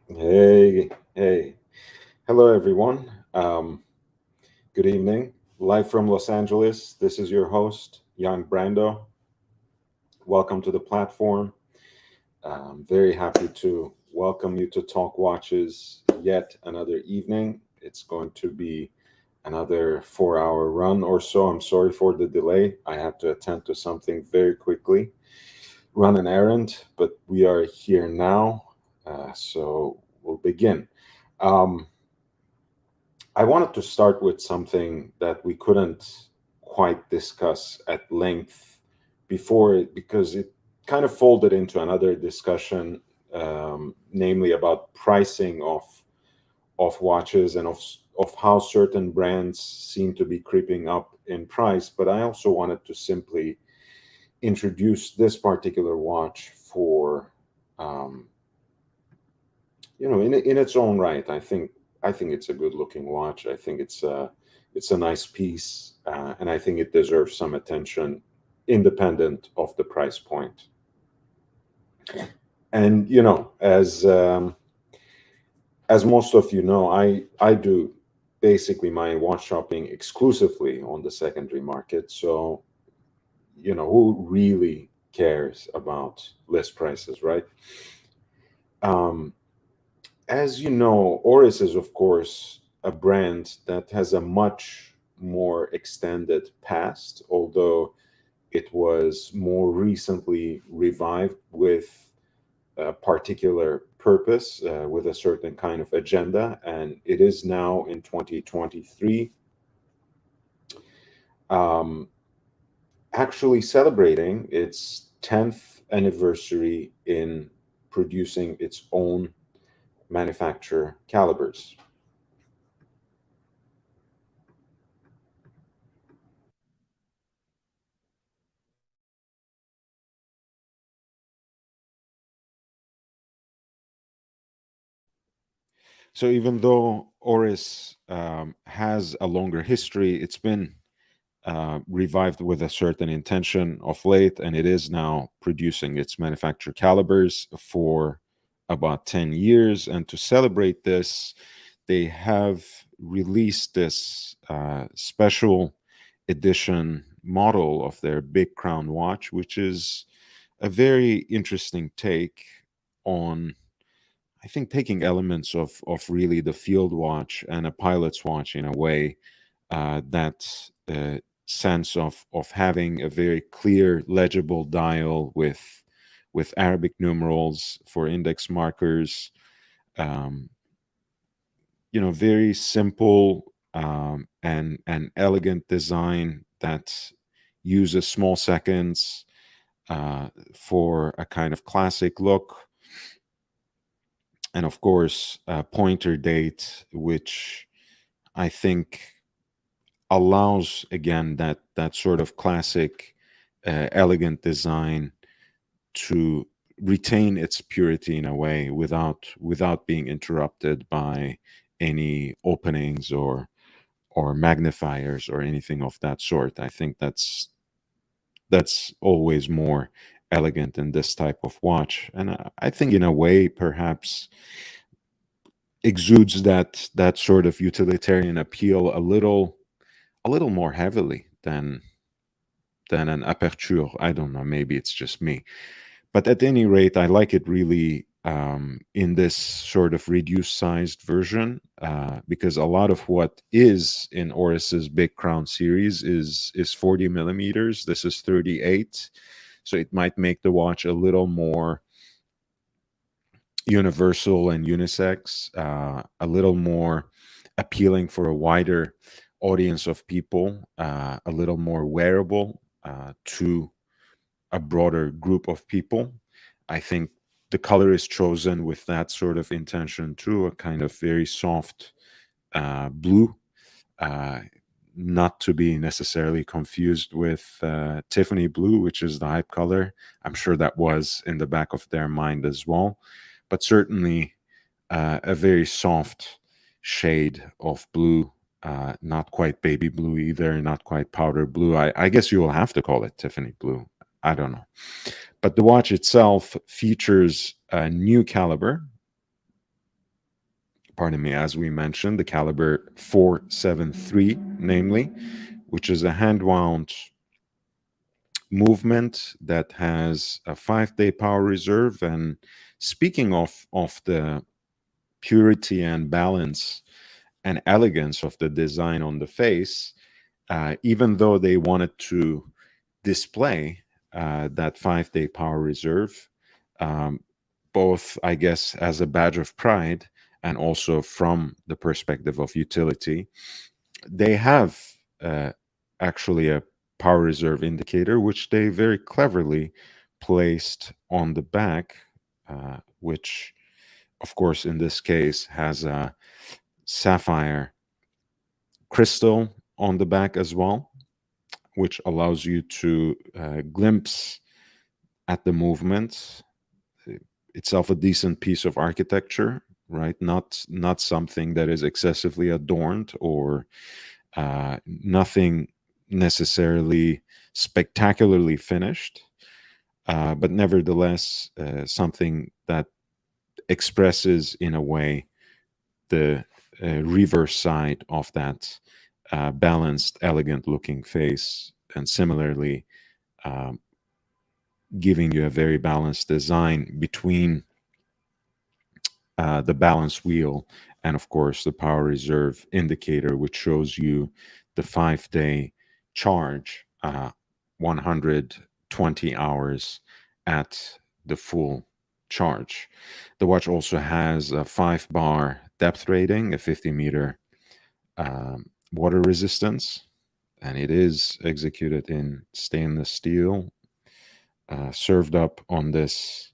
Hey. Hello, everyone. Good evening. Live from Los Angeles, this is your host, Jan Brando. Welcome to the platform. I'm very happy to welcome you to Talk Watches yet another evening. It's going to be another 4 hour run or so. I'm sorry for the delay. I had to attend to something very quickly, run an errand, but we are here now. So we'll begin. Um, I wanted to start with something that we couldn't quite discuss at length before it because it kind of folded into another discussion, namely about pricing of watches and of how certain brands seem to be creeping up in price. But I also wanted to simply introduce this particular watch for um, in its own right. I think it's a good looking watch. I think it's a nice piece, and I think it deserves some attention, independent of the price point. And as most of you know, I do basically my watch shopping exclusively on the secondary market. So who really cares about list prices, right? Um, as you know, Oris is, of course, a brand that has a much more extended past, although it was more recently revived with a particular purpose, with a certain kind of agenda. And it is now in 2023 um, actually celebrating its 10th anniversary in producing its own manufacture calibers. So even though Oris has a longer history, it's been revived with a certain intention of late, and it is now producing its manufacturer calibers for about 10 years. And to celebrate this, they have released this special edition model of their Big Crown watch, which is a very interesting take on, I think, taking elements of really the field watch and a pilot's watch in a way, that sense of having a very clear, legible dial with Arabic numerals for index markers. Um, Very simple, and elegant design that uses small seconds for a kind of classic look, and of course pointer date, which I think allows again that sort of classic elegant design to retain its purity in a way without being interrupted by any openings or magnifiers or anything of that sort. I think that's always more elegant in this type of watch, and I think in a way perhaps exudes that sort of utilitarian appeal a little more heavily than an aperture. I don't know, maybe it's just me. But at any rate, I like it really, in this sort of reduced sized version, because a lot of what is in Oris's Big Crown series is 40 millimeters. This is 38. So it might make the watch a little more universal and unisex, a little more appealing for a wider audience of people, a little more wearable to a broader group of people. I think the color is chosen with that sort of intention too, a kind of very soft blue, uh, not to be necessarily confused with Tiffany blue, which is the hype color. I'm sure that was in the back of their mind as well, but certainly a very soft shade of blue. Not quite baby blue either, not quite powder blue. I guess you will have to call it Tiffany blue. I don't know. But the watch itself features a new caliber, pardon me, as we mentioned, the caliber 473, namely, which is a hand wound movement that has a 5-day power reserve. And speaking of the purity and balance and elegance of the design on the face, even though they wanted to display that 5-day power reserve, um, both, I guess, as a badge of pride and also from the perspective of utility, they have uh, actually a power reserve indicator, which they very cleverly placed on the back, which, of course, in this case has a sapphire crystal on the back as well, which allows you to glimpse at the movement itself, a decent piece of architecture, right? Not something that is excessively adorned or nothing necessarily spectacularly finished, but nevertheless something that expresses in a way the reverse side of that balanced, elegant looking face, and similarly um, giving you a very balanced design between the balance wheel and, of course, the power reserve indicator, which shows you the 5-day charge, 120 hours at the full charge. The watch also has a 5-bar depth rating, a 50-meter water resistance, and it is executed in stainless steel, served up on this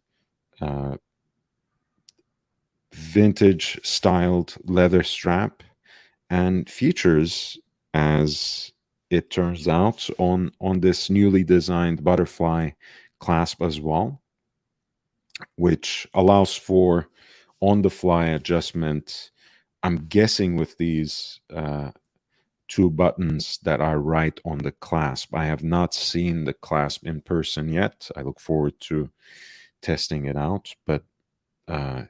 vintage styled leather strap, and features, as it turns out, on this newly designed butterfly clasp as well, which allows for on the fly adjustment. I'm guessing with these two buttons that are right on the clasp. I have not seen the clasp in person yet. I look forward to testing it out, but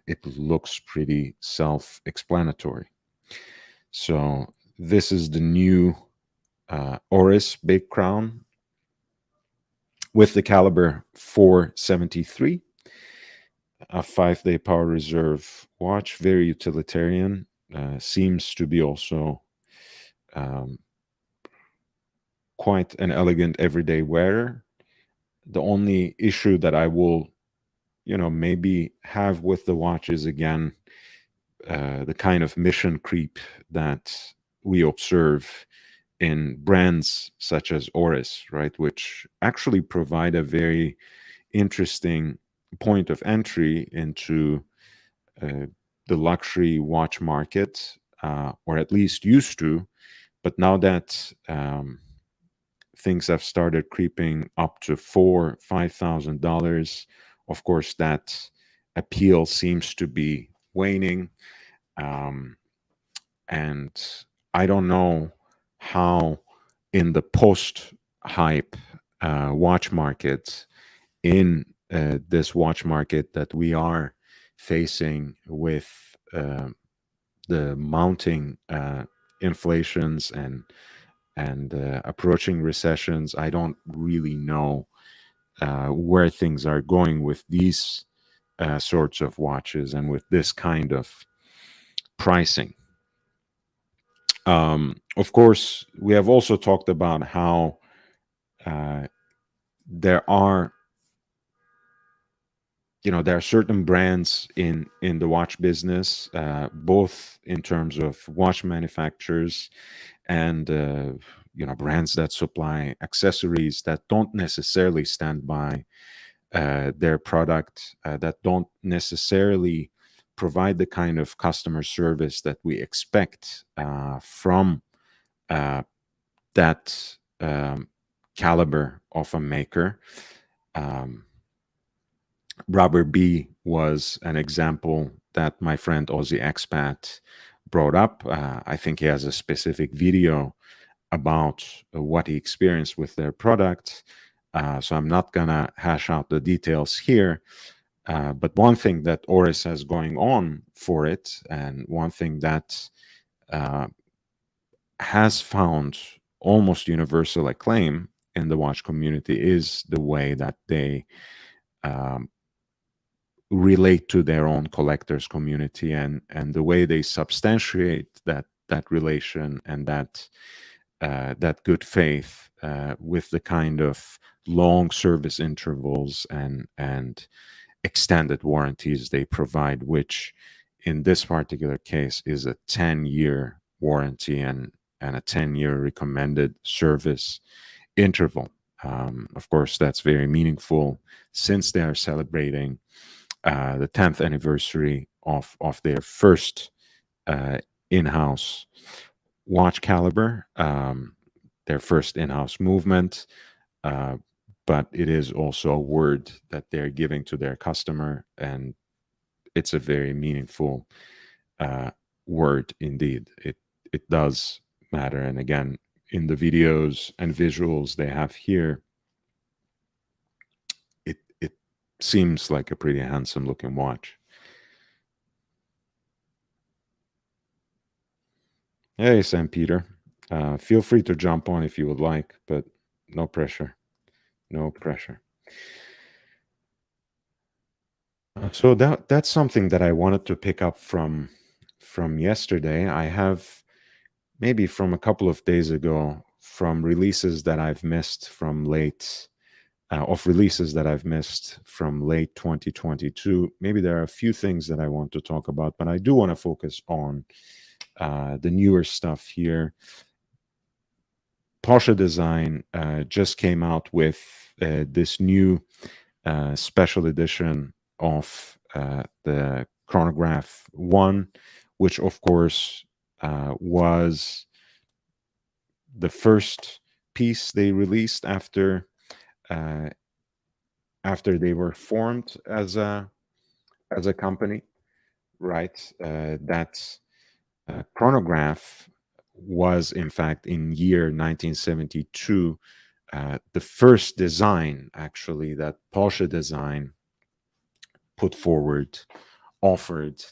it looks pretty self-explanatory. So this is the new Oris Big Crown with the caliber 473, a 5-day power reserve watch, very utilitarian, seems to be also quite an elegant everyday wearer. The only issue that I will, maybe have with the watch is, again, the kind of mission creep that we observe in brands such as Oris, right, which actually provide a very interesting point of entry into the luxury watch market, or at least used to. But now that things have started creeping up to $4,000-$5,000, of course, that appeal seems to be waning. And I don't know how, in the post hype watch market, in this watch market that we are facing with the mounting inflations and approaching recessions, I don't really know where things are going with these sorts of watches and with this kind of pricing. Of course, we have also talked about how there are certain brands in the watch business, both in terms of watch manufacturers and brands that supply accessories that don't necessarily stand by their product, that don't necessarily provide the kind of customer service that we expect from that caliber of a maker. Robert B was an example that my friend Aussie Expat brought up. I think he has a specific video about what he experienced with their product. So I'm not going to hash out the details here. But one thing that Oris has going on for it, and one thing that uh, has found almost universal acclaim in the watch community, is the way that they um, relate to their own collectors community, and the way they substantiate that relation and that good faith with the kind of long service intervals and extended warranties they provide, which in this particular case is a 10-year warranty and a 10-year recommended service interval. Of course, that's very meaningful since they are celebrating the 10th anniversary of their first in-house watch caliber, their first in-house movement. Uh, but it is also a word that they're giving to their customer, and it's a very meaningful word indeed. It does matter, and again, in the videos and visuals they have here, it seems like a pretty handsome looking watch. Hey, Sam Peter. Feel free to jump on if you would like, but no pressure. No pressure. So that's something that I wanted to pick up from yesterday. I have maybe from a couple of days ago, from releases that I've missed from late of releases that I've missed from late 2022. Maybe there are a few things that I want to talk about, but I do want to focus on the newer stuff here. Porsche Design just came out with this new special edition of the Chronograph 1, which of course was the first piece they released uh, after they were formed as a company, right? That chronograph was in fact in year 1972 the first design actually that Porsche Design put forward, offered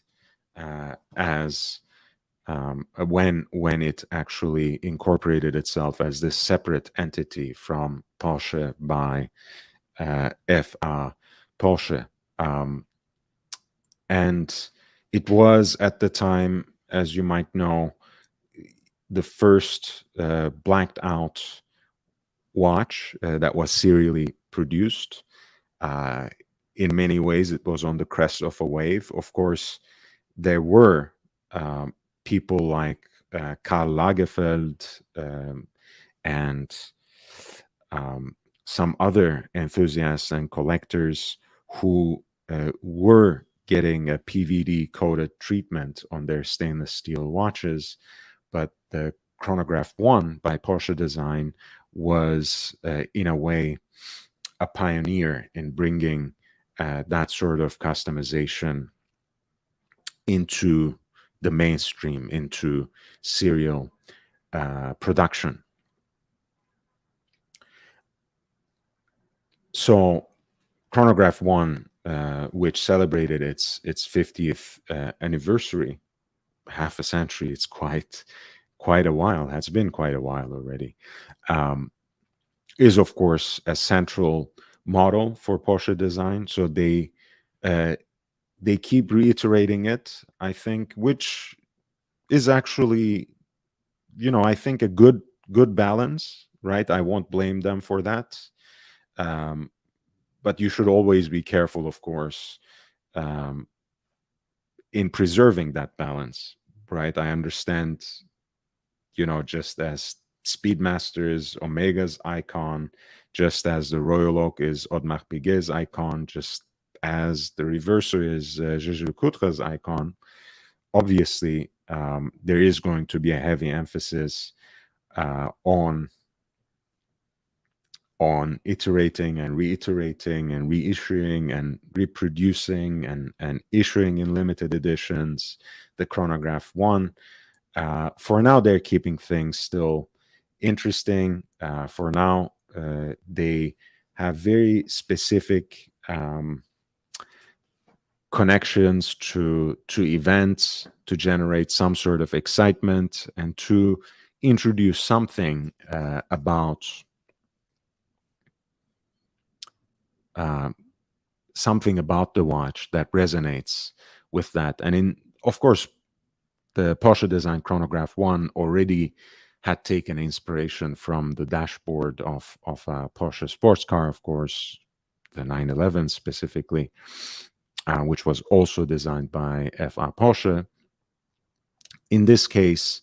as when it actually incorporated itself as this separate entity from Porsche by FA Porsche. And it was at the time, as you might know, the first blacked out watch that was serially produced. In many ways, it was on the crest of a wave. Of course, there were people like Karl Lagerfeld and some other enthusiasts and collectors who were getting a PVD coated treatment on their stainless steel watches. But the Chronograph 1 by Porsche Design was, in a way, a pioneer in bringing that sort of customization into the mainstream, into serial production. So Chronograph 1, which celebrated its 50th anniversary, half a century, it's quite a while, has been quite a while already, is of course a central model for Porsche Design. So they keep reiterating it, I think, which is actually, I think a good balance, right? I won't blame them for that. But you should always be careful, of course, in preserving that balance, right? I understand, just as Speedmaster is Omega's icon, just as the Royal Oak is Audemars Piguet's icon, just as the Reverso is Jaeger LeCoultre's icon. Obviously, there is going to be a heavy emphasis on iterating and reiterating and reissuing and reproducing and issuing in limited editions the Chronograph 1. For now, they're keeping things still interesting. For now, they have very specific connections to events, to generate some sort of excitement, and to introduce something about uh, something about the watch that resonates with that. And of course, the Porsche design Chronograph 1 already had taken inspiration from the dashboard of a Porsche sports car, of course, the 911 specifically, which was also designed by F.A. Porsche. In this case,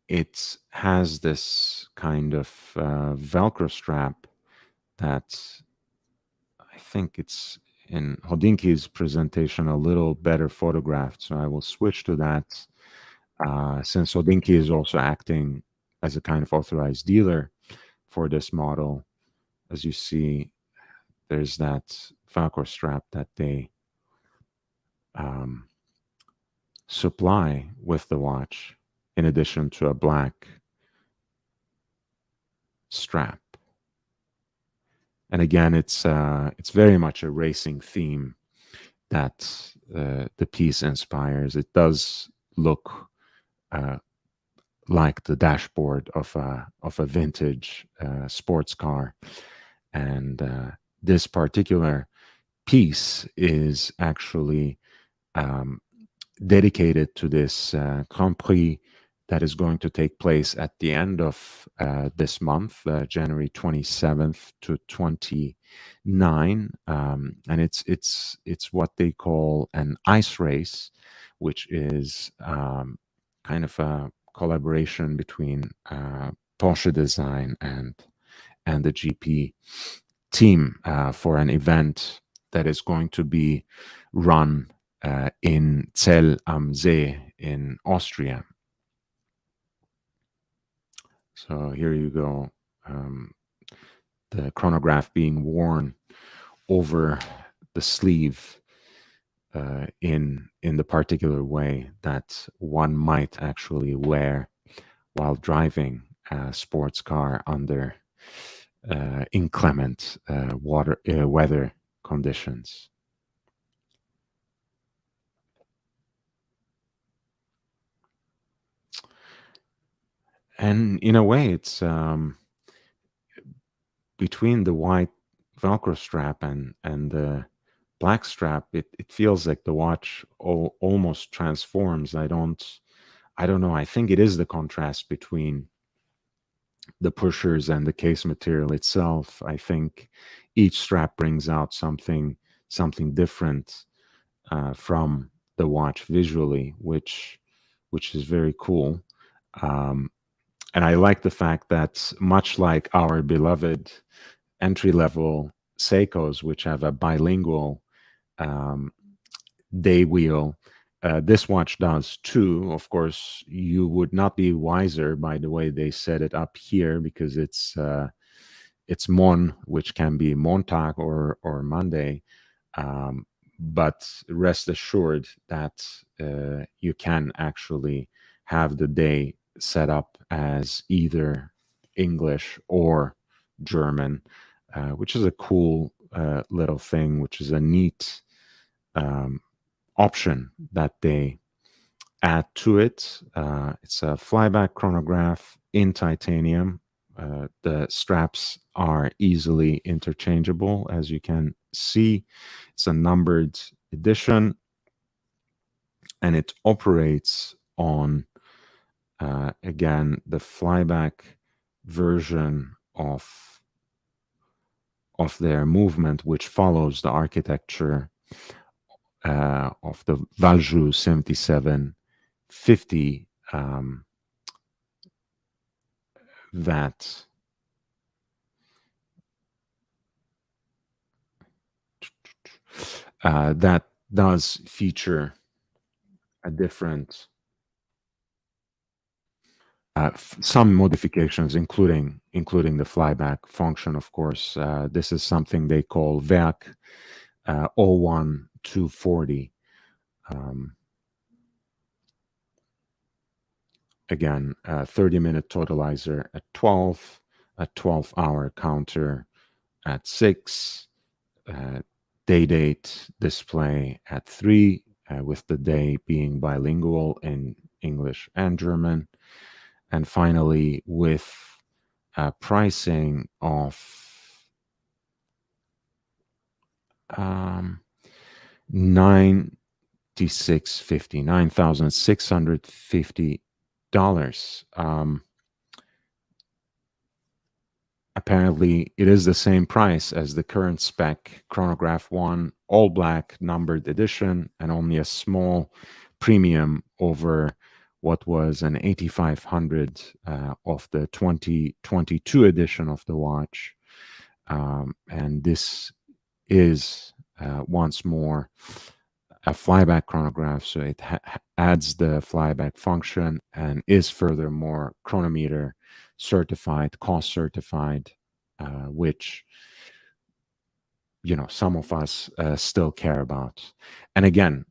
it has this kind of Velcro strap that I think it's in Hodinki's presentation a little better photographed. So I will switch to that since Hodinki is also acting as a kind of authorized dealer for this model. As you see, there's that Velcro strap that they supply with the watch, in addition to a black strap. And again, it's very much a racing theme that the piece inspires. It does look like the dashboard of a vintage sports car, and this particular piece is actually dedicated to this Grand Prix that is going to take place at the end of this month, January 27th to 29, and it's what they call an ice race, which is kind of a collaboration between Porsche Design and the GP team for an event that is going to be run in Zell am See in Austria. So here you go, the chronograph being worn over the sleeve in the particular way that one might actually wear while driving a sports car under inclement weather conditions. And in a way, it's between the white Velcro strap and the black strap, it feels like the watch almost transforms. I don't know. I think it is the contrast between the pushers and the case material itself. I think each strap brings out something different from the watch visually, which is very cool. And I like the fact that, much like our beloved entry-level Seikos, which have a bilingual day wheel, this watch does too. Of course, you would not be wiser by the way they set it up here, because it's Mon, which can be Montag or Monday. But rest assured that you can actually have the day set up as either English or German, which is a cool little thing, which is a neat option that they add to it. It's a flyback chronograph in titanium. The straps are easily interchangeable, as you can see. It's a numbered edition, and it operates on, again, the flyback version of their movement, which follows the architecture of the Valjoux 7750 that that does feature a different some modifications, including the flyback function. Of course, this is something they call Werk 01240. Again, 30-minute totalizer at 12, a 12-hour counter at 6, day-date display at 3, with the day being bilingual in English and German. And finally, with pricing of um, 9650 $9,650. Apparently, it is the same price as the current spec Chronograph 1 all black numbered edition, and only a small premium over what was an 8500 of the 2022 edition of the watch. And this is once more a flyback chronograph, so it adds the flyback function and is furthermore chronometer certified, cost certified, which some of us still care about. And again,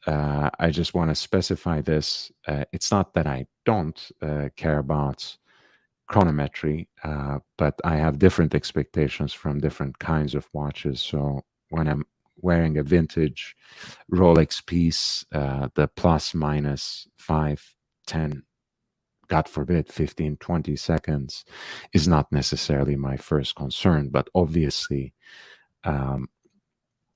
I just want to specify this. It's not that I don't care about chronometry, but I have different expectations from different kinds of watches. So when I'm wearing a vintage Rolex piece, the plus minus 5, 10, God forbid, 15, 20 seconds is not necessarily my first concern. But obviously,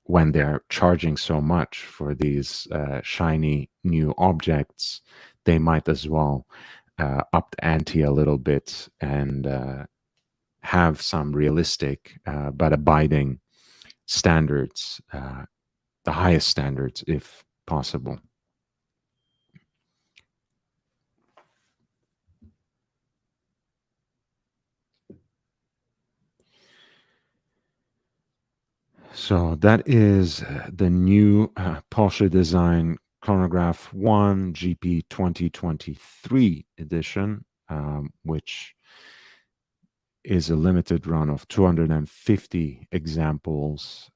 when they're charging so much for these shiny new objects, they might as well up the ante a little bit and have some realistic but abiding standards, the highest standards if possible. So that is the new Porsche design Chronograph 1 GP 2023 edition, which is a limited run of 250 examples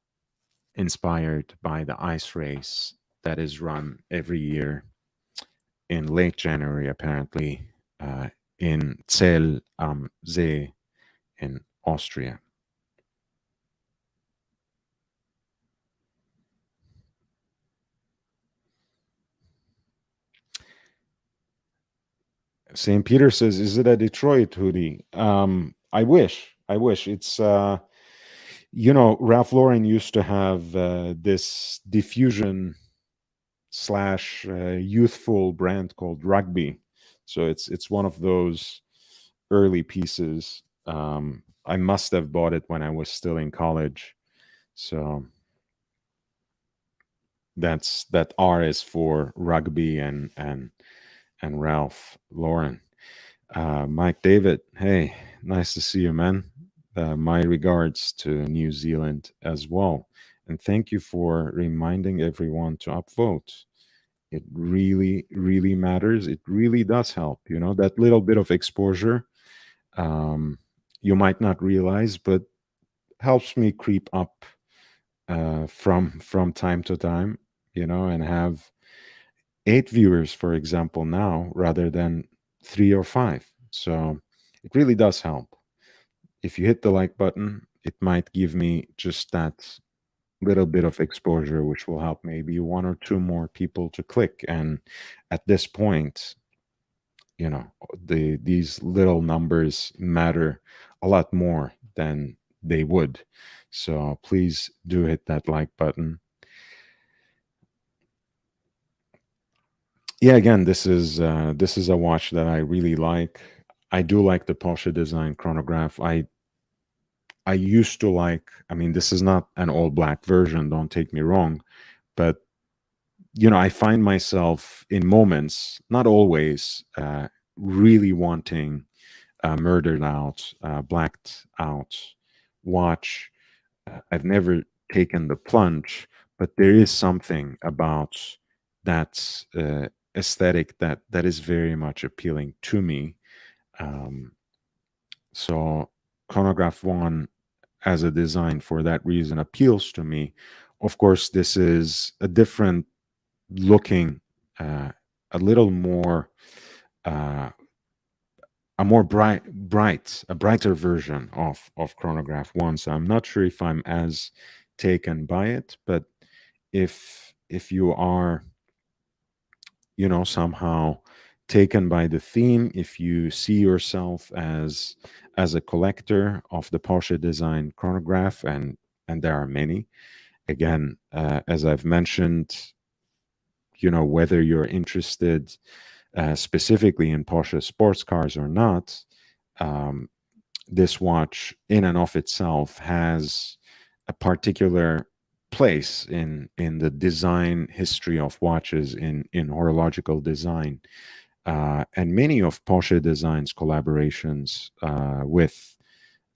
inspired by the ice race that is run every year in late January, apparently, in Zell am See in Austria. St. Peter says, is it a Detroit hoodie? I wish. It's, Ralph Lauren used to have this diffusion / youthful brand called Rugby. So it's one of those early pieces. I must have bought it when I was still in college. So that R is for Rugby and Ralph Lauren. Mike David, hey, nice to see you, man. My regards to New Zealand as well. And thank you for reminding everyone to upvote. It really, really matters. It really does help. That little bit of exposure, you might not realize, but helps me creep up from time to time, and have 8 viewers, for example, now rather than 3 or 5. So it really does help. If you hit the like button, it might give me just that little bit of exposure, which will help maybe 1 or 2 more people to click. And at this point, these little numbers matter a lot more than they would. So please do hit that like button. Yeah, again, this is a watch that I really like. I do like the Porsche design chronograph. I used to like, this is not an all black version, don't take me wrong, but I find myself in moments, not always, really wanting a murdered out, blacked out watch. I've never taken the plunge, but there is something about that aesthetic that is very much appealing to me. So Chronograph 1 as a design for that reason appeals to me. Of course, this is a different looking, a little more, a more brighter version of Chronograph 1. So I'm not sure if I'm as taken by it. But if you are, somehow taken by the theme, if you see yourself as a collector of the Porsche design chronograph, and there are many, again, as I've mentioned, whether you're interested specifically in Porsche sports cars or not, um, this watch in and of itself has a particular place in the design history of watches, in horological design, and many of Porsche Design's collaborations with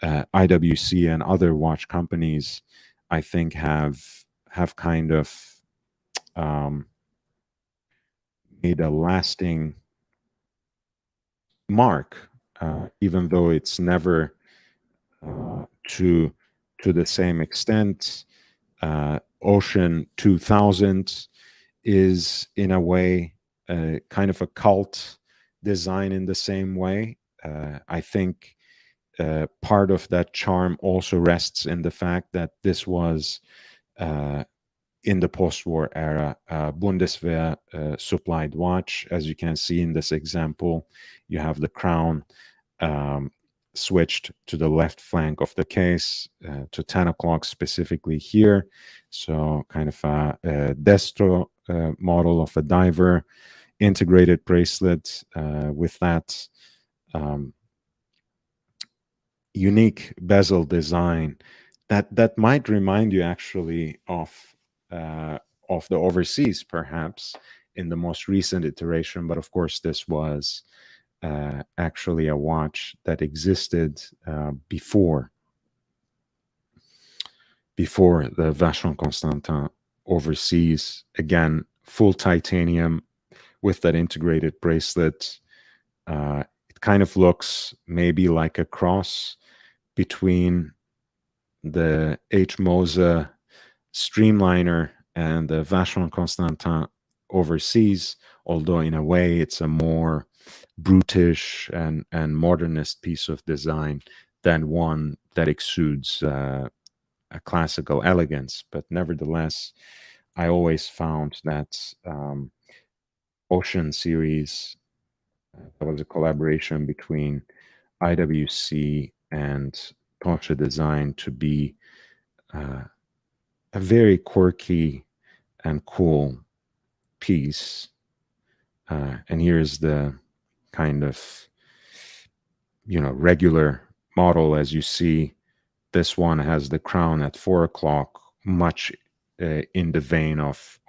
IWC and other watch companies, I think have kind of um, made a lasting mark, even though it's never to the same extent. Ocean 2000 is in a way kind of a cult design in the same way. I think part of that charm also rests in the fact that this was in the post-war era Bundeswehr supplied watch. As you can see in this example, you have the crown um, switched to the left flank of the case to 10 o'clock specifically here. So kind of a destro model of a diver, integrated bracelet with that um, unique bezel design that might remind you actually of the overseas, perhaps in the most recent iteration. But of course, this was actually a watch that existed before the Vacheron Constantin overseas. Again, full titanium with that integrated bracelet. It kind of looks maybe like a cross between the H. Mose Streamliner and the Vacheron Constantin overseas, although in a way it's a more brutish and modernist piece of design than one that exudes a classical elegance. But nevertheless, I always found that Ocean series, that was a collaboration between IWC and Porsche Design, to be a very quirky and cool piece. And here's the kind of, regular model. As you see, this one has the crown at 4 o'clock, much in the vein of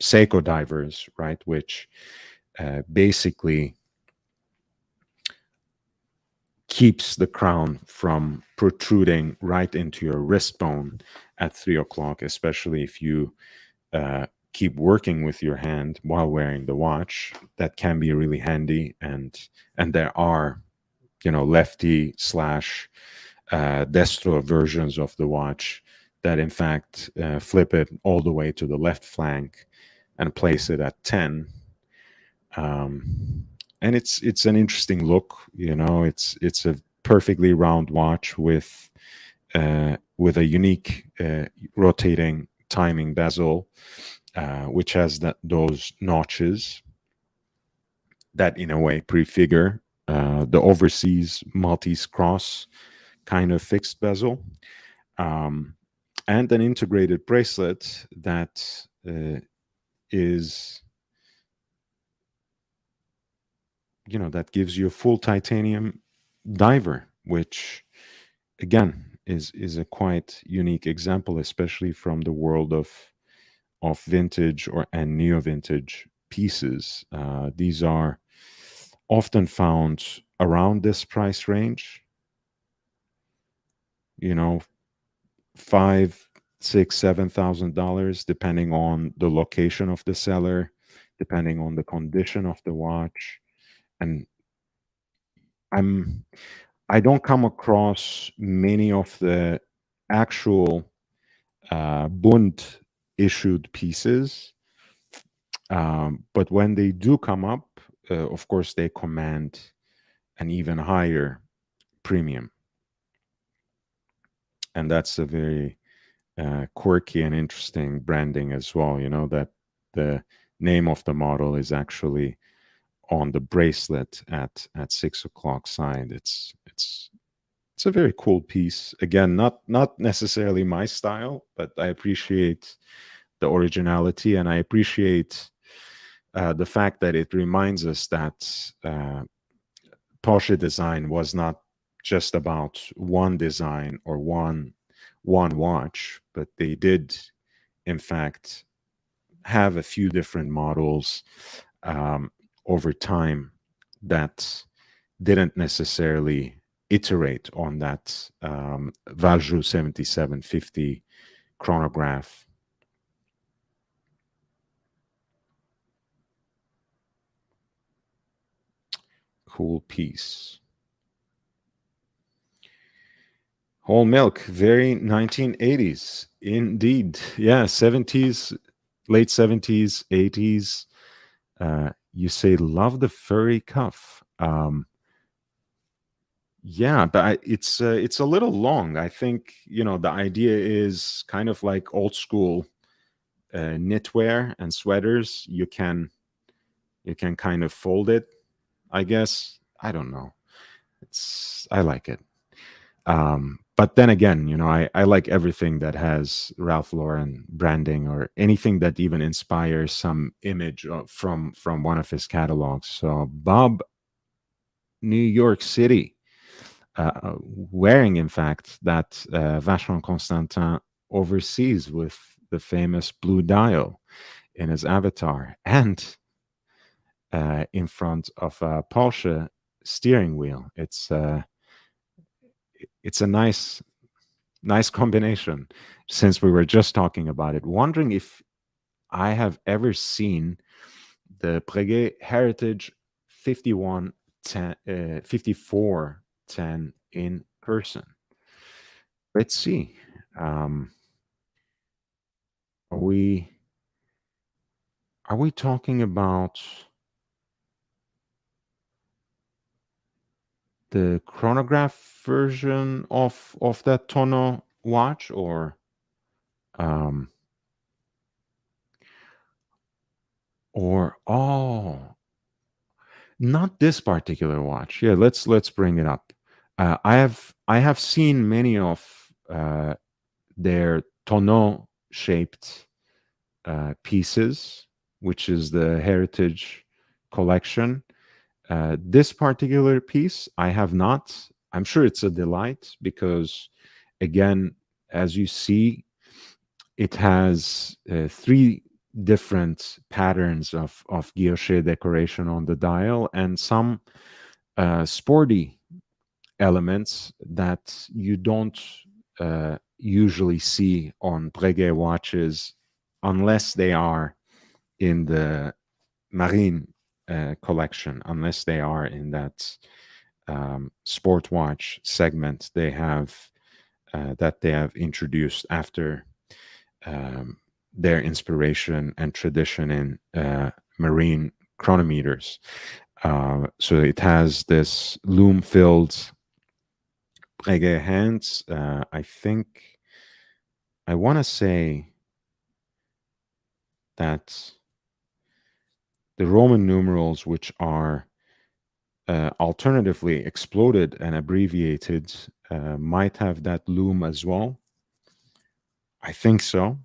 Seiko divers, right? Which basically keeps the crown from protruding right into your wrist bone at 3 o'clock, especially if you keep working with your hand while wearing the watch. That can be really handy, and there are lefty slash destro versions of the watch that in fact flip it all the way to the left flank and place it at 10. And it's an interesting look. It's a perfectly round watch with a unique rotating timing bezel, which has those notches that in a way prefigure the overseas Maltese cross kind of fixed bezel, and an integrated bracelet that is, that gives you a full titanium diver, which again is a quite unique example, especially from the world of vintage and neo vintage pieces. These are often found around this price range, $5, $6, $7,000, depending on the location of the seller, depending on the condition of the watch. And I don't come across many of the actual Bund issued pieces, but when they do come up, of course, they command an even higher premium, and that's a very quirky and interesting branding as well. You know, that the name of the model is actually on the bracelet at 6 o'clock side. It's a very cool piece. Again, not necessarily my style, but I appreciate the originality, and I appreciate the fact that it reminds us that Porsche design was not just about one design or one watch, but they did, in fact, have a few different models um, over time that didn't necessarily iterate on that Valjoux 7750 chronograph. Cool piece. Whole milk, very 1980s indeed. Yeah, 70s, late 70s, 80s. You say love the furry cuff. Yeah, but it's a little long. I think, you know, the idea is kind of like old school knitwear and sweaters. You can kind of fold it, I guess. I don't know. I like it. But then again, you know, I like everything that has Ralph Lauren branding or anything that even inspires some image from one of his catalogs. So Bob, New York City, wearing, in fact, that Vacheron Constantin overseas with the famous blue dial in his avatar, and in front of a Porsche steering wheel. It's a nice combination. Since we were just talking about it, wondering if I have ever seen the Breguet Heritage 5410 in person. Let's see. Um, are we are we talking about the chronograph version of that Tonneau watch, um or oh, not this particular watch. Yeah, let's bring it up. I have seen many of their tonneau shaped pieces, which is the Heritage collection. This particular piece, I have not. I'm sure it's a delight because, again, as you see, it has three different patterns of guilloche decoration on the dial and some sporty elements that you don't usually see on Breguet watches unless they are in the Marine collection, unless they are in that sport watch segment they have that they have introduced after their inspiration and tradition in marine chronometers. So it has this loom-filled Breguet hands. I think I want to say that the Roman numerals, which are alternatively exploded and abbreviated, might have that loom as well. I think so,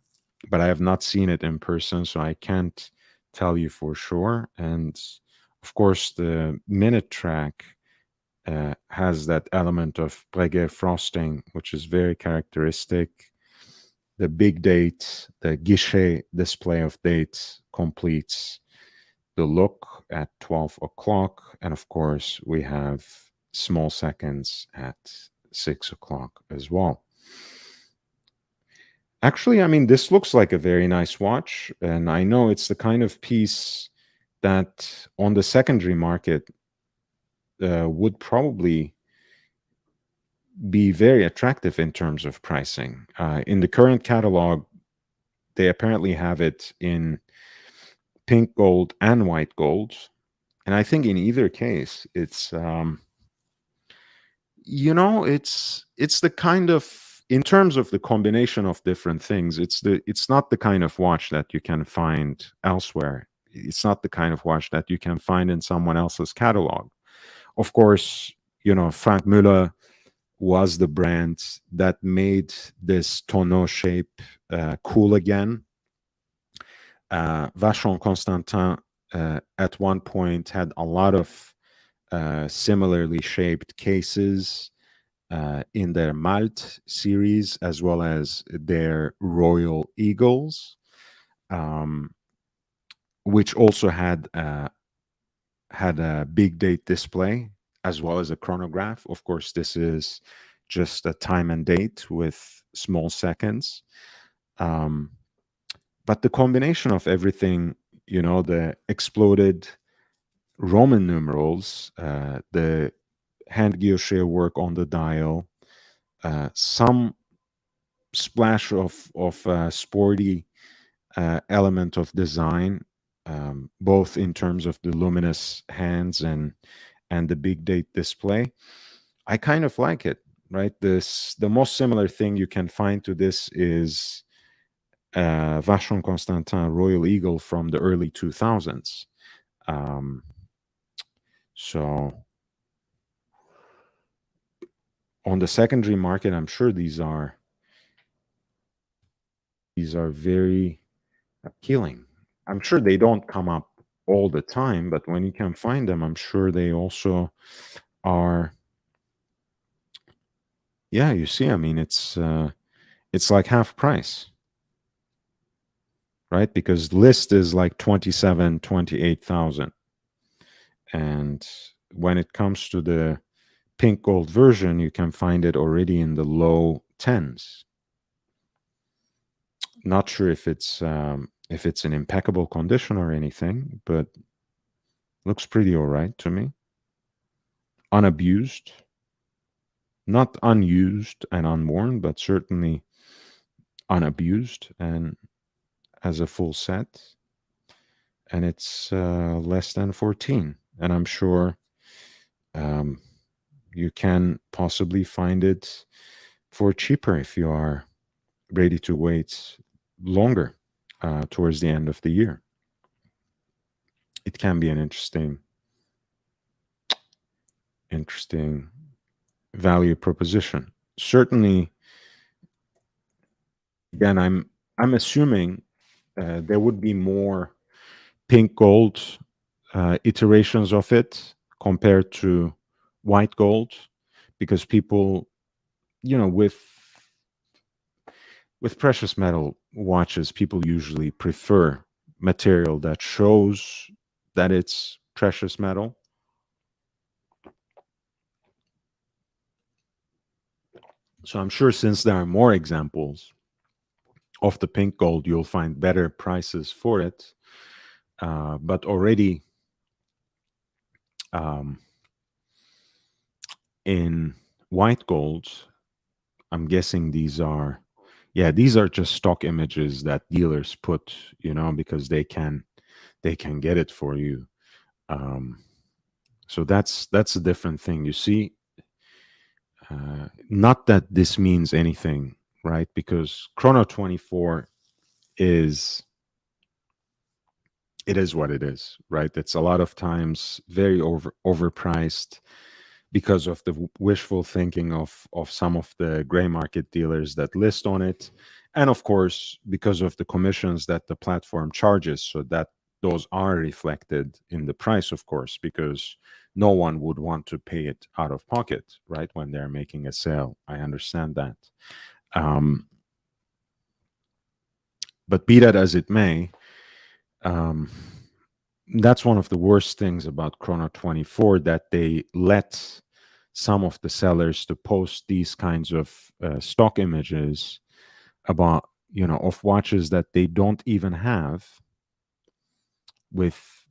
but I have not seen it in person, so I can't tell you for sure. And of course, the minute track has that element of Breguet frosting, which is very characteristic. The big date, the guichet display of dates completes the look at 12 o'clock. And of course, we have small seconds at 6 o'clock as well. Actually, I mean, this looks like a very nice watch. And I know it's the kind of piece that on the secondary market would probably be very attractive in terms of pricing. In the current catalog, they apparently have it in pink gold and white gold. And I think in either case, it's you know, it's the kind of in terms of the combination of different things, it's not the kind of watch that you can find elsewhere. It's not the kind of watch that you can find in someone else's catalog. Of course, Frank Muller was the brand that made this tonneau shape cool again. Vacheron Constantin at one point had a lot of similarly shaped cases in their Malte series, as well as their Royal Eagles, which also had a big date display as well as a chronograph. Of course, this is just a time and date with small seconds. But the combination of everything, the exploded Roman numerals, the hand guilloche work on the dial, some splash of sporty element of design, both in terms of the luminous hands and the big date display. I kind of like it, right? The most similar thing you can find to this is Vacheron Constantin Royal Eagle from the early 2000s. So on the secondary market, I'm sure these are very appealing. I'm sure they don't come up all the time, but when you can find them, I'm sure they also are. Yeah, you see, I mean, it's like half price, right? Because list is like 27, 28,000. And when it comes to the pink gold version, you can find it already in the low tens. Not sure if it's in impeccable condition or anything, but looks pretty all right to me. Unabused, not unused and unworn, but certainly unabused and as a full set. And it's less than 14. And I'm sure you can possibly find it for cheaper if you are ready to wait longer towards the end of the year. It can be an interesting value proposition. Certainly, again, I'm assuming there would be more pink gold iterations of it compared to white gold, because people, with precious metal watches, people usually prefer material that shows that it's precious metal. So I'm sure since there are more examples of the pink gold, you'll find better prices for it. But already in white gold, I'm guessing these are just stock images that dealers put, because they can get it for you. So that's a different thing. You see, not that this means anything, right? Because Chrono 24 is what it is, right? It's a lot of times very overpriced because of the wishful thinking of some of the gray market dealers that list on it, and of course because of the commissions that the platform charges, so that those are reflected in the price, of course, because no one would want to pay it out of pocket, right, when they're making a sale. I understand that. But be that as it may, that's one of the worst things about Chrono 24, that they let some of the sellers to post these kinds of stock images about, of watches that they don't even have, with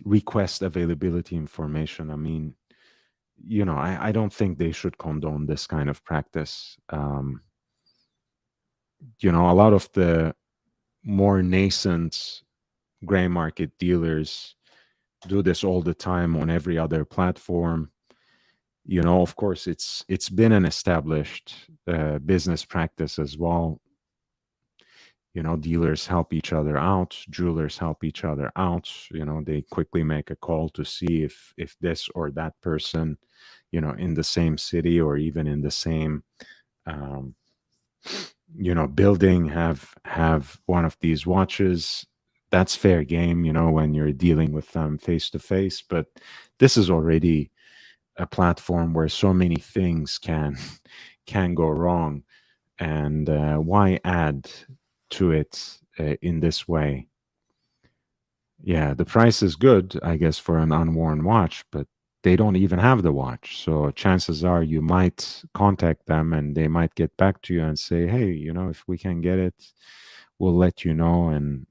request availability information. I mean, I don't think they should condone this kind of practice. A lot of the more nascent gray market dealers do this all the time on every other platform. Of course, it's been an established business practice as well. Dealers help each other out, jewelers help each other out. They quickly make a call to see if this or that person, in the same city or even in the same um, building have one of these watches. That's fair game, when you're dealing with them face to face. But this is already a platform where so many things can go wrong, and why add to it in this way? Yeah, the price is good, I guess, for an unworn watch, but they don't even have the watch. So chances are you might contact them and they might get back to you and say, "Hey, if we can get it, we'll let you know. And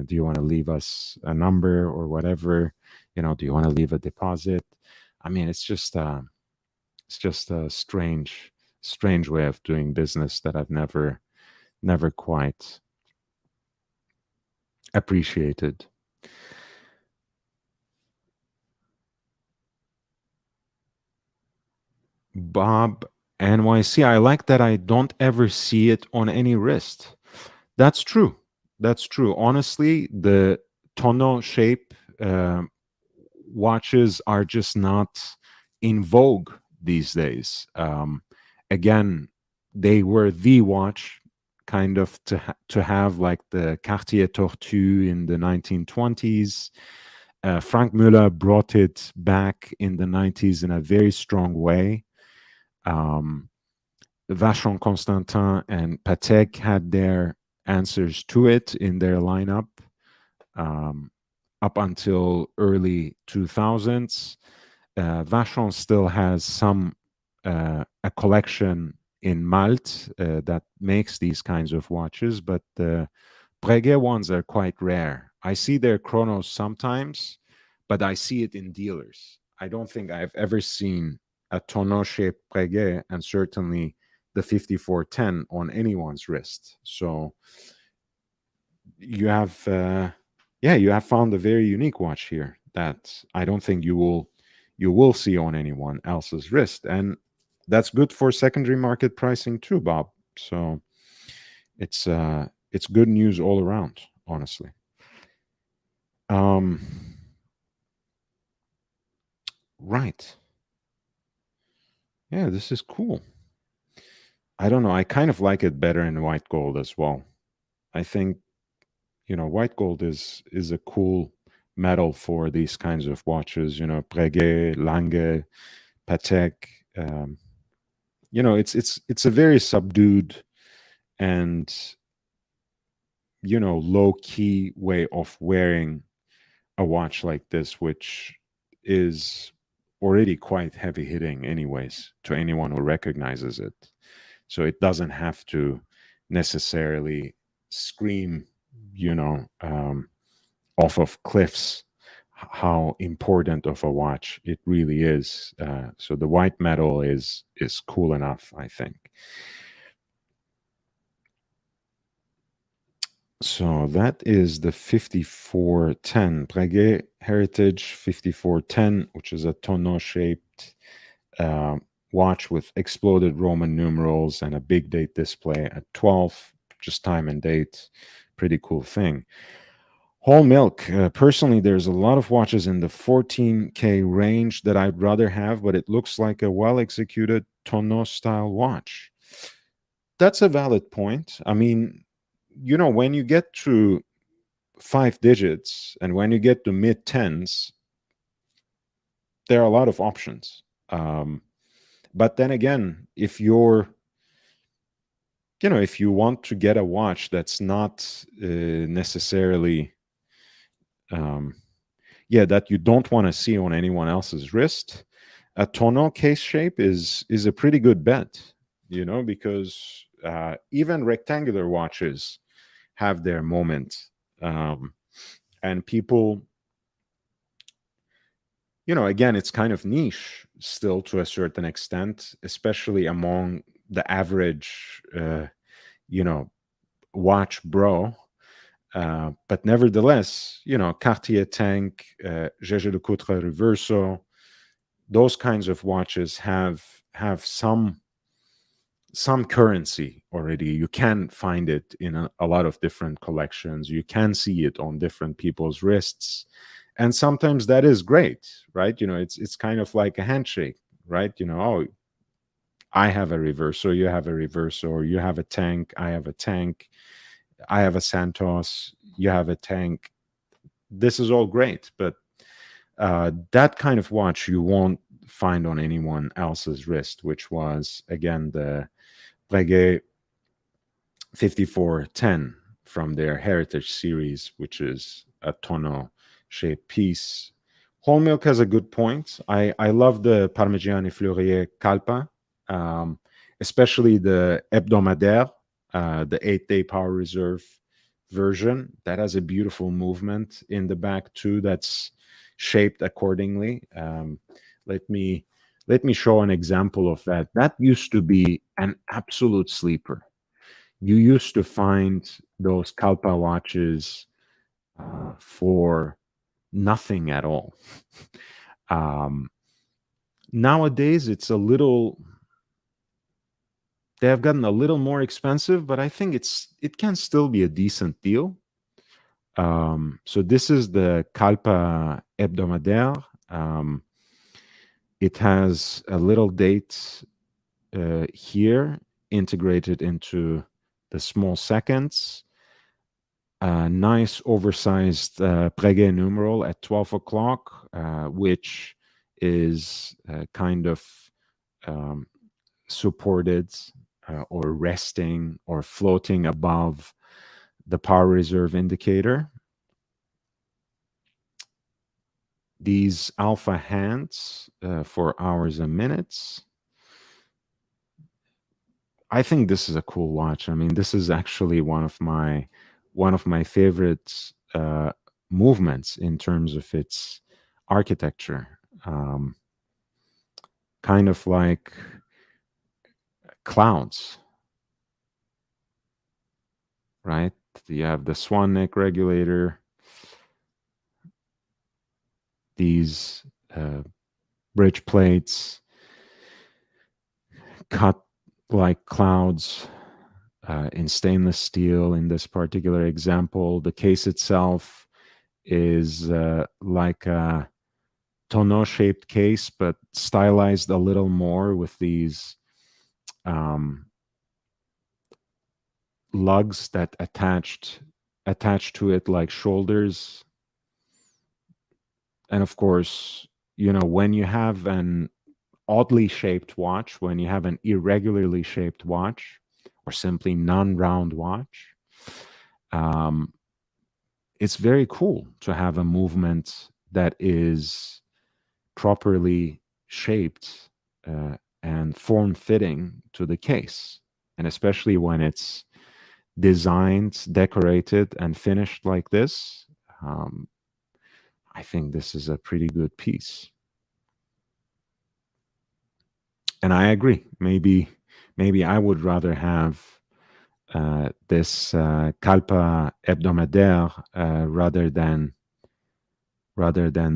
do you want to leave us a number or whatever? Do you want to leave a deposit?" I mean, it's just a strange way of doing business that I've never quite appreciated. Bob NYC, I like that I don't ever see it on any wrist. That's true. That's true. Honestly, the tonneau shape watches are just not in vogue these days. Again, they were the watch kind of to have, like the Cartier Tortue in the 1920s. Frank Muller brought it back in the 90s in a very strong way. Um, Vacheron Constantin and Patek had their answers to it in their lineup um, up until early 2000s. Vacheron still has a collection in Malte that makes these kinds of watches, but the Breguet ones are quite rare. I see their chronos sometimes, but I see it in dealers. I don't think I've ever seen a tonneau shaped Breguet, and certainly the 5410 on anyone's wrist. So you have, yeah, you have found a very unique watch here that I don't think you will see on anyone else's wrist, and that's good for secondary market pricing too, Bob. So it's good news all around, honestly. Um, right. Yeah, this is cool. I don't know. I kind of like it better in white gold as well. I think white gold is a cool metal for these kinds of watches. Breguet, Lange, Patek. Um, it's a very subdued and low key way of wearing a watch like this, which is already quite heavy hitting, anyways, to anyone who recognizes it. So it doesn't have to necessarily scream, off of cliffs how important of a watch it really is. So the white metal is cool enough, I think. So that is the 5410 Breguet Heritage 5410, which is a tonneau shaped uh, watch with exploded Roman numerals and a big date display at 12, just time and date. Pretty cool thing. Whole milk. Personally, there's a lot of watches in the 14K range that I'd rather have, but it looks like a well executed tonneau style watch. That's a valid point. I mean, when you get to 5 digits and when you get to mid tens, there are a lot of options. But then again, if you want to get a watch that's not necessarily, um, that you don't want to see on anyone else's wrist, a tonneau case shape is a pretty good bet. Because even rectangular watches have their moment, and people, again, it's kind of niche still to a certain extent, especially among the average, watch bro. But nevertheless, Cartier Tank, Jaeger LeCoultre Reverso, those kinds of watches have some currency already. You can find it in a lot of different collections. You can see it on different people's wrists, and sometimes that is great, right? It's kind of like a handshake, right? Oh, I have a reverso, you have a reverso, or you have a tank, I have a tank, I have a Santos, you have a tank. This is all great, but that kind of watch you won't find on anyone else's wrist, which was again the Breguet 5410 from their Heritage series, which is a tonneau shaped piece. Whole Milk has a good point. I love the Parmigiani Fleurier Calpa, especially the Hebdomadaire, the 8-day power reserve version. That has a beautiful movement in the back too. That's shaped accordingly. Let me show an example of that. That used to be an absolute sleeper. You used to find those Kalpa watches for nothing at all. um, Nowadays, they have gotten a little more expensive, but I think it can still be a decent deal. So this is the Kalpa Hebdomadaire. It has a little date here integrated into the small seconds. A nice oversized Breguet numeral at 12 o'clock, which is kind of supported or resting or floating above the power reserve indicator. These alpha hands for hours and minutes. I think this is a cool watch. I mean, this is actually one of my favorite movements in terms of its architecture. Kind of like clouds, right? You have the swan neck regulator, these bridge plates cut like clouds in stainless steel. In this particular example, the case itself is like a tonneau shaped case, but stylized a little more with these lugs that attached to it like shoulders. And of course, when you have an oddly shaped watch, when you have an irregularly shaped watch, or simply non-round watch, it's very cool to have a movement that is properly shaped and form-fitting to the case. And especially when it's designed, decorated, and finished like this, I think this is a pretty good piece. And I agree. Maybe I would rather have this Kalpa Hebdomadaire rather than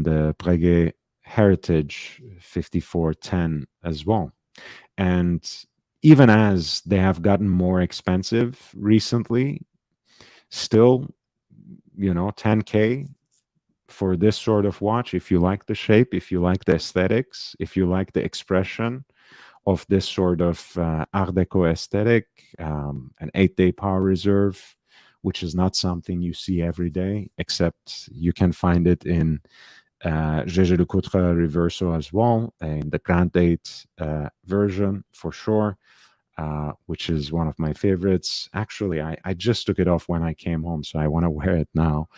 the Breguet Heritage 5410 as well. And even as they have gotten more expensive recently, still, 10K for this sort of watch, if you like the shape, if you like the aesthetics, if you like the expression of this sort of Art Deco aesthetic, an 8-day power reserve, which is not something you see every day, except you can find it in Jaeger-LeCoultre Reverso as well, in the Grand 8 version for sure, which is one of my favorites. Actually, I just took it off when I came home, so I want to wear it now.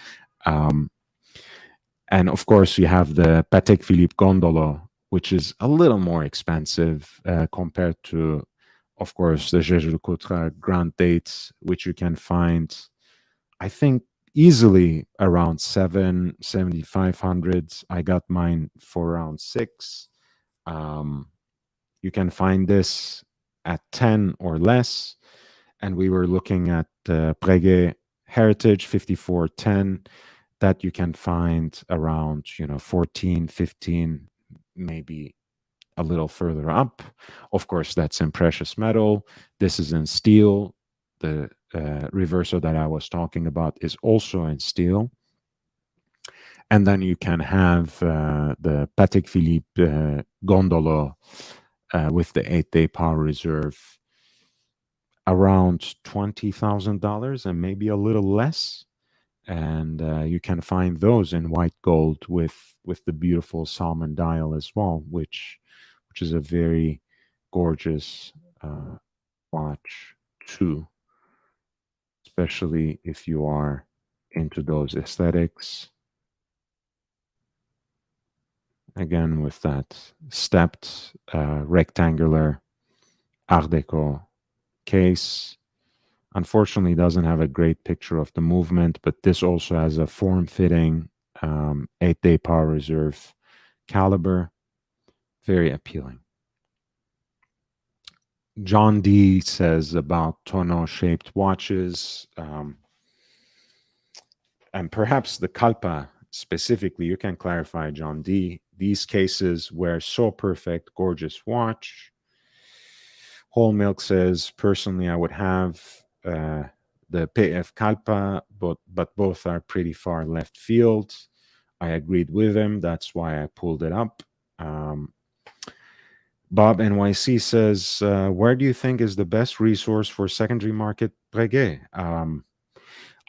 And of course, you have the Patek Philippe Gondolo, which is a little more expensive compared to, of course, the Jaeger-LeCoultre Grand 8, which you can find, I think, easily around 7,500. I got mine for around 6. You can find this at 10 or less. And we were looking at Breguet Heritage 5410 that you can find around 14, 15, maybe a little further up. Of course, that's in precious metal. This is in steel. The reverso that I was talking about is also in steel. And then you can have the Patek Philippe Gondolo with the 8-day power reserve around $20,000 and maybe a little less. And you can find those in white gold with the beautiful salmon dial as well, which is a very gorgeous watch too, especially if you are into those aesthetics. Again, with that stepped rectangular Art Deco case. Unfortunately, doesn't have a great picture of the movement, but this also has a form-fitting 8-day power reserve caliber. Very appealing. John D says about tonneau-shaped watches, and perhaps the Kalpa specifically, you can clarify, John D. These cases were so perfect, gorgeous watch. Whole Milk says, personally, I would have the PF Kalpa, but both are pretty far left field. I agreed with him. That's why I pulled it up. Bob NYC says, where do you think is the best resource for secondary market Breguet?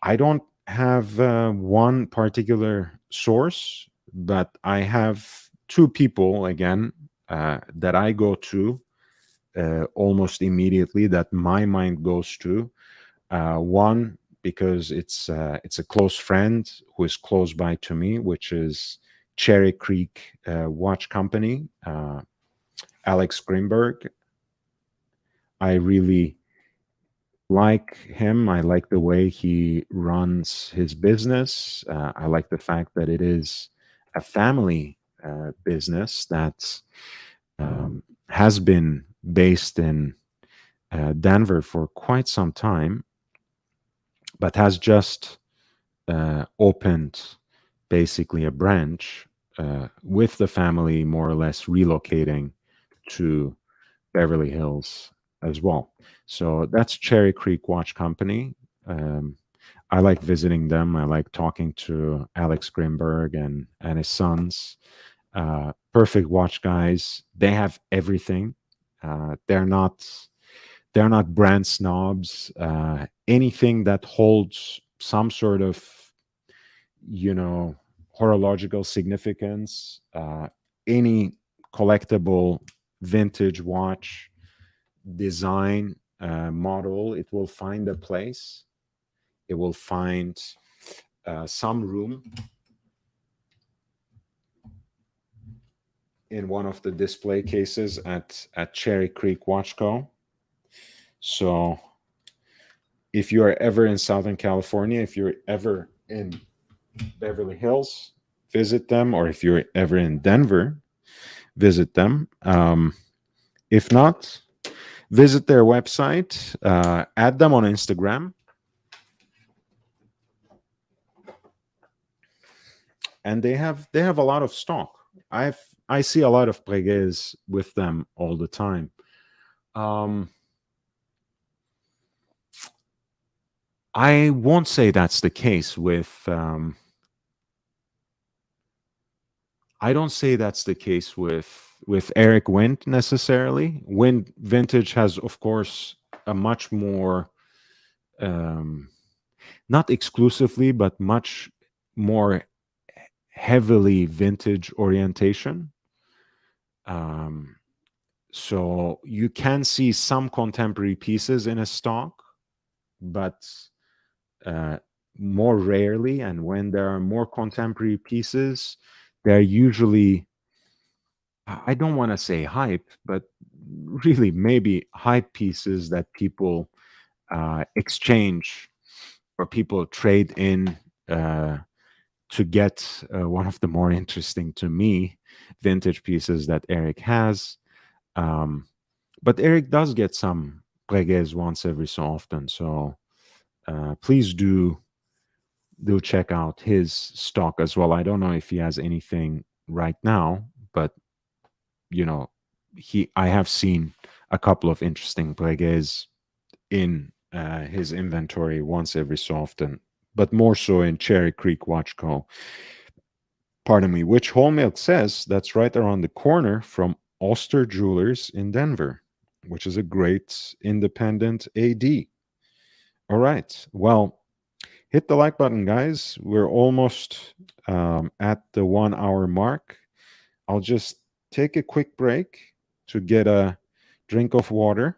I don't have one particular source, but I have two people, again, that I go to almost immediately, that my mind goes to. One, because it's a close friend who is close by to me, which is Cherry Creek Watch Company, Alex Greenberg. I really like him. I like the way he runs his business. I like the fact that it is a family business that has been based in Denver for quite some time, but has just opened basically a branch with the family more or less relocating to Beverly Hills as well. So that's Cherry Creek Watch Company. I like visiting them. I like talking to Alex Grimberg and his sons. Perfect watch guys. They have everything. They're not brand snobs. Anything that holds some sort of, horological significance, any collectible vintage watch design model, it will find a place. It will find some room in one of the display cases at Cherry Creek Watch Co. So if you are ever in Southern California, if you're ever in Beverly Hills, visit them. Or if you're ever in Denver, visit them. If not, visit their website, add them on Instagram, and they have a lot of stock. I see a lot of Breguets with them all the time. I won't say that's the case with. I don't say that's the case with Eric Wind necessarily. Wind Vintage has, of course, a much more, not exclusively, but much more heavily vintage orientation. So you can see some contemporary pieces in a stock, but more rarely. And when there are more contemporary pieces, they're usually, I don't want to say hype, but really maybe hype pieces that people exchange or people trade in to get one of the more interesting to me vintage pieces that Eric has. But Eric does get some Breguets once every so often. So please do check out his stock as well. I don't know if he has anything right now, but I have seen a couple of interesting Breguets in his inventory once every so often, but more so in Cherry Creek Watch Co. Pardon me, which Wholemilk says that's right around the corner from Oster Jewelers in Denver, which is a great independent AD. All right. Well, hit the like button, guys. We're almost at the 1 hour mark. I'll just take a quick break to get a drink of water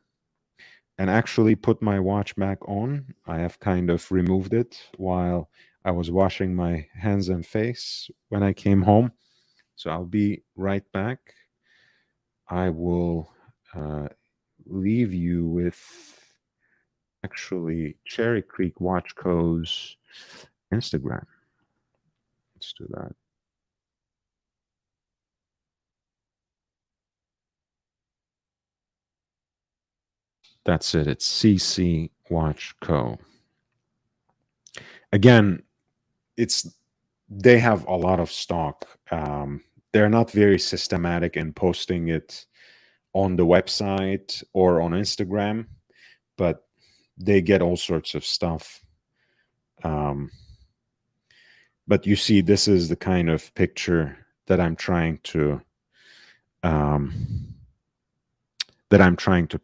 and actually put my watch back on. I have kind of removed it while I was washing my hands and face when I came home. So I'll be right back. I will leave you with actually Cherry Creek Watch Co.'s Instagram. Let's do that. That's it. It's CC Watch Co. Again, they have a lot of stock. They're not very systematic in posting it on the website or on Instagram, but they get all sorts of stuff. But you see, this is the kind of picture that I'm trying to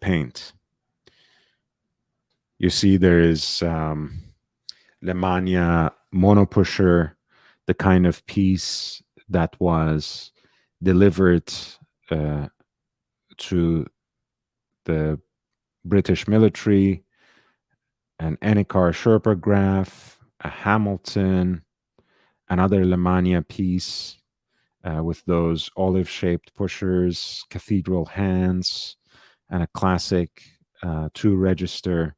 paint. You see, there is Lemania monopusher, the kind of piece that was delivered to the British military, an Enicar Sherpa graph, a Hamilton, another Lemania piece with those olive-shaped pushers, cathedral hands, and a classic two-register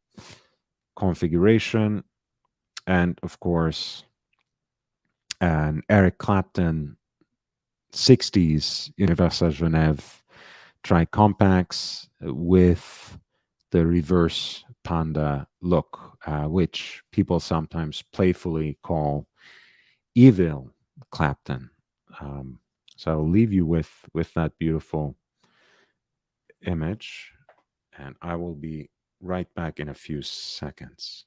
configuration. And of course, an Eric Clapton 60s Universal Genève tri-compacts with the reverse panda look, which people sometimes playfully call evil Clapton. So I'll leave you with that beautiful image, and I will be right back in a few seconds.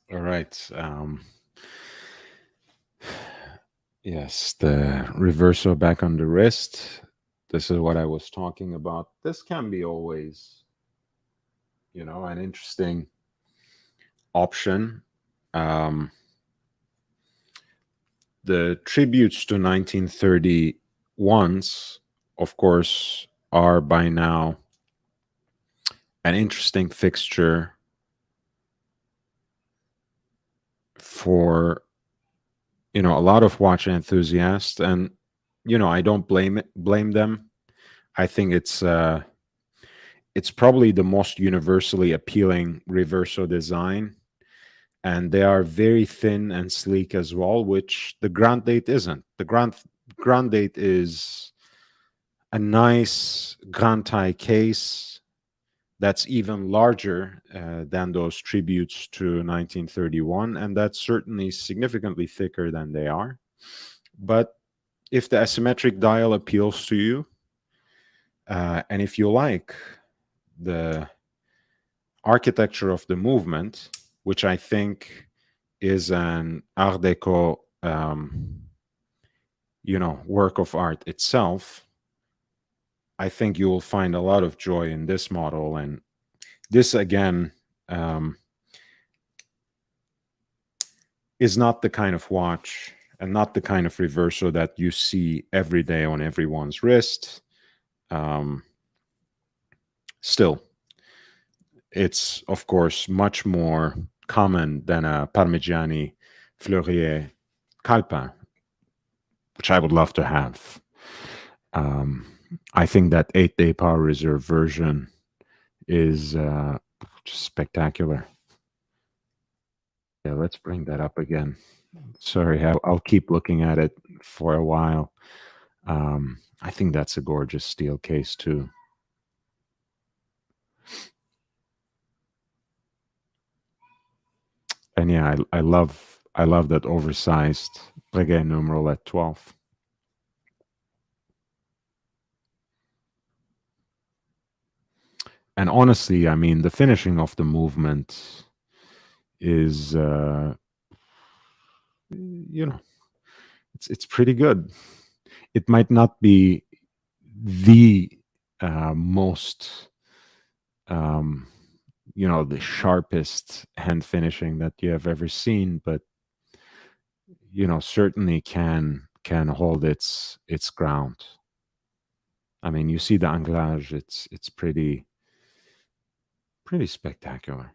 All right. Yes, the reverso back on the wrist. This is what I was talking about. This can be always, an interesting option. The tributes to 1931s, of course, are by now an interesting fixture for a lot of watch enthusiasts, and I don't blame them. I think it's probably the most universally appealing reverso design, and they are very thin and sleek as well, which the Grand Date isn't. The Grand Date is a nice Grand Tie case that's even larger than those tributes to 1931, and that's certainly significantly thicker than they are. But if the asymmetric dial appeals to you, and if you like the architecture of the movement, which I think is an Art Deco, work of art itself, I think you will find a lot of joy in this model. And this, again, um, is not the kind of watch and not the kind of reverso that you see every day on everyone's wrist. Um, Still, it's, of course, much more common than a Parmigiani Fleurier Calpin, which I would love to have. Um, I think that 8-day power reserve version is just spectacular. Yeah, let's bring that up again. Sorry, I'll keep looking at it for a while. I think that's a gorgeous steel case too. And yeah, I love that oversized Breguet numeral at 12. And honestly, I mean, the finishing of the movement is, it's pretty good. It might not be the most, um, the sharpest hand finishing that you have ever seen, but certainly can hold its ground. I mean, you see the anglage; it's pretty spectacular.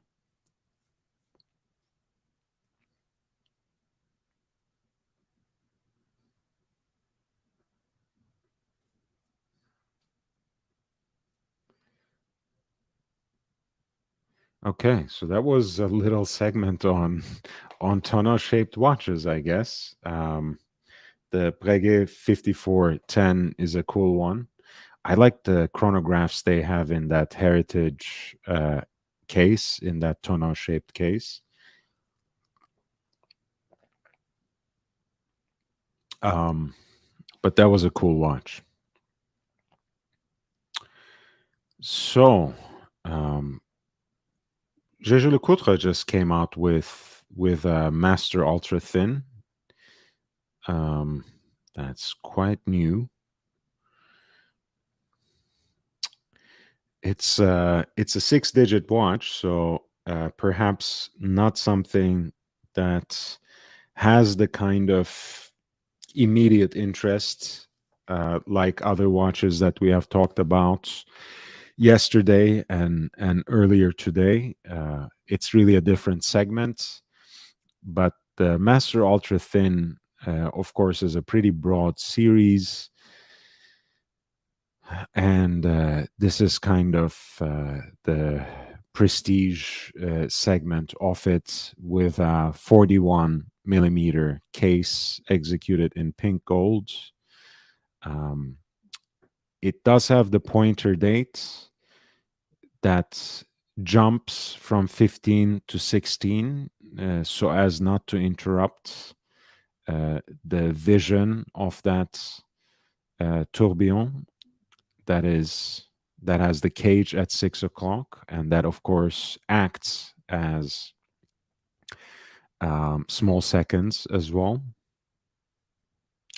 Okay, so that was a little segment on on tonneau shaped watches, I guess. The Breguet 5410 is a cool one. I like the chronographs they have in that heritage case, in that tonneau shaped case. Um, but that was a cool watch. So, um, Jaeger-LeCoultre just came out with a Master Ultra Thin. Um, that's quite new. It's a 6-digit watch, so perhaps not something that has the kind of immediate interest like other watches that we have talked about yesterday and earlier today. It's really a different segment, but the Master Ultra Thin, of course, is a pretty broad series, and this is kind of the prestige segment of it, with a 41 millimeter case executed in pink gold. Um, it does have the pointer date that jumps from 15 to 16, so as not to interrupt the vision of that tourbillon that has the cage at 6 o'clock, and that, of course, acts as small seconds as well.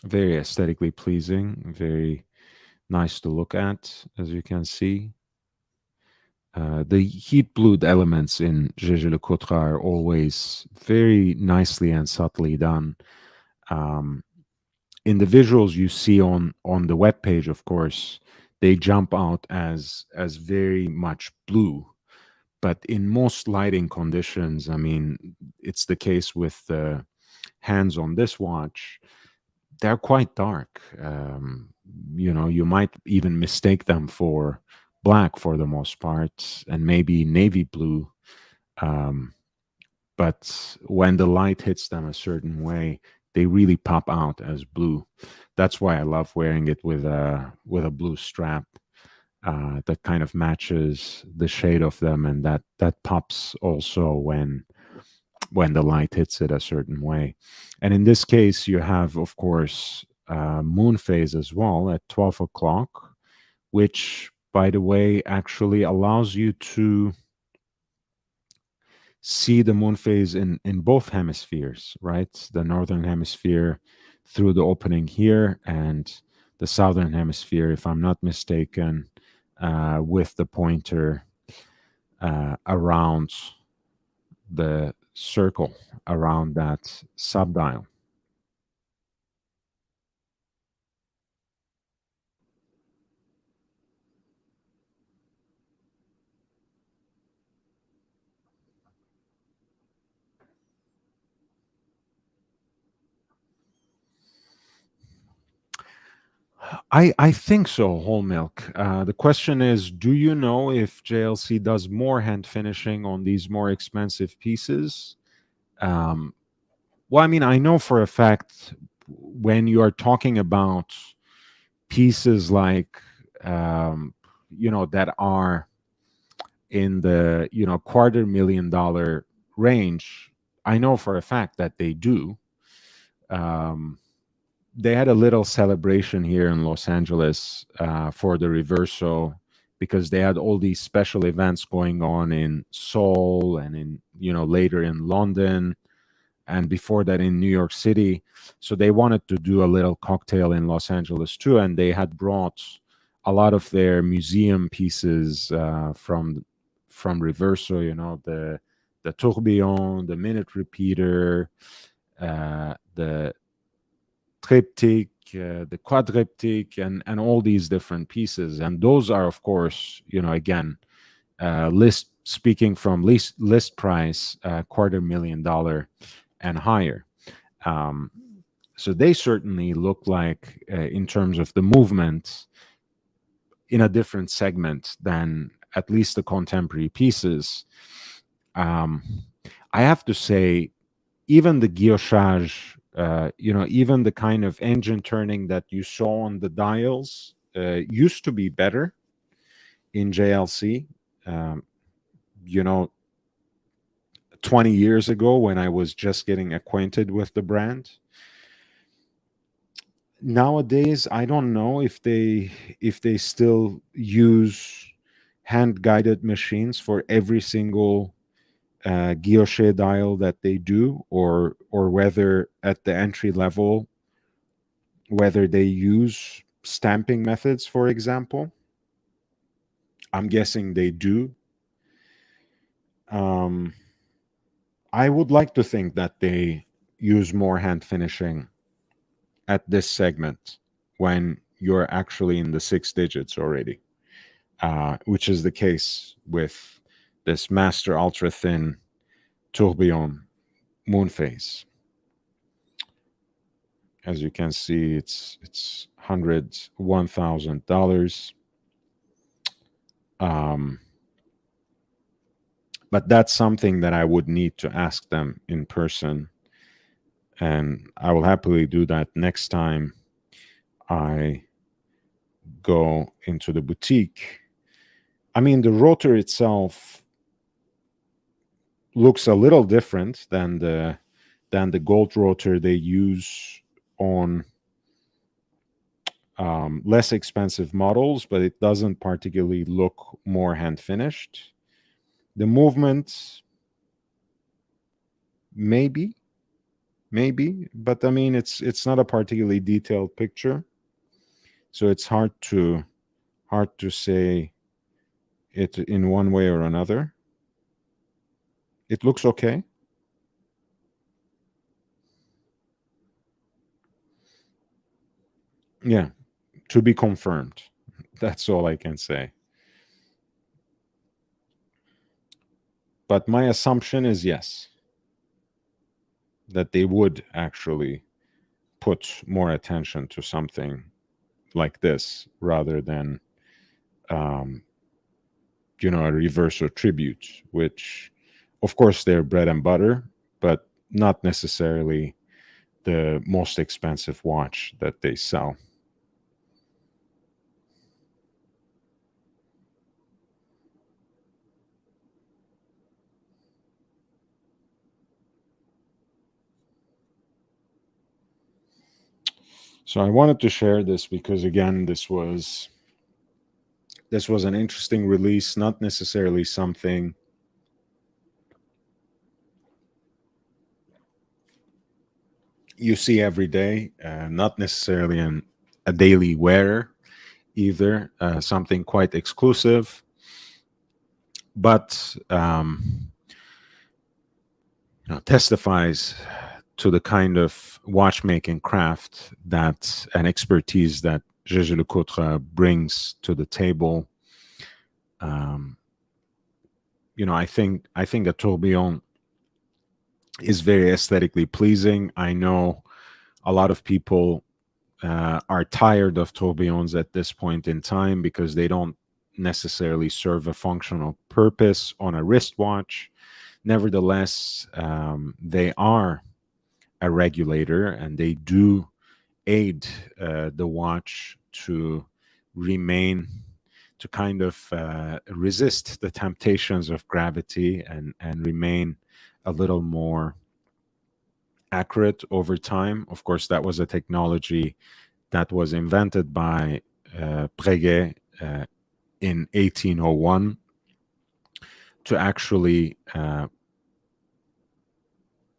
Very aesthetically pleasing, very nice to look at, as you can see. The heat blued elements in Jaeger-LeCoultre are always very nicely and subtly done. Um, in the visuals you see on the web page, of course, they jump out as very much blue. But in most lighting conditions, I mean, it's the case with the hands on this watch, they're quite dark. You might even mistake them for black for the most part, and maybe navy blue. Um, but when the light hits them a certain way, they really pop out as blue. That's why I love wearing it with a blue strap that kind of matches the shade of them, and that pops also when the light hits it a certain way. And in this case, you have, of course, moon phase as well at 12 o'clock, which, by the way, actually allows you to see the moon phase in both hemispheres, right? The northern hemisphere through the opening here, and the southern hemisphere, if I'm not mistaken, with the pointer around the circle around that subdial. I think so, whole milk. The question is, do you know if JLC does more hand finishing on these more expensive pieces? Well, I mean, I know for a fact when you are talking about pieces like, that are in the, $250,000 range, I know for a fact that they do. They had a little celebration here in Los Angeles for the Reverso, because they had all these special events going on in Seoul and in, later in London, and before that in New York City. So they wanted to do a little cocktail in Los Angeles too, and they had brought a lot of their museum pieces from Reverso, the tourbillon, the minute repeater, the triptych, the quadriptych, and all these different pieces. And those are, of course, again, speaking from list price, $250,000 and higher. So they certainly look like, in terms of the movement, in a different segment than at least the contemporary pieces. I have to say, even the guillochage, even the kind of engine turning that you saw on the dials used to be better in JLC. 20 years ago, when I was just getting acquainted with the brand. Nowadays, I don't know if they still use hand guided machines for every single guilloche dial that they do, or whether at the entry level, whether they use stamping methods, for example. I'm guessing they do. I would like to think that they use more hand finishing at this segment when you're actually in the 6 digits already, which is the case with this Master Ultra Thin Tourbillon Moonface. As you can see, it's $101,000. But that's something that I would need to ask them in person, and I will happily do that next time I go into the boutique. I mean, the rotor itself looks a little different than the gold rotor they use on less expensive models, but it doesn't particularly look more hand finished. The movement, maybe, but I mean, it's not a particularly detailed picture, so it's hard to say it in one way or another. It looks okay. Yeah, to be confirmed. That's all I can say. But my assumption is yes, that they would actually put more attention to something like this rather than, a Reverso tribute, which, of course, they're bread and butter, but not necessarily the most expensive watch that they sell. So I wanted to share this because, again, this was an interesting release, not necessarily something you see every day, not necessarily a daily wearer either, something quite exclusive, but testifies to the kind of watchmaking craft that and expertise that Jaeger-LeCoultre brings to the table. Um, I think a tourbillon is very aesthetically pleasing. I know a lot of people are tired of tourbillons at this point in time because they don't necessarily serve a functional purpose on a wristwatch. Nevertheless, they are a regulator and they do aid the watch to remain to kind of resist the temptations of gravity and remain a little more accurate over time. Of course, that was a technology that was invented by Breguet in 1801 to actually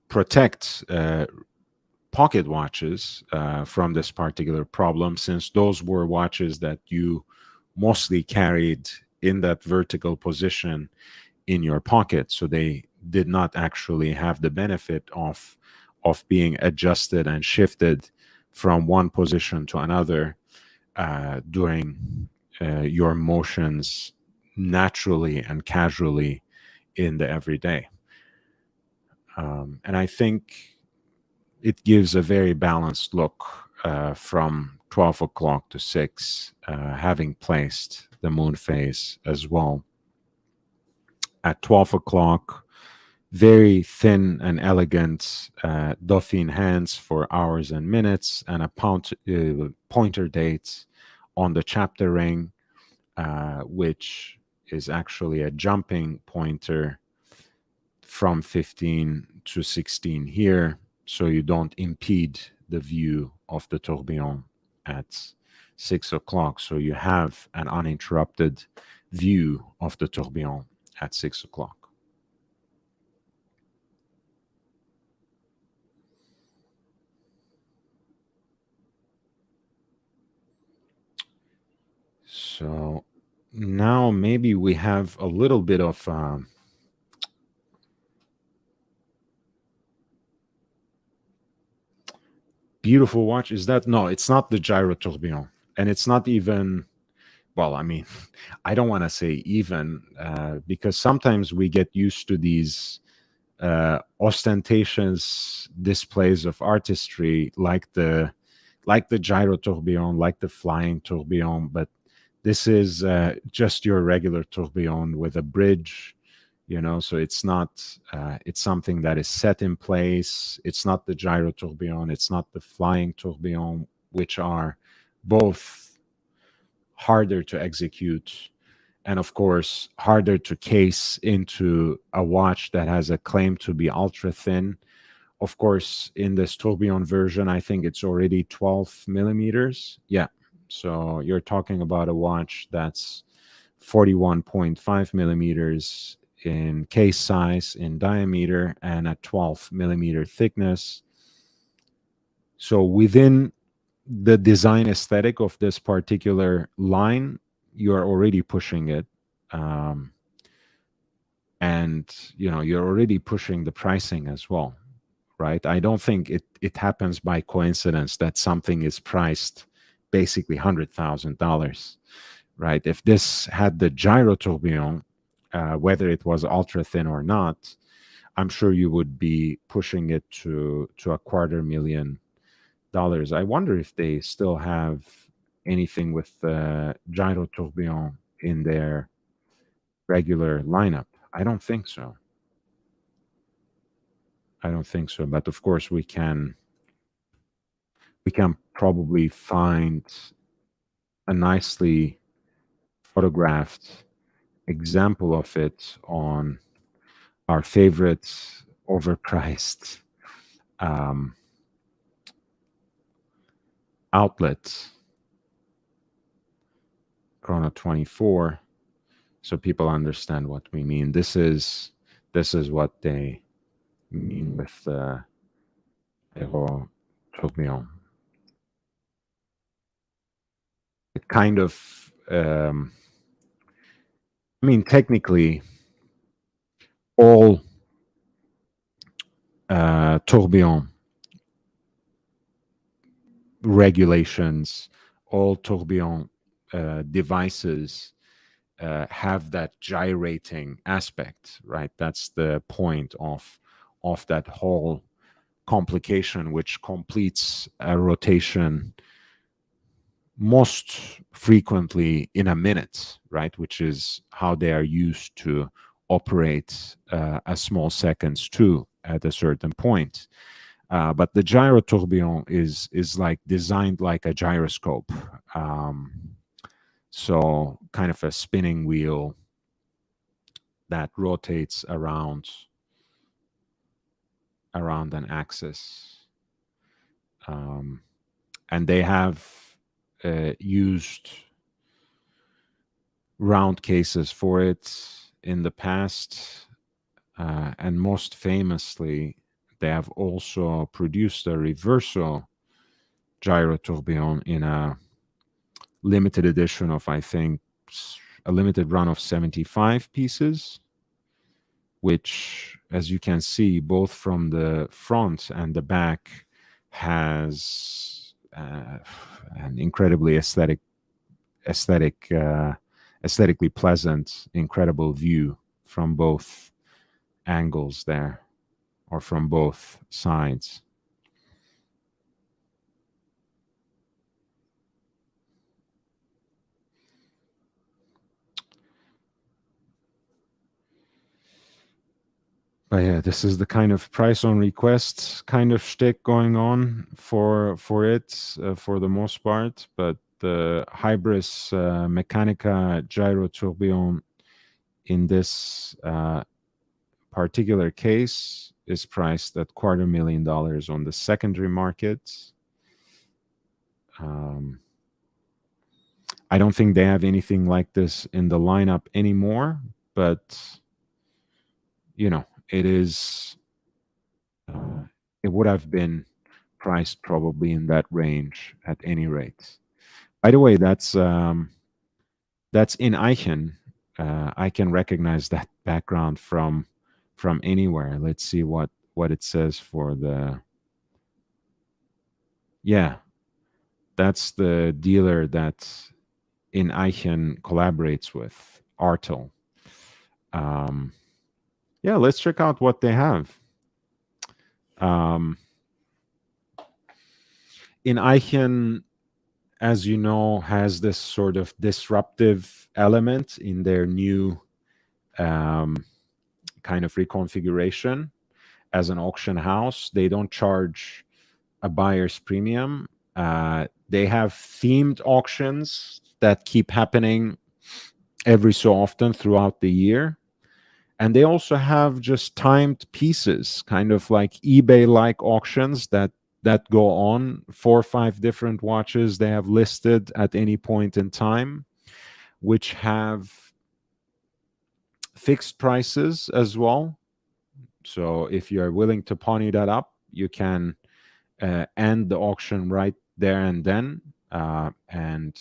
protect pocket watches from this particular problem, since those were watches that you mostly carried in that vertical position in your pocket. So they did not actually have the benefit of being adjusted and shifted from one position to another during your motions naturally and casually in the everyday. And I think it gives a very balanced look from 12 o'clock to 6, having placed the moon phase as well. At 12 o'clock, very thin and elegant Dauphine hands for hours and minutes, and a pointer date on the chapter ring, which is actually a jumping pointer from 15 to 16 here, so you don't impede the view of the tourbillon at 6 o'clock. So you have an uninterrupted view of the tourbillon at 6 o'clock. So now maybe we have a little bit of beautiful watch. Is that no? It's not the gyro tourbillon, and it's not even. Well, I mean, I don't want to say even because sometimes we get used to these ostentatious displays of artistry, like the gyro tourbillon, like the flying tourbillon, but this is just your regular tourbillon with a bridge, so it's not it's something that is set in place. It's not the gyro tourbillon, it's not the flying tourbillon, which are both harder to execute and of course harder to case into a watch that has a claim to be ultra thin. Of course, in this tourbillon version, I think it's already 12 millimeters. Yeah, so you're talking about a watch that's 41.5 millimeters in case size, in diameter, and a 12 millimeter thickness. So within the design aesthetic of this particular line, you're already pushing it. Um, and you're already pushing the pricing as well, right? I don't think it happens by coincidence that something is priced basically $100,000, right? If this had the gyro tourbillon, whether it was ultra thin or not, I'm sure you would be pushing it to $250,000. I wonder if they still have anything with gyro tourbillon in their regular lineup. I don't think so. I don't think so. But of course, we can probably find a nicely photographed example of it on our favorite overpriced um, outlet, Chrono 24, so people understand what we mean. This is what they mean with Aero tourbillon. It kind of, I mean, technically, all tourbillon regulations, all tourbillon devices have that gyrating aspect, right? That's the point of that whole complication, which completes a rotation most frequently in a minute, right? Which is how they are used to operate a small seconds too at a certain point. But the gyro tourbillon is like designed like a gyroscope. So kind of a spinning wheel that rotates around an axis. And they have used round cases for it in the past. And most famously, they have also produced a reverso gyro tourbillon in a limited edition of, I think, a limited run of 75 pieces, which, as you can see, both from the front and the back, has an incredibly aesthetically pleasant, incredible view from both angles there, or from both sides. But yeah, this is the kind of price on request kind of shtick going on for it for the most part. But the Hybris Mechanica Gyro Tourbillon in this particular case is priced at $250,000 on the secondary market. I don't think they have anything like this in the lineup anymore, but you know, it is. It would have been priced probably in that range at any rate. By the way, that's in Eichen. I can recognize that background from anywhere. Let's see what it says for the. Yeah, that's the dealer that in Eichen collaborates with Artel. Yeah, let's check out what they have. In Eichen, as you know, has this sort of disruptive element in their new kind of reconfiguration as an auction house. They don't charge a buyer's premium. They have themed auctions that keep happening every so often throughout the year. And they also have just timed pieces, kind of like eBay-like auctions that go on. 4 or 5 different watches they have listed at any point in time, which have fixed prices as well. So if you're willing to pony that up, you can end the auction right there and then. And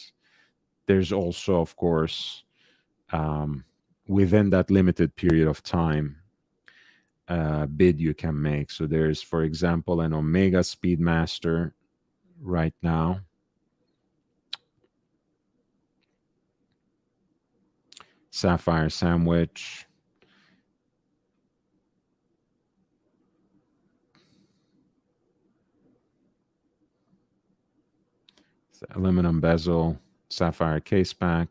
there's also, of course, within that limited period of time, bid you can make. So there's, for example, an Omega Speedmaster right now. Sapphire Sandwich. Aluminum bezel, sapphire case back.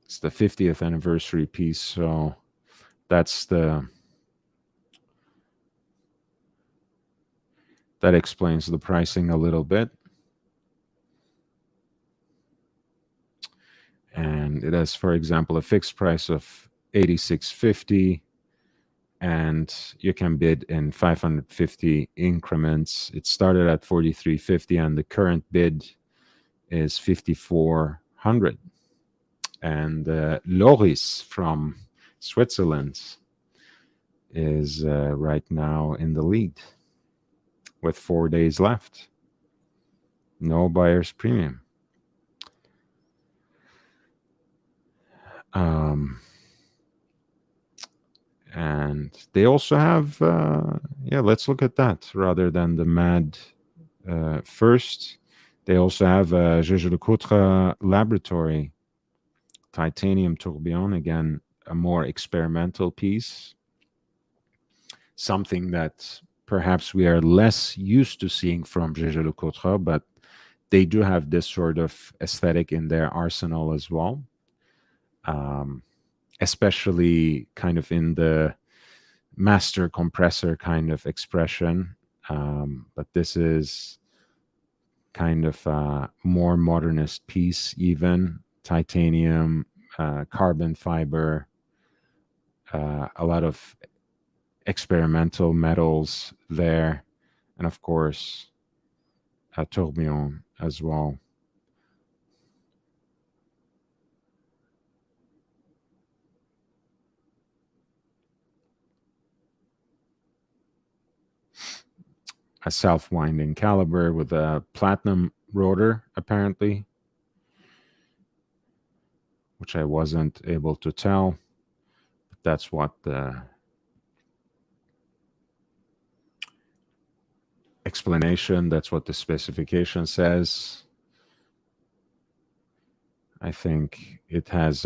It's the 50th anniversary piece, so that's that explains the pricing a little bit. And it has, for example, a fixed price of $86.50 and you can bid in 550 increments. It started at 43.50 and the current bid is 5,400. And Loris from Switzerland is right now in the lead with 4 days left. No buyer's premium. And they also have, let's look at that rather than the MAD first. They also have Jaeger-LeCoultre Laboratory Titanium Tourbillon, again, a more experimental piece, something that perhaps we are less used to seeing from Jaeger-LeCoultre, but they do have this sort of aesthetic in their arsenal as well, especially kind of in the master compressor kind of expression. But this is kind of a more modernist piece, even titanium, carbon fiber, a lot of experimental metals there, and of course a tourbillon as well. A self-winding caliber with a platinum rotor, apparently, which I wasn't able to tell. But that's what the explanation, that's what the specification says. I think it has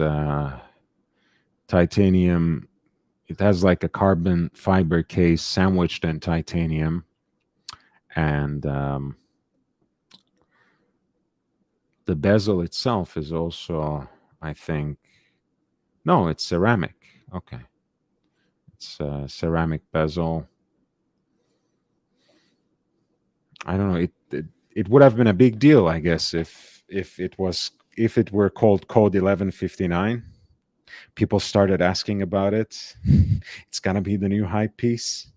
titanium. It has like a carbon fiber case sandwiched in titanium. And the bezel itself is also, I think, no, it's ceramic. Okay. It's a ceramic bezel. I don't know. It would have been a big deal, I guess, if it were called Code 1159. People started asking about it. It's gonna be the new hype piece.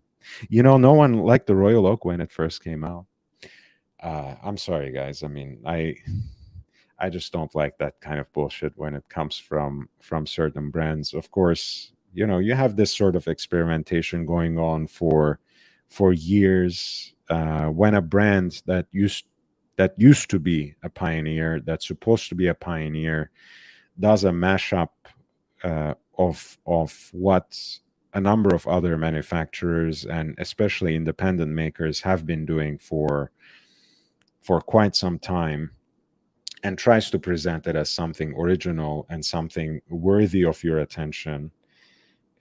No one liked the Royal Oak when it first came out. I'm sorry, guys. I mean, I just don't like that kind of bullshit when it comes from certain brands. Of course, you have this sort of experimentation going on for years. When a brand that used to be a pioneer, that's supposed to be a pioneer, does a mashup of what a number of other manufacturers and especially independent makers have been doing for quite some time, and tries to present it as something original and something worthy of your attention,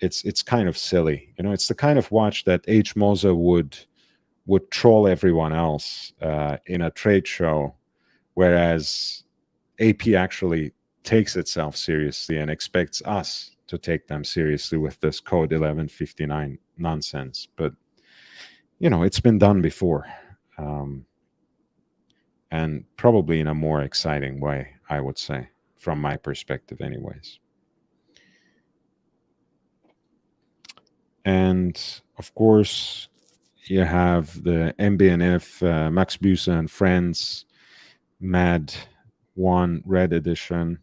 it's kind of silly. It's the kind of watch that H. Moser would troll everyone else in a trade show, whereas AP actually takes itself seriously and expects us to take them seriously with this Code 1159 nonsense. But it's been done before. And probably in a more exciting way, I would say, from my perspective anyways. And of course, you have the MB&F Max Büse and Friends MAD 1 Red Edition,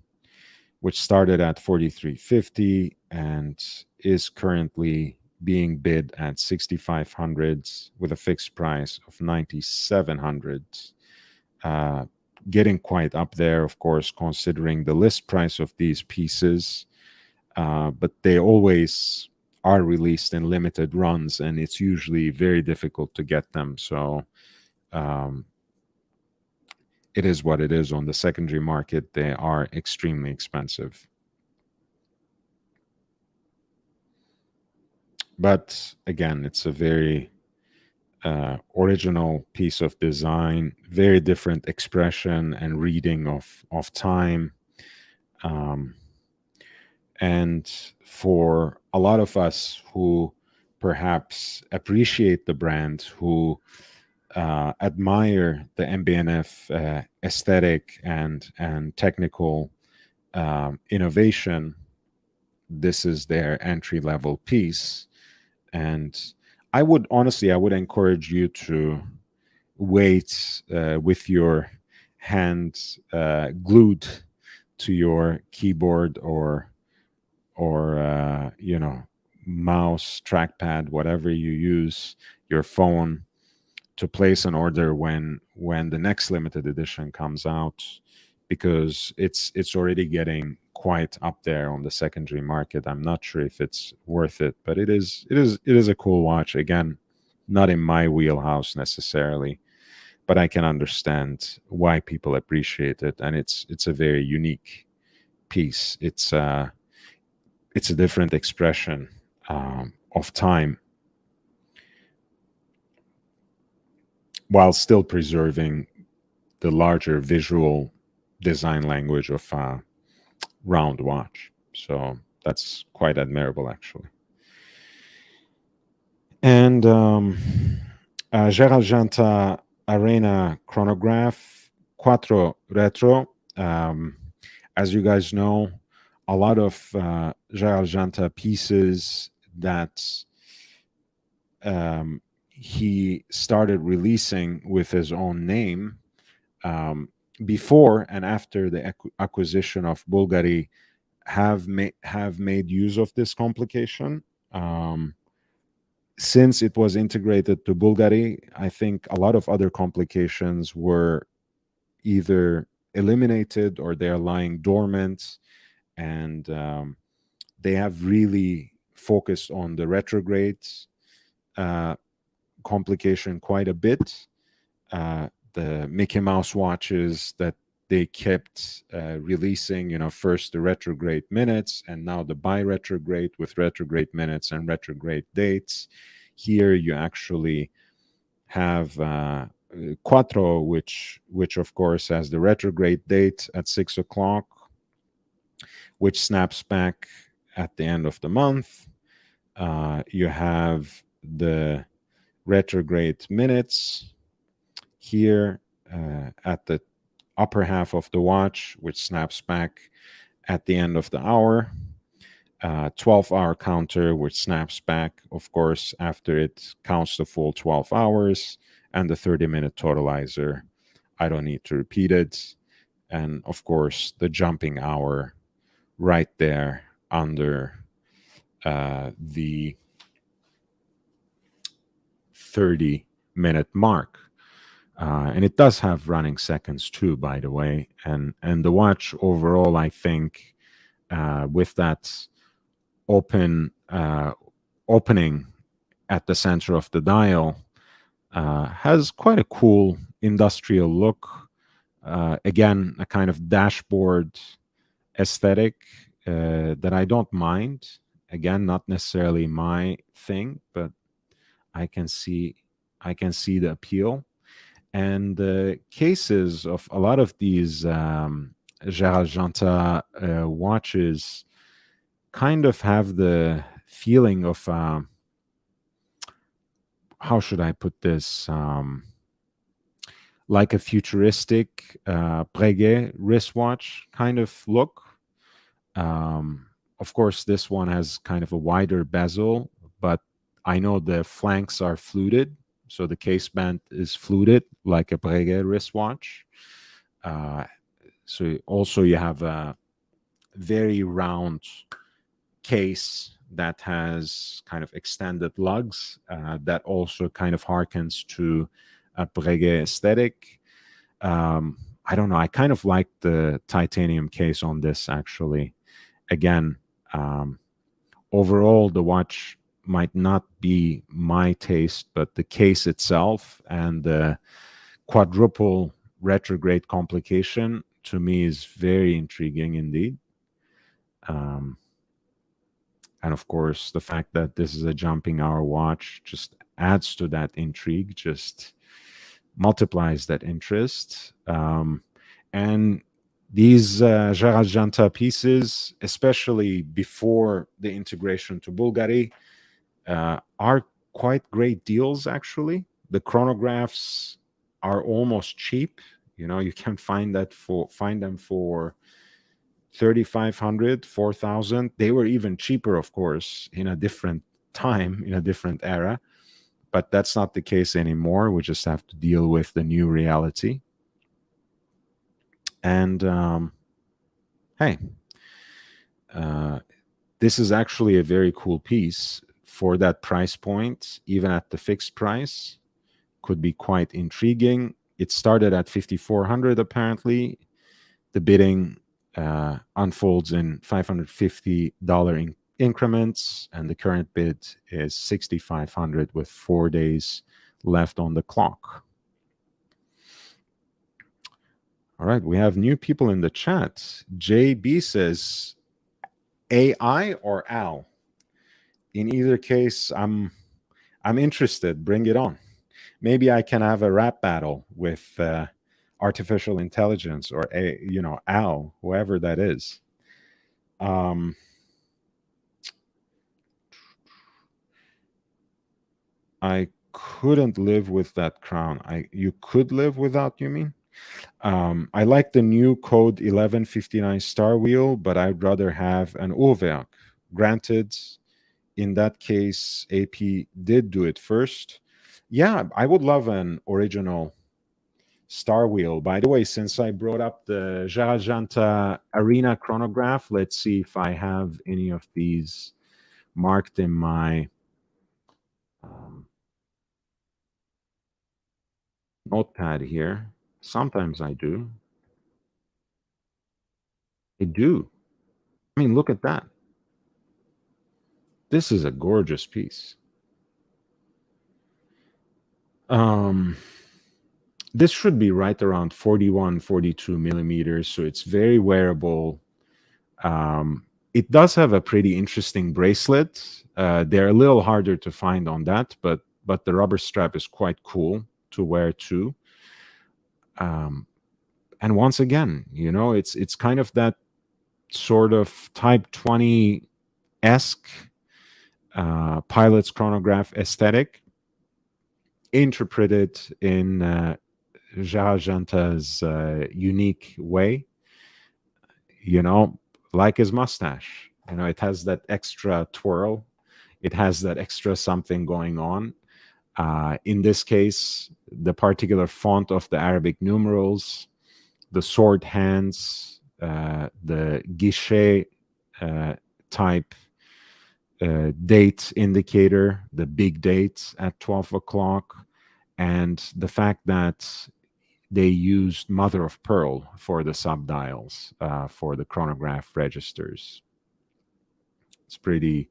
which started at 43.50 and is currently being bid at 6,500 with a fixed price of 9,700. Getting quite up there, of course, considering the list price of these pieces, but they always are released in limited runs, and it's usually very difficult to get them. So it is what it is. On the secondary market, they are extremely expensive. But again, it's a very original piece of design, very different expression and reading of time. And for a lot of us who perhaps appreciate the brand, who admire the MB&F aesthetic and technical innovation, this is their entry-level piece. And I would honestly, I would encourage you to wait with your hand glued to your keyboard or mouse, trackpad, whatever you use, your phone, to place an order when the next limited edition comes out, because it's already getting quite up there on the secondary market. I'm not sure if it's worth it, but it is a cool watch. Again, not in my wheelhouse necessarily, but I can understand why people appreciate it, and it's a very unique piece. It's a different expression of time while still preserving the larger visual design language of a round watch. So that's quite admirable, actually. And Gerald Janta Arena Chronograph Quattro Retro. As you guys know, a lot of Gerald Janta pieces that he started releasing with his own name um, before and after the acquisition of Bulgari have made use of this complication. Since it was integrated to Bulgari, I think a lot of other complications were either eliminated or they are lying dormant, and they have really focused on the retrograde uh, complication quite a bit. The Mickey Mouse watches that they kept releasing, first the retrograde minutes and now the bi-retrograde with retrograde minutes and retrograde dates. Here you actually have Quattro, which of course has the retrograde date at 6 o'clock, which snaps back at the end of the month. You have the retrograde minutes here at the upper half of the watch, which snaps back at the end of the hour. 12-hour counter, which snaps back, of course, after it counts the full 12 hours, and the 30-minute totalizer. I don't need to repeat it. And of course, the jumping hour right there under the 30-minute mark. And it does have running seconds too, by the way. And the watch overall, I think, with that opening at the center of the dial, has quite a cool industrial look. Again, a kind of dashboard aesthetic that I don't mind. Again, not necessarily my thing, but I can see the appeal. And the cases of a lot of these Gerald Janta watches kind of have the feeling of how should I put this? Like a futuristic Breguet wristwatch kind of look. Of course, this one has kind of a wider bezel, but I know the flanks are fluted, so the caseband is fluted like a Breguet wristwatch. So also you have a very round case that has kind of extended lugs that also kind of harkens to a Breguet aesthetic. I don't know. I kind of like the titanium case on this, actually. Again, overall, the watch might not be my taste, but the case itself and the quadruple retrograde complication to me is very intriguing indeed. And of course, the fact that this is a jumping hour watch just adds to that intrigue, just multiplies that interest. And these Gerald Janta pieces, especially before the integration to Bulgari, are quite great deals, actually. The chronographs are almost cheap. You can find them for 3,500, 4,000. They were even cheaper, of course, in a different time, in a different era. But that's not the case anymore. We just have to deal with the new reality. And hey, this is actually a very cool piece for that price point, even at the fixed price. Could be quite intriguing. It started at 5,400 apparently. The bidding unfolds in $550 increments, and the current bid is 6,500 with 4 days left on the clock. All right, we have new people in the chat. JB says AI or Al. In either case, I'm interested. Bring it on. Maybe I can have a rap battle with artificial intelligence or Al, whoever that is. I couldn't live with that crown. You could live without, you mean? I like the new code 1159 star wheel, but I'd rather have an Uhrwerk. Granted, in that case, AP did do it first. Yeah, I would love an original star wheel. By the way, since I brought up the Jarajanta Arena chronograph, let's see if I have any of these marked in my notepad here. Sometimes I do. I do. I mean, look at that. This is a gorgeous piece. This should be right around 41, 42 millimeters, so it's very wearable. It does have a pretty interesting bracelet. They're a little harder to find on that, but the rubber strap is quite cool to wear too. And once again, it's kind of that sort of Type 20-esque pilot's chronograph aesthetic, interpreted in Jarajanta's unique way, like his mustache. It has that extra twirl. It has that extra something going on. In this case, the particular font of the Arabic numerals, the sword hands, the guichet type date indicator, the big date at 12 o'clock, and the fact that they used mother of pearl for the subdials for the chronograph registers. It's pretty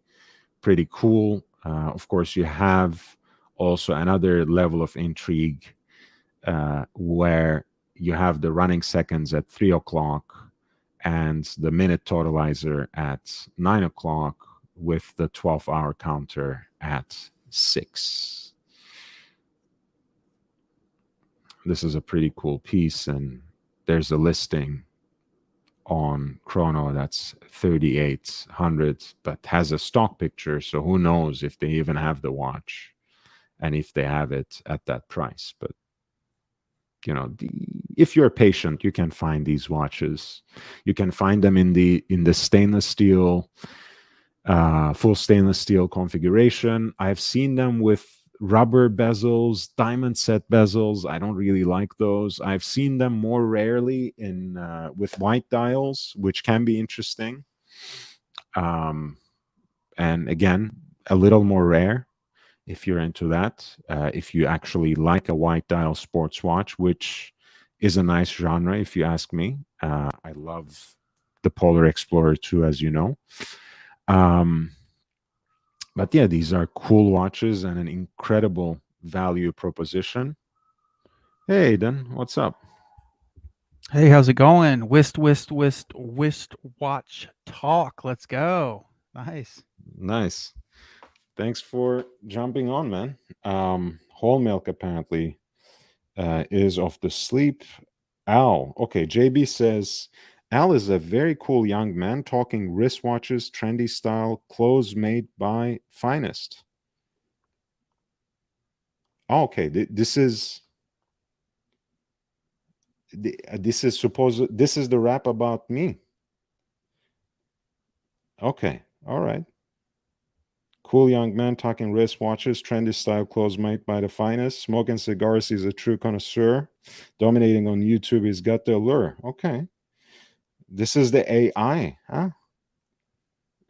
cool. Of course, you have also another level of intrigue where you have the running seconds at 3 o'clock and the minute totalizer at 9 o'clock with the 12-hour counter at 6. This is a pretty cool piece, and there's a listing on Chrono that's 3,800, but has a stock picture, so who knows if they even have the watch and if they have it at that price. But if you're patient, you can find these watches. You can find them in the stainless steel, full stainless steel configuration. I've seen them with rubber bezels, diamond set bezels. I don't really like those. I've seen them more rarely in with white dials, which can be interesting. And again, a little more rare if you're into that. If you actually like a white dial sports watch, which is a nice genre, if you ask me. I love the Polar Explorer 2, as you know. But yeah, these are cool watches and an incredible value proposition. Hey, Aiden, what's up? Hey, how's it going? Whist watch talk. Let's go. Nice. Nice. Thanks for jumping on, man. Whole Milk apparently is off to sleep. Al. Okay, JB says Al is a very cool young man talking wristwatches, trendy style, clothes made by Finest. Oh, okay, this is this is the rap about me. Okay, all right, Cool young man talking wristwatches, trendy style clothes made by the finest. Smoking cigars, he's a true connoisseur. Dominating on YouTube, he's got the allure. Okay. This is the AI, huh?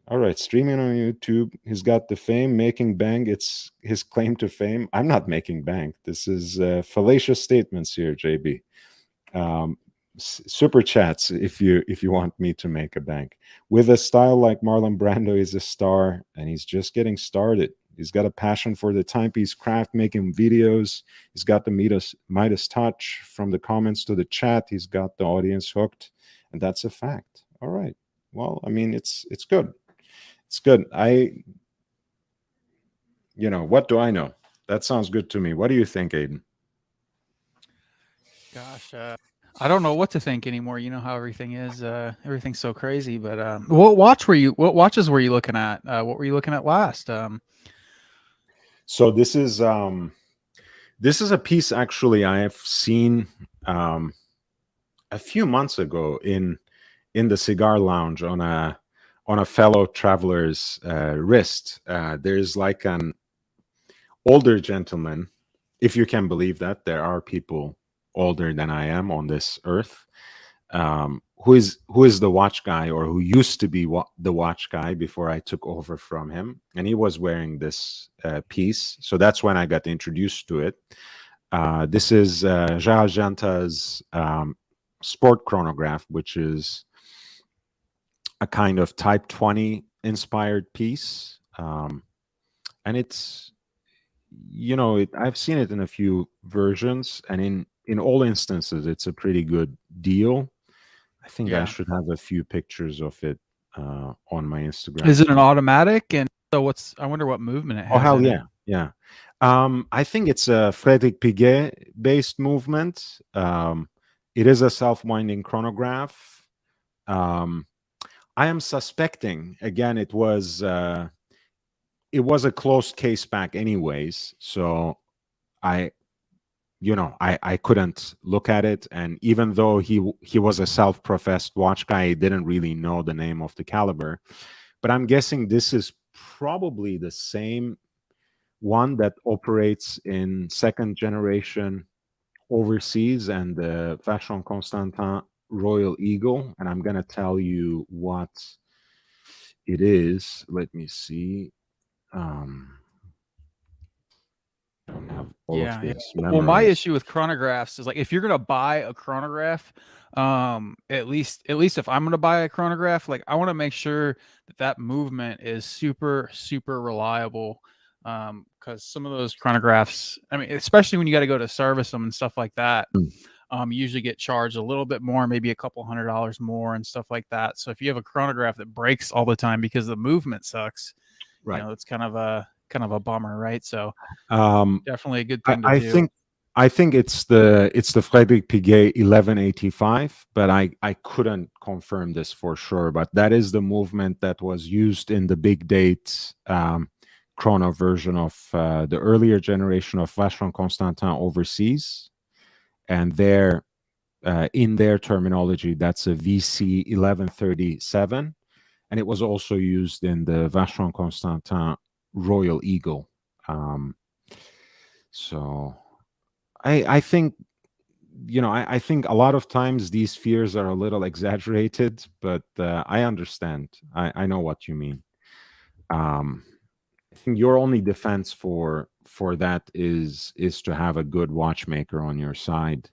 All right, streaming on YouTube. He's got the fame, making bank. It's his claim to fame. I'm not making bank. This is fallacious statements here, JB. Super chats if you want me to make a bank. With a style like Marlon Brando, he's a star, and he's just getting started. He's got a passion for the timepiece craft, making videos. He's got the Midas touch. From the comments to the chat, he's got the audience hooked, and that's a fact. All right. Well, I mean, it's good. It's good. What do I know? That sounds good to me. What do you think, Aiden? Gosh, I don't know what to think anymore. You know how everything is. Everything's so crazy. But what watches were you looking at? What were you looking at last? So this is a piece actually I have seen a few months ago in the cigar lounge on a fellow traveler's wrist. There's like an older gentleman, if you can believe that. There are people older than I am on this earth, who is the watch guy, or who used to be the watch guy before I took over from him, and he was wearing this piece. So that's when I got introduced to it. This is Gérald Janta's sport chronograph, which is a kind of Type 20 inspired piece, and it's I've seen it in a few versions, and in all instances it's a pretty good deal. I think I should have a few pictures of it on my Instagram. Is it an automatic? And so I wonder what movement it has. Oh, hell yeah. Yeah. I think it's a Frédéric Piguet based movement. It is a self-winding chronograph. I am suspecting, again, it was a closed case back anyways, so I couldn't look at it, and even though he was a self-professed watch guy, he didn't really know the name of the caliber. But I'm guessing this is probably the same one that operates in second generation overseas and the Vacheron Constantin Royal Eagle, and I'm gonna tell you what it is. Let me see. I don't have all of this memorized. Well, my issue with chronographs is, like, if you're gonna buy a chronograph, at least if I'm gonna buy a chronograph, like, I want to make sure that movement is super reliable. Because some of those chronographs, I mean, especially when you got to go to service them and stuff like that, you usually get charged a little bit more, maybe a couple $100 more and stuff like that. So if you have a chronograph that breaks all the time because the movement sucks, right, it's kind of a bummer, right? So definitely a good thing to do. I think it's the Frédéric Piguet 1185, but I couldn't confirm this for sure. But that is the movement that was used in the big date chrono version of the earlier generation of Vacheron Constantin overseas, and in their terminology, that's a VC 1137, and it was also used in the Vacheron Constantin Royal Eagle. So I think I think a lot of times these fears are a little exaggerated, but I understand. I know what you mean. I think your only defense for that is to have a good watchmaker on your side,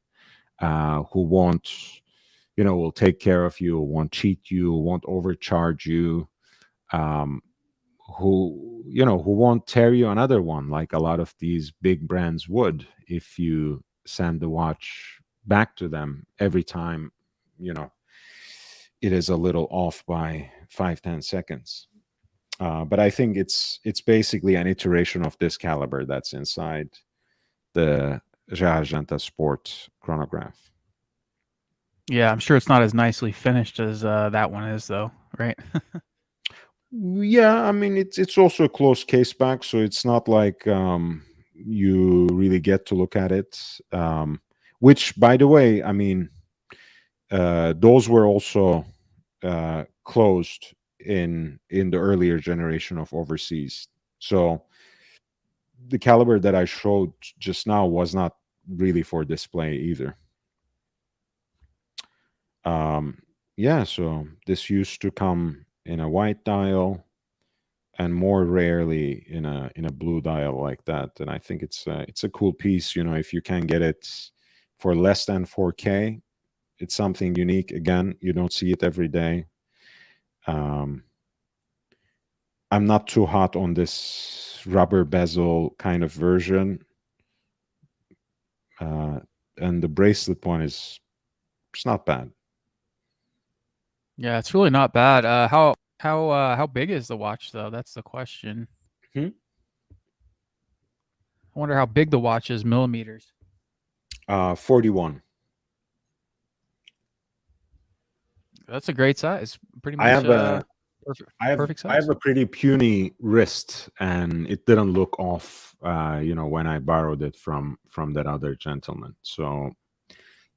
who won't, will take care of you, won't cheat you, won't overcharge you, who won't tear you another one like a lot of these big brands would if you send the watch back to them every time it is a little off by 5-10 seconds. But I think it's basically an iteration of this caliber that's inside the Gérald Janta Sport chronograph. Yeah, I'm sure it's not as nicely finished as that one is, though, right? Yeah, I mean, it's also a closed case back, so it's not like you really get to look at it. Which, by the way, I mean, those were also closed in the earlier generation of overseas. So the caliber that I showed just now was not really for display either. Yeah, so this used to come in a white dial and more rarely in a blue dial like that. And I think it's a cool piece. You know, if you can get it for less than 4K, it's something unique. Again, you don't see it every day. Um, I'm not too hot on this rubber bezel kind of version. And the bracelet one is it's not bad. Yeah, it's really not bad. How big is the watch though? That's the question. Hmm? I wonder how big the watch is, millimeters. 41. That's a great size. Pretty I much have a perfect I have perfect I have size. a pretty puny wrist, and it didn't look off. When I borrowed it from that other gentleman. So,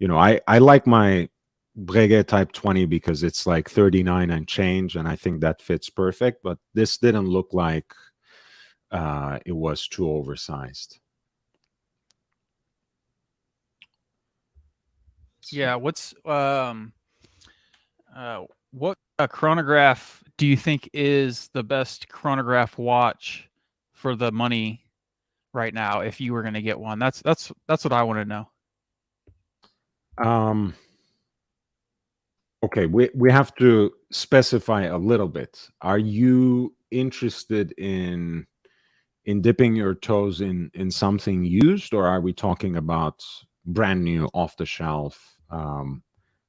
I like my Breguet Type 20 because it's like 39 and change, and I think that fits perfect. But this didn't look like it was too oversized. Yeah, what chronograph do you think is the best chronograph watch for the money right now if you were going to get one? That's what I want to know. Um, okay, we have to specify a little bit. Are you interested in dipping your toes in something used, or are we talking about brand new off the shelf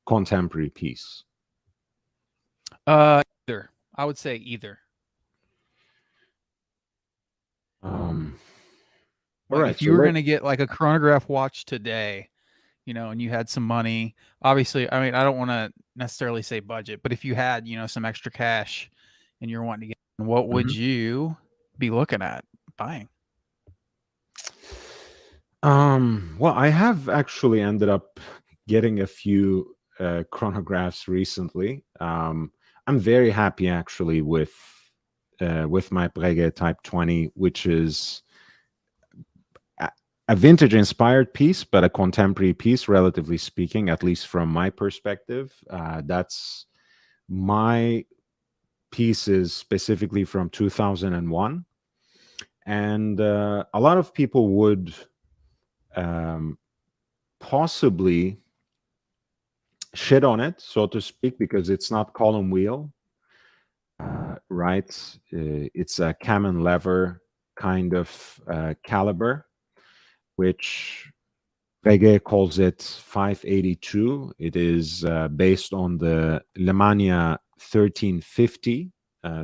contemporary piece? Either. I would say either. Um, all Like right, if so you were let going to get like a chronograph watch today, and you had some money, obviously, I mean, I don't want to necessarily say budget, but if you had, some extra cash and you're wanting to get, what would Mhm. you be looking at buying? Well, I have actually ended up getting a few chronographs recently. I'm very happy actually with my Breguet Type 20, which is a vintage inspired piece, but a contemporary piece, relatively speaking, at least from my perspective. That's my piece is specifically from 2001. And a lot of people would um, possibly shit on it, so to speak, because it's not column wheel, right? It's a cam and lever kind of caliber, which Breguet calls it 582. It is based on the Lemania 1350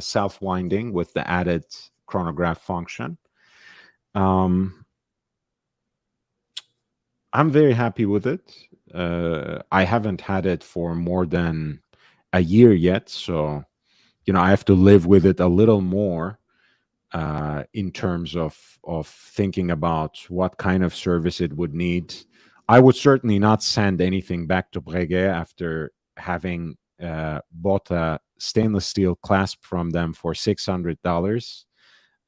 self-winding with the added chronograph function. I'm very happy with it. I haven't had it for more than a year yet, so I have to live with it a little more in terms of thinking about what kind of service it would need. I would certainly not send anything back to Breguet after having bought a stainless steel clasp from them for $600.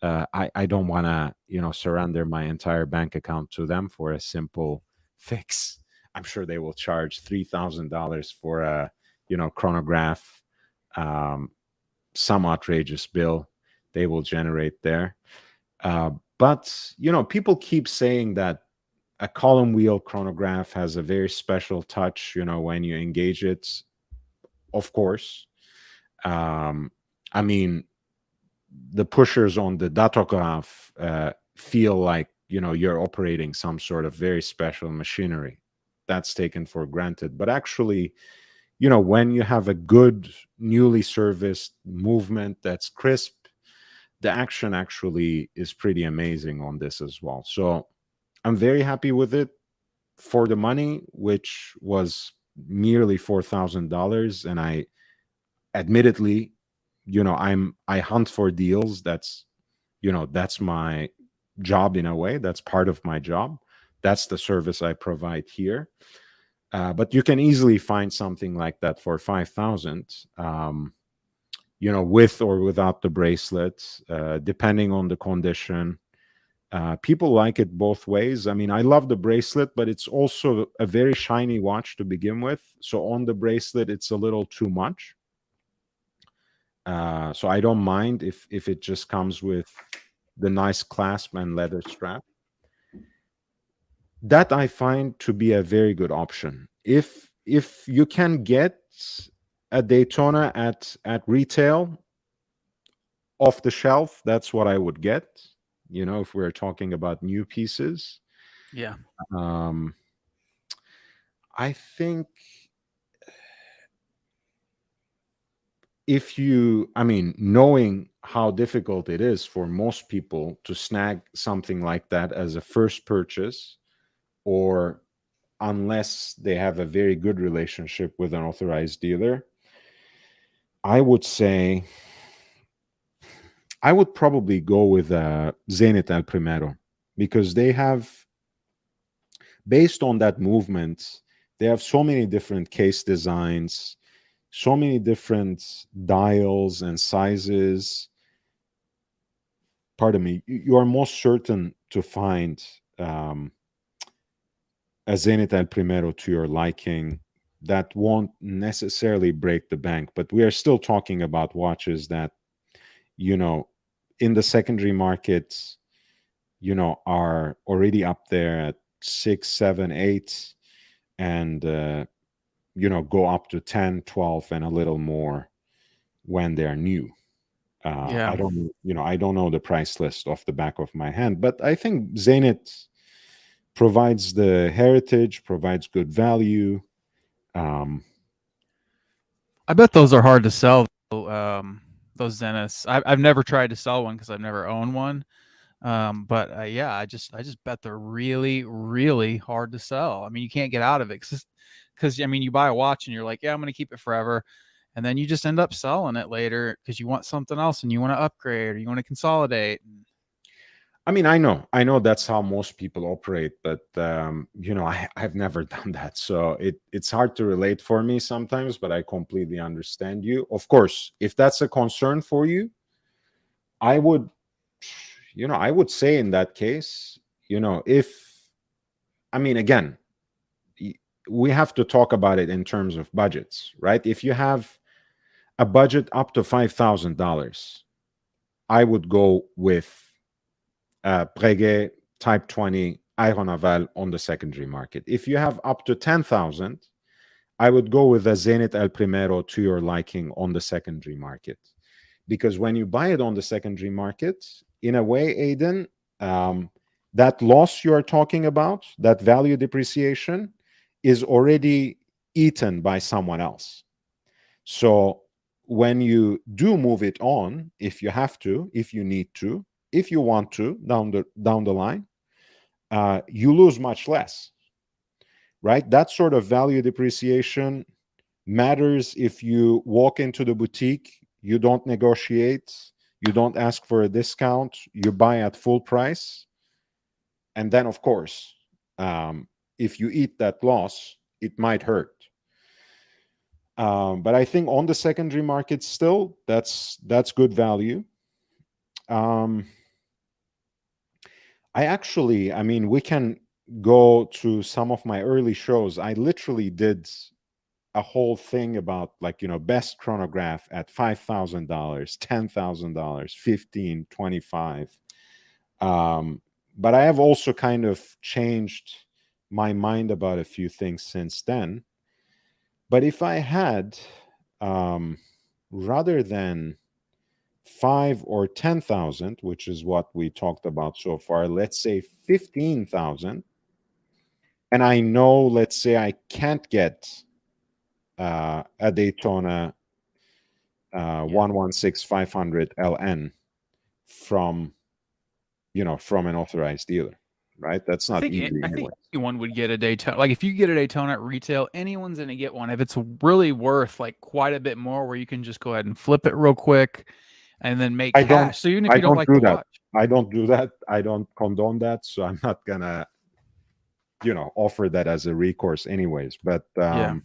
I don't want to surrender my entire bank account to them for a simple fix. I'm sure they will charge $3,000 for a chronograph, um, some outrageous bill they will generate there. But people keep saying that a column wheel chronograph has a very special touch. When you engage it, of course. Um, I mean, the pushers on the datograph feel like you're operating some sort of very special machinery. That's taken for granted, but actually, when you have a good newly serviced movement that's crisp, the action actually is pretty amazing on this as well. So I'm very happy with it for the money, which was merely $4,000. And I admittedly, I hunt for deals. That's my job in a way. That's part of my job. That's the service I provide here. But you can easily find something like that for 5,000. with or without the bracelet, depending on the condition. People like it both ways. I mean, I love the bracelet, but it's also a very shiny watch to begin with. So on the bracelet, it's a little too much. So I don't mind if it just comes with the nice clasp and leather strap. That I find to be a very good option. If you can get a Daytona at retail off the shelf, that's what I would get. If we're talking about new pieces. Yeah. I think knowing how difficult it is for most people to snag something like that as a first purchase, or unless they have a very good relationship with an authorized dealer, I would say I would probably go with Zenit El Primero, because they have, based on that movement, they have so many different case designs, so many different dials and sizes. Pardon me, you are most certain to find a Zenit El Primero to your liking that won't necessarily break the bank. But we are still talking about watches that, in the secondary markets, are already up there at 6, 7, 8, and go up to 10, 12, and a little more when they're new. Yeah. I don't know the price list off the back of my hand, but I think Zenit provides the heritage, provides good value. I bet those are hard to sell. Those Zeniths. I've never tried to sell one because I've never owned one. But yeah, I just bet they're really, really hard to sell. I mean, you can't get out of it because I mean, you buy a watch and you're like, yeah, I'm going to keep it forever. And then you just end up selling it later because you want something else and you want to upgrade or you want to consolidate. I mean, I know that's how most people operate, but I've never done that, so it's hard to relate for me sometimes. But I completely understand you. Of course, if that's a concern for you, I would, I would say in that case, again, we have to talk about it in terms of budgets, right? If you have a budget up to $5,000, I would go with Breguet Type 20 Aéronaval on the secondary market. If you have up to 10,000, I would go with a Zenit El Primero to your liking on the secondary market. Because when you buy it on the secondary market, in a way, Aiden, that loss you are talking about, that value depreciation, is already eaten by someone else. So when you do move it on, if you have to, if you need to, if you want to down the line, you lose much less, right? That sort of value depreciation matters if you walk into the boutique, you don't negotiate, you don't ask for a discount, you buy at full price. And then, of course, if you eat that loss, it might hurt. But I think on the secondary market still, that's good value. We can go to some of my early shows. I literally did a whole thing about best chronograph at $5,000, $10,000, 15, 25. But I have also kind of changed my mind about a few things since then. But if I had, rather than 5 or 10,000, which is what we talked about so far, let's say 15,000, and I know, let's say I can't get a Daytona 116-500 LN from an authorized dealer, right? That's not easy I anyway. think anyone would get a Daytona. Like if you get a Daytona at retail, anyone's going to get one. If it's really worth like quite a bit more, where you can just go ahead and flip it real quick and then make cash. So even if you don't like the watch, I don't do that. I don't condone that. So I'm not gonna, offer that as a recourse, anyways. But yeah.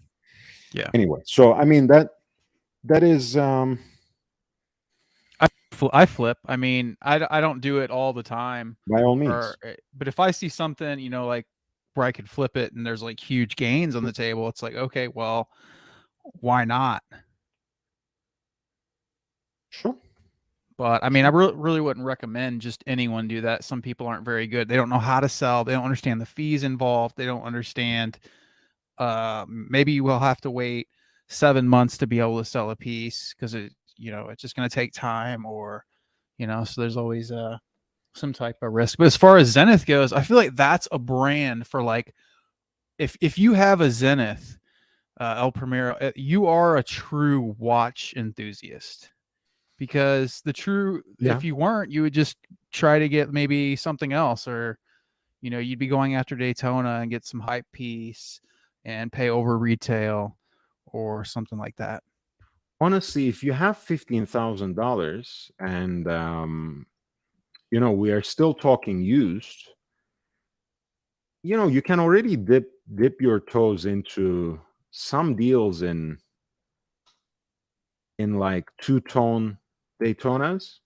anyway, so I mean that is I flip. I mean, I don't do it all the time, By all or means. but if I see something, like where I could flip it and there's like huge gains on the table, it's like, okay, well, why not? Sure. But I mean, I Sure. really wouldn't recommend just anyone do that. Some people aren't very good. They don't know how to sell. They don't understand the fees involved. They don't understand. Maybe you will have to wait 7 months to be able to sell a piece because it's just going to take time, or so there's always some type of risk. But as far as Zenith goes, I feel like that's a brand for like if you have a Zenith El Primero, you are a true watch enthusiast. Because Yeah. if you weren't, you would just try to get maybe something else, or you'd be going after Daytona and get some hype piece and pay over retail or something like that. Honestly, if you have $15,000 and we are still talking used, you can already dip your toes into some deals in like two-tone Daytonas.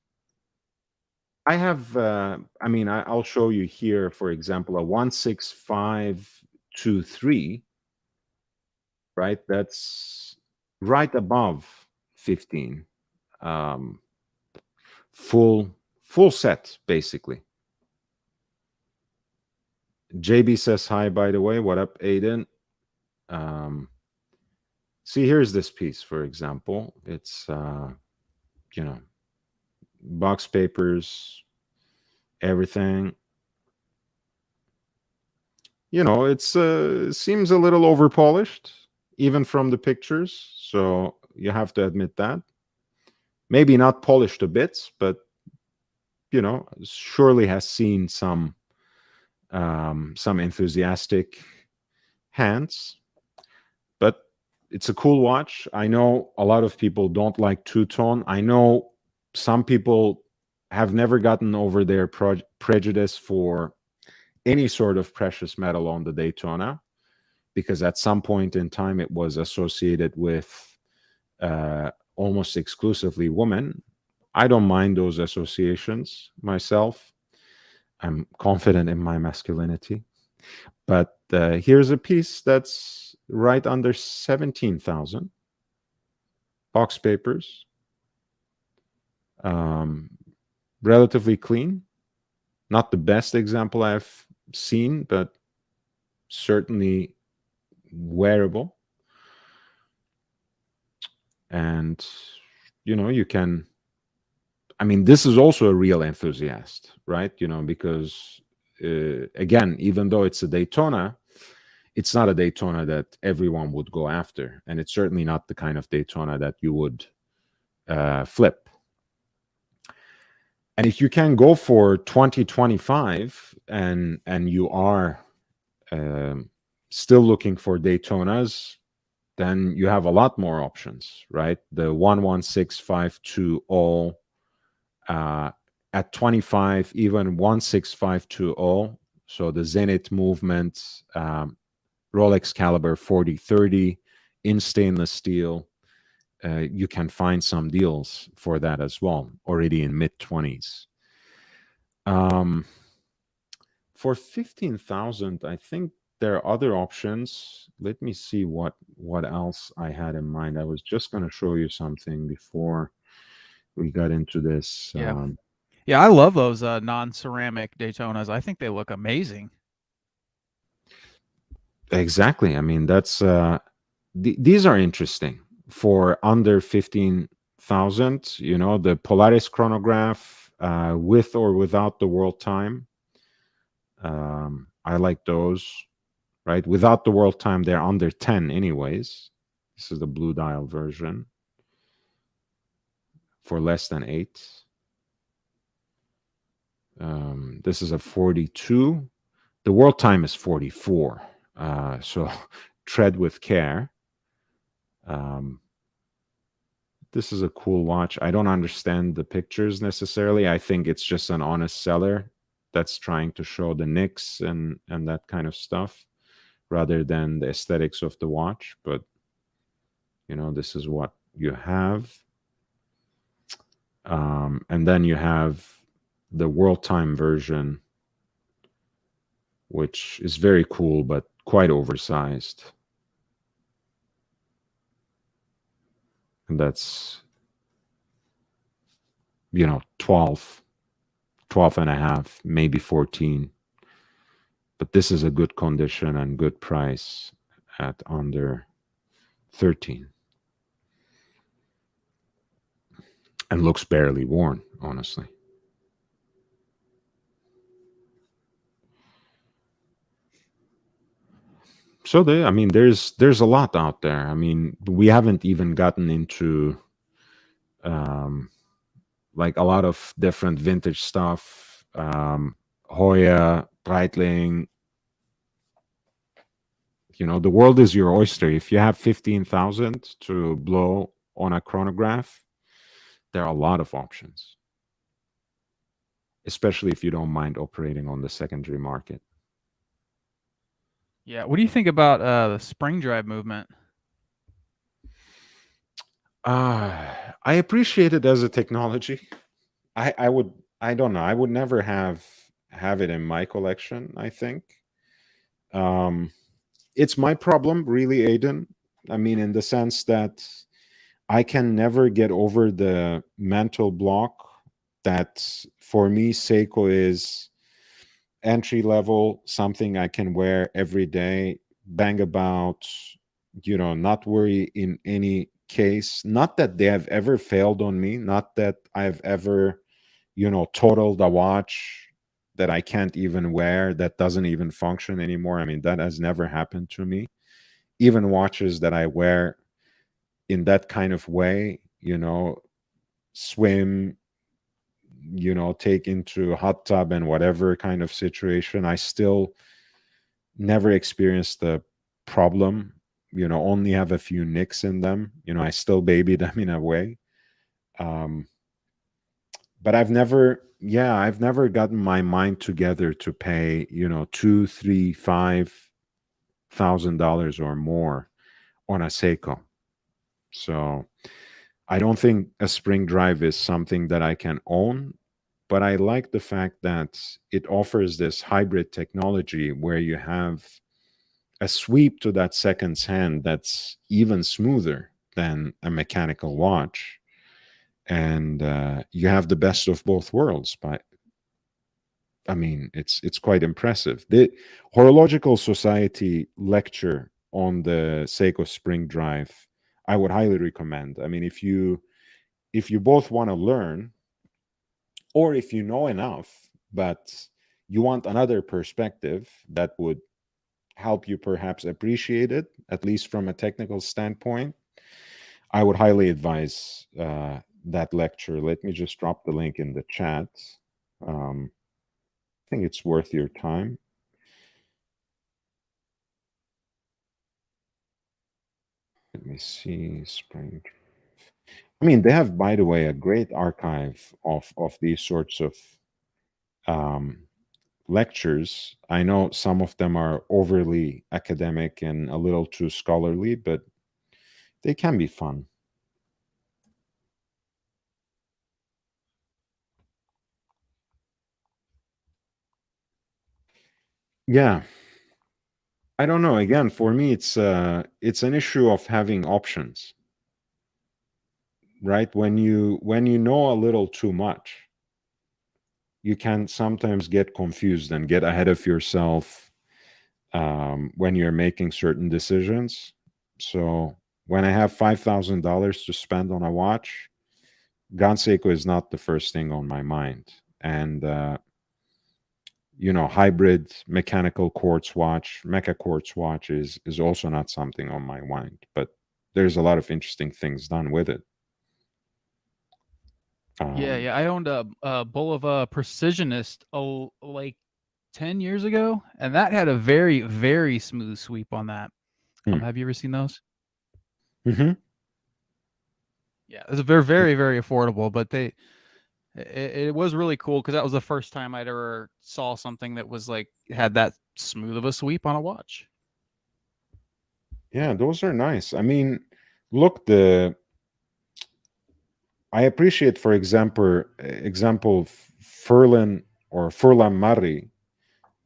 I have I mean I'll show you here, for example, a 16523, right? That's right above 15. Um full full set basically. JB says hi, by the way. What up, Aiden? Um See, here's this piece, for example. It's you know, box papers, everything. It's seems a little over polished, even from the pictures. So you have to admit that. Maybe not polished to bits, but surely has seen some enthusiastic hands. But it's a cool watch. I know a lot of people don't like two-tone. I know some people have never gotten over their prejudice for any sort of precious metal on the Daytona, because at some point in time it was associated with almost exclusively women. I don't mind those associations myself. I'm confident in my masculinity. But here's a piece that's right under 17,000. Box papers, um, relatively clean. Not the best example I've seen, but certainly wearable. And you can, I mean, this is also a real enthusiast, right? Because again, even though it's a Daytona, it's not a Daytona that everyone would go after, and it's certainly not the kind of Daytona that you would flip. And if you can go for 2025 and you are still looking for Daytonas, then you have a lot more options, right? The 116,520 at 25, even 16520. So the Zenith movement, Rolex caliber 4030 in stainless steel. You can find some deals for that as well, already in mid 20s. For 15,000, I think there are other options. Let me see what else I had in mind. I was just going to show you something before we got into this. Yeah. Yeah, I love those non-ceramic Daytonas. I think they look amazing. Exactly. I mean, that's these are interesting for under 15,000. The Polaris chronograph with or without the world time. I like those. Right, without the world time, they're under 10 anyways. This is the blue dial version for less than 8. This is a 42. The world time is 44. So tread with care. This is a cool watch. I don't understand the pictures necessarily. I think it's just an honest seller that's trying to show the nicks and that kind of stuff, rather than the aesthetics of the watch. But this is what you have. And then you have the world time version, which is very cool but quite oversized. And that's, 12, 12 and a half, maybe 14. But this is a good condition and good price at under 13. And looks barely worn, honestly. So there's a lot out there. I mean, we haven't even gotten into um, like a lot of different vintage stuff. Hoya, Breitling. The world is your oyster. If you have 15,000 to blow on a chronograph, there are a lot of options, especially if you don't mind operating on the secondary market. Yeah. What do you think about the spring drive movement? I appreciate it as a technology. I don't know. I would never have it in my collection, I think. Um, it's my problem, really, Aiden. I mean, in the sense that I can never get over the mental block that for me, Seiko is entry level, something I can wear every day, bang about, not worry in any case. Not that they have ever failed on me, not that I've ever, totaled a watch that I can't even wear, that doesn't even function anymore. I mean, that has never happened to me. Even watches that I wear in that kind of way, swim, take into a hot tub and whatever kind of situation, I still never experienced the problem, only have a few nicks in them. I still baby them in a way. Um, but I've never gotten my mind together to pay, two, three, $5,000 or more on a Seiko. So I don't think a spring drive is something that I can own, but I like the fact that it offers this hybrid technology where you have a sweep to that seconds hand that's even smoother than a mechanical watch. And you have the best of both worlds. But I mean, it's quite impressive. The Horological Society lecture on the Seiko Spring Drive, I would highly recommend. I mean, if you both want to learn, or if you know enough, but you want another perspective that would help you perhaps appreciate it, at least from a technical standpoint, I would highly advise that lecture. Let me just drop the link in the chat. I think it's worth your time. Let me see. Spring. I mean, they have, by the way, a great archive of these sorts of um, lectures. I know some of them are overly academic and a little too scholarly, but they can be fun. Yeah, I don't know. Again, for me, it's an issue of having options, right? When you know a little too much, you can sometimes get confused and get ahead of yourself when you're making certain decisions. So when I have $5,000 to spend on a watch, Ganseiko is not the first thing on my mind. And hybrid mechanical quartz watch, mecha quartz watch is also not something on my mind. But there's a lot of interesting things done with it. Yeah. I owned a Bulova Precisionist like 10 years ago, and that had a very, very smooth sweep on that. Have you ever seen those? Mm-hmm. Yeah, it's very, very, very affordable, but it was really cool because that was the first time I'd ever saw something that was like had that smooth of a sweep on a watch. Yeah, those are nice. I mean, look, the I appreciate, for example, Furlan or Furlan Marri,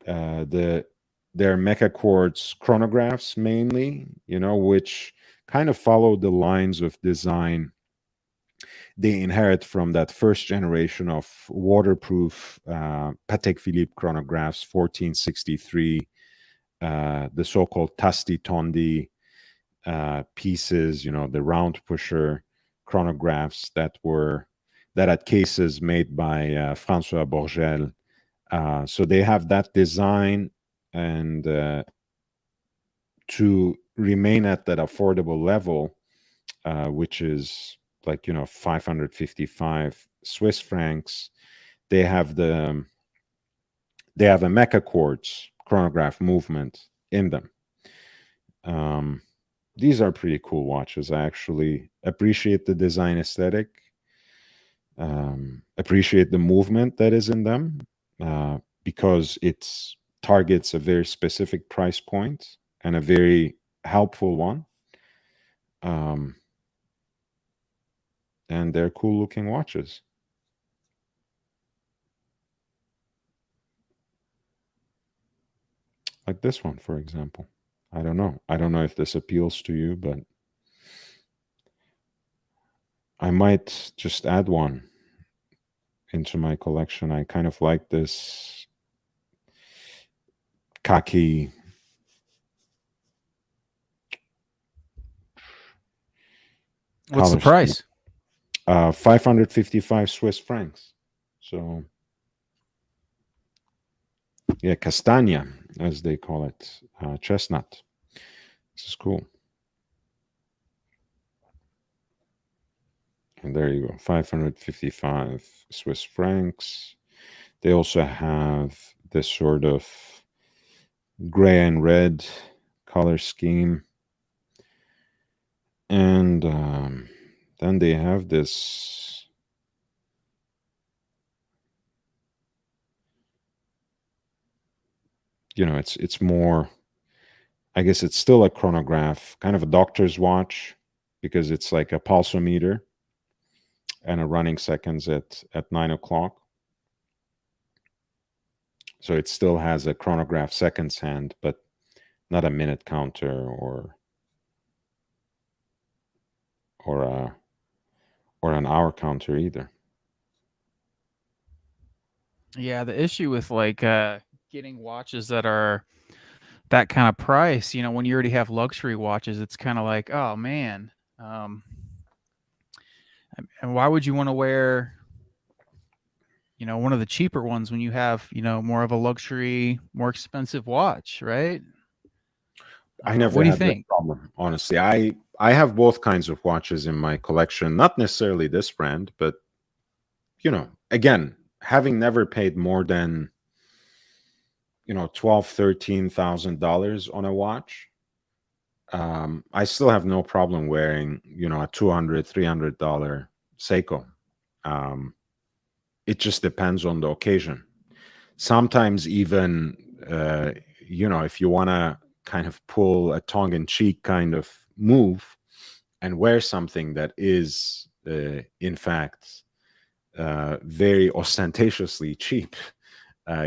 their Mecha Quartz chronographs mainly, which kind of follow the lines of design they inherit from that first generation of waterproof Patek Philippe chronographs, 1463, the so-called Tasti Tondi pieces, the round pusher chronographs that had cases made by Francois Borgel. So they have that design, and to remain at that affordable level, which is like 555 Swiss francs, they have a Mecha Quartz chronograph movement in them. These are pretty cool watches. I actually appreciate the design aesthetic, appreciate the movement that is in them, because it targets a very specific price point and a very helpful one. And they're cool looking watches. Like this one, for example. I don't know if this appeals to you, but I might just add one into my collection. I kind of like this khaki. What's the price? 555 Swiss francs. So, yeah, castagna, as they call it, chestnut. This is cool. And there you go, 555 Swiss francs. They also have this sort of gray and red color scheme. And then they have this it's more, I guess it's still a chronograph, kind of a doctor's watch, because it's like a pulsometer and a running seconds at 9 o'clock. So it still has a chronograph seconds hand, but not a minute counter or an hour counter either. Yeah, the issue with like getting watches that are that kind of price, when you already have luxury watches, it's kind of like, oh man, and why would you want to wear one of the cheaper ones when you have more of a luxury, more expensive watch, right? I never what do you had that think? problem, honestly. I have both kinds of watches in my collection, not necessarily this brand, but again, having never paid more than $12,000-$13,000 on a watch, I still have no problem wearing a $200-$300 Seiko. It just depends on the occasion. Sometimes even if you want to kind of pull a tongue-in-cheek kind of move and wear something that is in fact very ostentatiously cheap,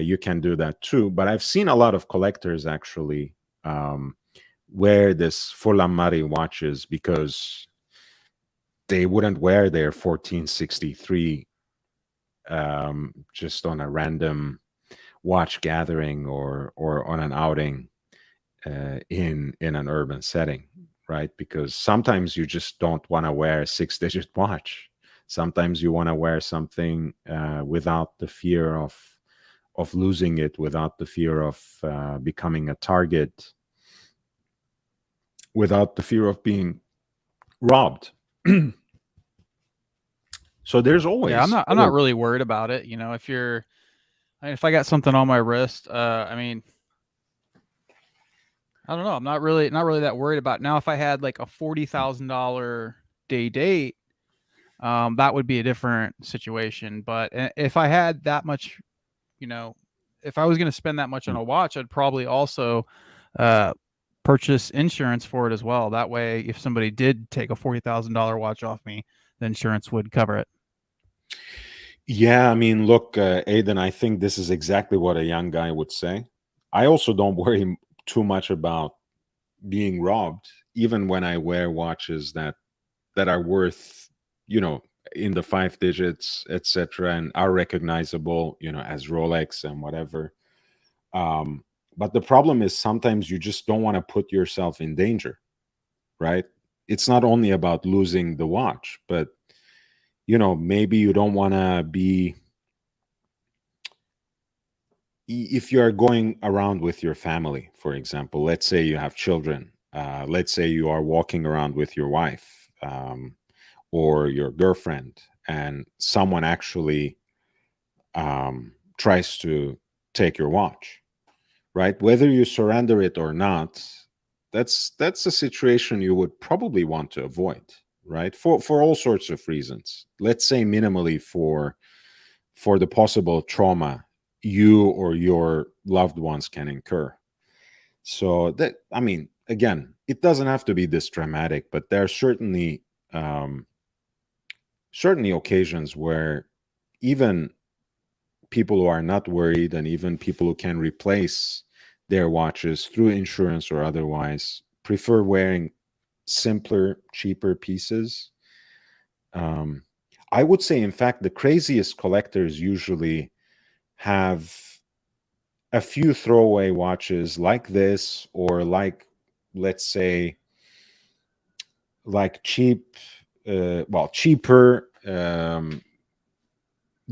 you can do that too. But I've seen a lot of collectors actually wear this Furlan Marri watches because they wouldn't wear their 1463 just on a random watch gathering or on an outing in an urban setting, right? Because sometimes you just don't want to wear a 6-digit watch. Sometimes you want to wear something without the fear of losing it, without the fear of becoming a target, without the fear of being robbed. So there's always, I'm not really worried about it. If I got something on my wrist, I don't know. I'm not really that worried about it. Now, if I had like a $40,000 day date, that would be a different situation. But if I had that much, if I was going to spend that much on a watch, I'd probably also purchase insurance for it as well. That way, if somebody did take a $40,000 watch off me, the insurance would cover it. Yeah, I mean, look, Aiden, I think this is exactly what a young guy would say. I also don't worry too much about being robbed, even when I wear watches that are worth, you know, in the five digits, etc., and are recognizable, you know, as Rolex and whatever. Um, but the problem is sometimes you just don't want to put yourself in danger, right? It's not only about losing the watch, but you know, maybe you don't want to be if you are going around with your family, for example. Let's say you have children. Let's say you are walking around with your wife or your girlfriend, and someone actually tries to take your watch, right? Whether you surrender it or not, that's a situation you would probably want to avoid, right? For all sorts of reasons. Let's say minimally for the possible trauma you or your loved ones can incur. So that, I mean, again, it doesn't have to be this dramatic, but there are um, certainly occasions where even people who are not worried and even people who can replace their watches through insurance or otherwise prefer wearing simpler, cheaper pieces. Um, I would say, in fact, the craziest collectors usually have a few throwaway watches like this, or like, let's say, like cheaper,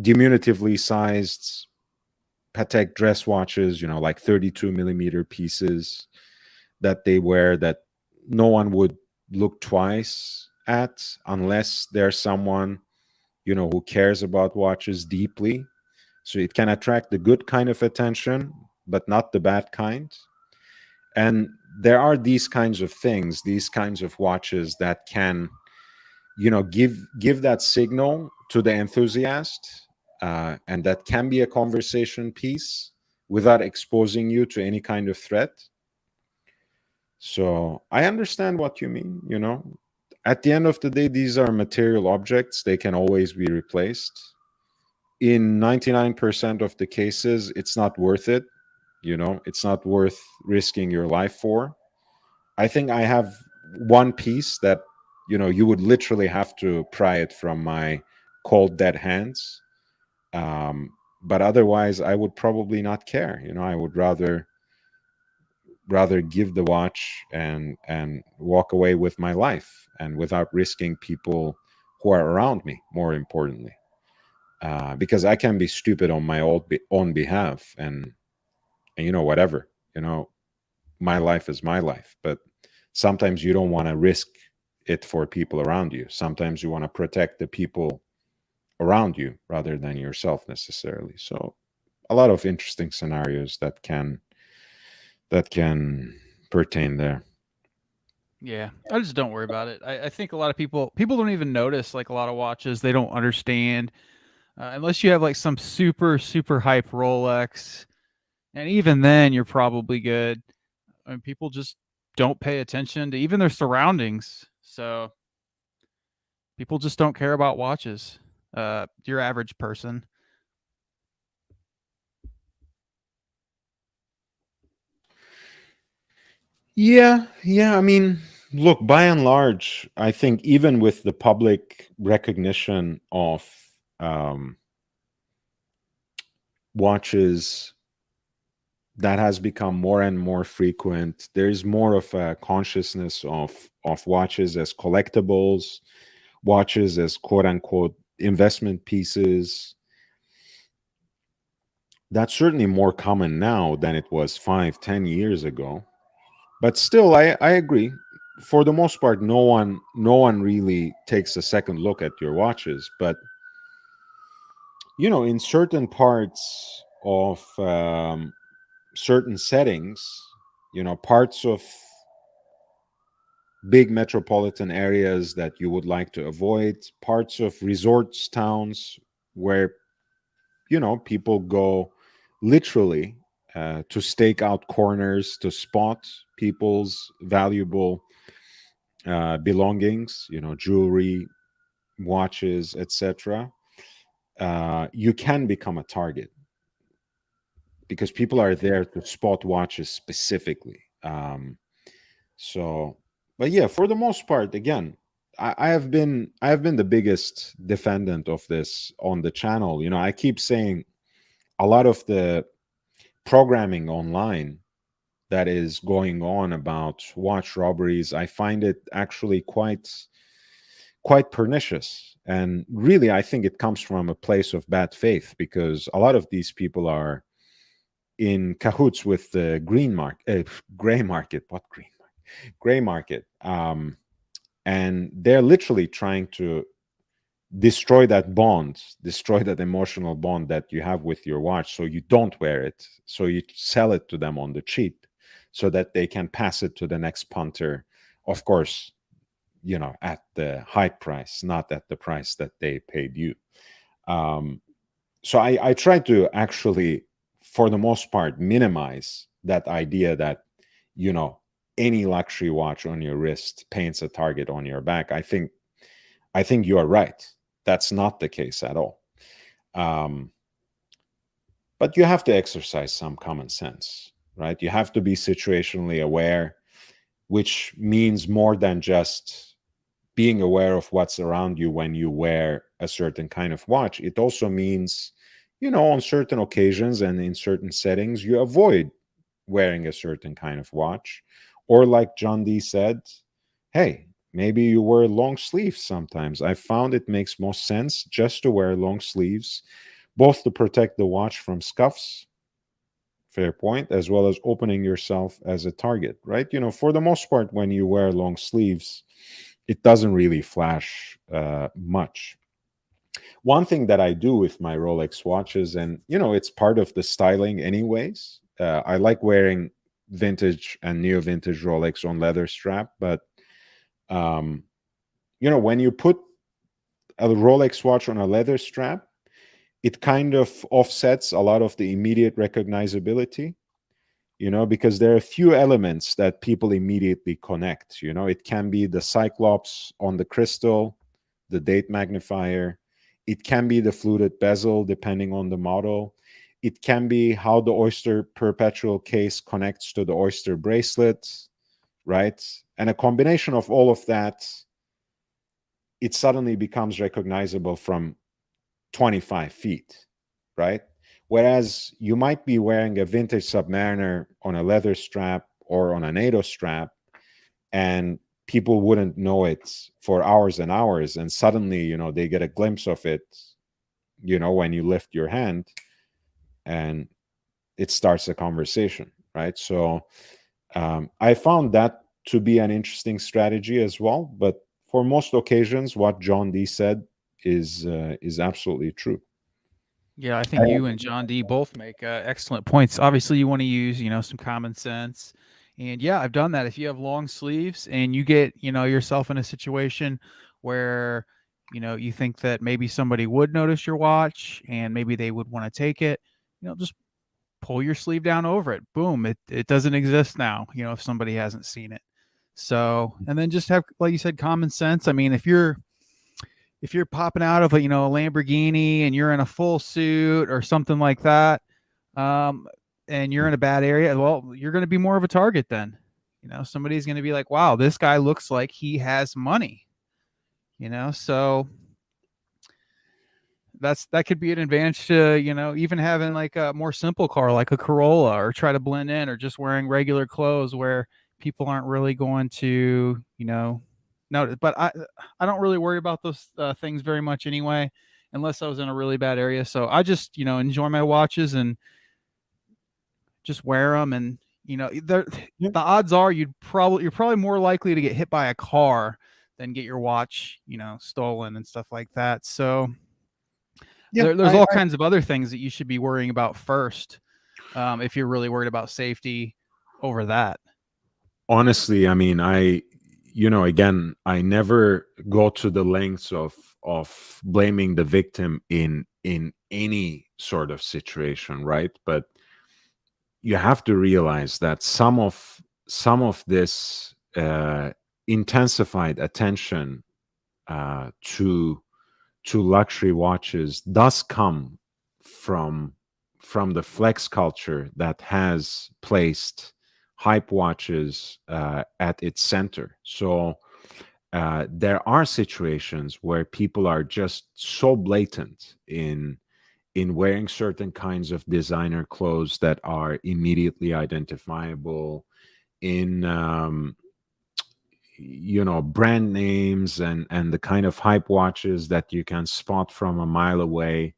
diminutively sized Patek dress watches, you know, like 32 millimeter pieces that they wear that no one would look twice at unless there's someone, you know, who cares about watches deeply. So it can attract the good kind of attention, but not the bad kind. And there are these kinds of things, these kinds of watches that can, you know, give that signal to the enthusiast, and that can be a conversation piece without exposing you to any kind of threat. So I understand what you mean, you know. At the end of the day, these are material objects, they can always be replaced. In 99% of the cases, it's not worth it, you know, it's not worth risking your life for. I think I have one piece that, you know, you would literally have to pry it from my cold dead hands. Um, but otherwise, I would probably not care. You know, I would rather give the watch and walk away with my life and without risking people who are around me. More importantly, because I can be stupid on my own behalf, and you know, whatever, you know, my life is my life. But sometimes you don't want to risk it for people around you. Sometimes you want to protect the people around you rather than yourself necessarily. So a lot of interesting scenarios that can pertain there. Yeah, I just don't worry about it. I think a lot of people don't even notice like a lot of watches. They don't understand unless you have like some super hype Rolex, and even then you're probably good. I mean, people just don't pay attention to even their surroundings. So people just don't care about watches. Your average person. Yeah, I mean, look, by and large, I think even with the public recognition of um, watches that has become more and more frequent, there's more of a consciousness of watches as collectibles, watches as quote unquote investment pieces. That's certainly more common now than it was 5, 10 years ago. But still, I agree. For the most part, no one really takes a second look at your watches. But you know, in certain parts of certain settings, you know, parts of big metropolitan areas that you would like to avoid, parts of resorts towns where, you know, people go literally to stake out corners to spot people's valuable belongings, you know, jewelry, watches, etc., you can become a target because people are there to spot watches specifically. So, but yeah, for the most part, again, I have been the biggest defendant of this on the channel. I keep saying a lot of the programming online that is going on about watch robberies, I find it actually quite pernicious. And really, I think it comes from a place of bad faith because a lot of these people are in cahoots with the gray market. What green market? Gray market. And they're literally trying to destroy that bond, destroy that emotional bond that you have with your watch, so you don't wear it, so you sell it to them on the cheap so that they can pass it to the next punter, of course, at the high price, not at the price that they paid you. So I try to actually, for the most part, minimize that idea that any luxury watch on your wrist paints a target on your back. I think you are right. That's not the case at all. But you have to exercise some common sense, right? You have to be situationally aware, which means more than just being aware of what's around you when you wear a certain kind of watch. It also means, on certain occasions and in certain settings, you avoid wearing a certain kind of watch. Or like John D said, hey, maybe you wear long sleeves sometimes. I found it makes most sense just to wear long sleeves, both to protect the watch from scuffs, fair point, as well as opening yourself as a target, right? For the most part, when you wear long sleeves, it doesn't really flash much. One thing that I do with my Rolex watches, and it's part of the styling anyways, I like wearing vintage and neo vintage Rolex on leather strap, but um, when you put a Rolex watch on a leather strap, it kind of offsets a lot of the immediate recognizability, because there are a few elements that people immediately connect. It can be the Cyclops on the crystal, the date magnifier. It can be the fluted bezel, depending on the model. It can be how the Oyster perpetual case connects to the Oyster bracelet, right? And a combination of all of that, it suddenly becomes recognizable from 25 feet, right? Whereas you might be wearing a vintage Submariner on a leather strap or on a NATO strap, and people wouldn't know it for hours and hours. And suddenly, they get a glimpse of it, when you lift your hand, and it starts a conversation, right? So I found that to be an interesting strategy as well. But for most occasions, what John D said is absolutely true. Yeah, I think you and John D both make excellent points. Obviously, you want to use, some common sense. And yeah, I've done that. If you have long sleeves and you get, yourself in a situation where, you think that maybe somebody would notice your watch and maybe they would want to take it, just pull your sleeve down over it. Boom, it doesn't exist now, if somebody hasn't seen it. So, and then just have, like you said, common sense. I mean, if you're popping out of a Lamborghini and you're in a full suit or something like that, and you're in a bad area, well, you're going to be more of a target then. Somebody's going to be like, wow, this guy looks like he has money. So that could be an advantage to even having like a more simple car like a Corolla, or try to blend in, or just wearing regular clothes where people aren't really going to notice. But I don't really worry about those things very much anyway, unless I was in a really bad area. So I just enjoy my watches and just wear them. And the odds are you're probably more likely to get hit by a car than get your watch stolen and stuff like that. So there's all kinds of other things that you should be worrying about first, if you're really worried about safety over that. Honestly, I mean, again, I never go to the lengths of blaming the victim in any sort of situation, right? But you have to realize that some of this intensified attention to to luxury watches does come from the flex culture that has placed hype watches at its center. So there are situations where people are just so blatant in wearing certain kinds of designer clothes that are immediately identifiable, in brand names and the kind of hype watches that you can spot from a mile away.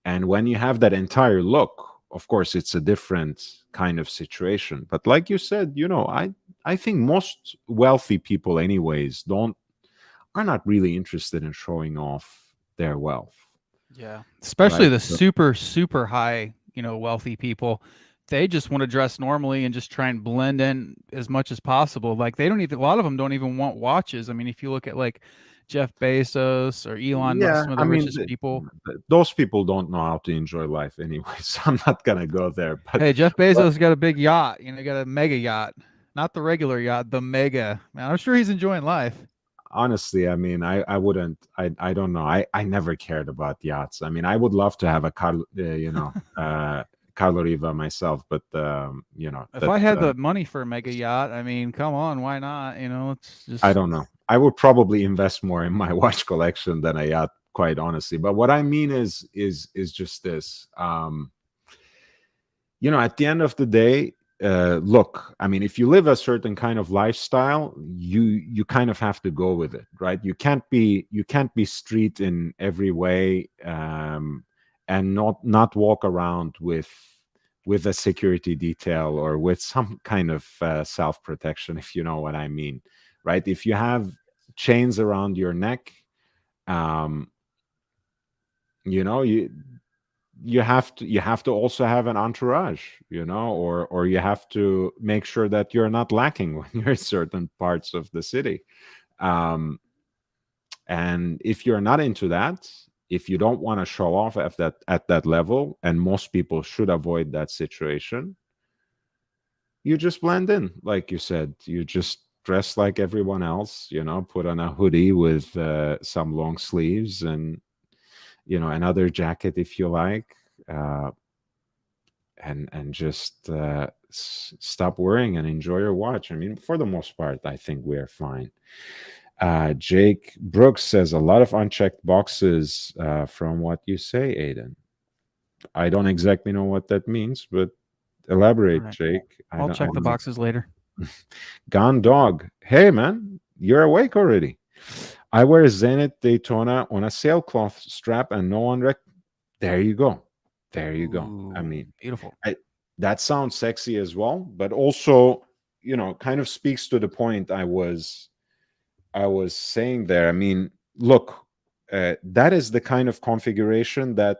And when you have that entire look, of course it's a different kind of situation. But like you said, I think most wealthy people anyways don't are not really interested in showing off their wealth, Yeah. Especially right? the So super, super high, wealthy people. They just want to dress normally and just try and blend in as much as possible. Like they don't even, a lot of them don't even want watches. I mean, if you look at like Jeff Bezos or Elon Musk, yeah, some of I the mean, richest people. those people don't know how to enjoy life anyway, so I'm not gonna go there. But Hey, Jeff but Bezos got a big yacht, got a mega yacht, not the regular yacht, the mega. Man, I'm sure he's enjoying life. honestly, I mean, I wouldn't, I don't know, I never cared about yachts. I mean, I would love to have a Carlo Riva myself, but If that I had the money for a mega yacht, I mean, come on, why not? It's I just don't know. I would probably invest more in my watch collection than a yacht, quite honestly. But what I mean is just this. At the end of the day, look, I mean, if you live a certain kind of lifestyle, you kind of have to go with it, right? You can't be street in every way, and not walk around with a security detail or with some kind of self protection, if you know what I mean, right? If you have chains around your neck, um, you have to also have an entourage, or you have to make sure that you're not lacking when you're in certain parts of the city. um and if you're not into that, if you don't want to show off at that level, and most people should avoid that situation, you just blend in, like you said. You just dress like everyone else, put on a hoodie with some long sleeves, and another jacket if you like, uh, and just stop worrying and enjoy your watch. I mean, for the most part, I think we're fine. Jake Brooks says a lot of unchecked boxes from what you say, Aiden. I don't exactly know what that means, but all elaborate, right. Jake. I I'll don't. I check the don't know. boxes later. Gone dog. Hey man, you're awake already. I wear Zenith Daytona on a sailcloth strap, and no one There you go. There you go. I Ooh, mean, beautiful. I, that sounds sexy as well, but also, kind of speaks to the point I was saying there. I mean, look, that is the kind of configuration that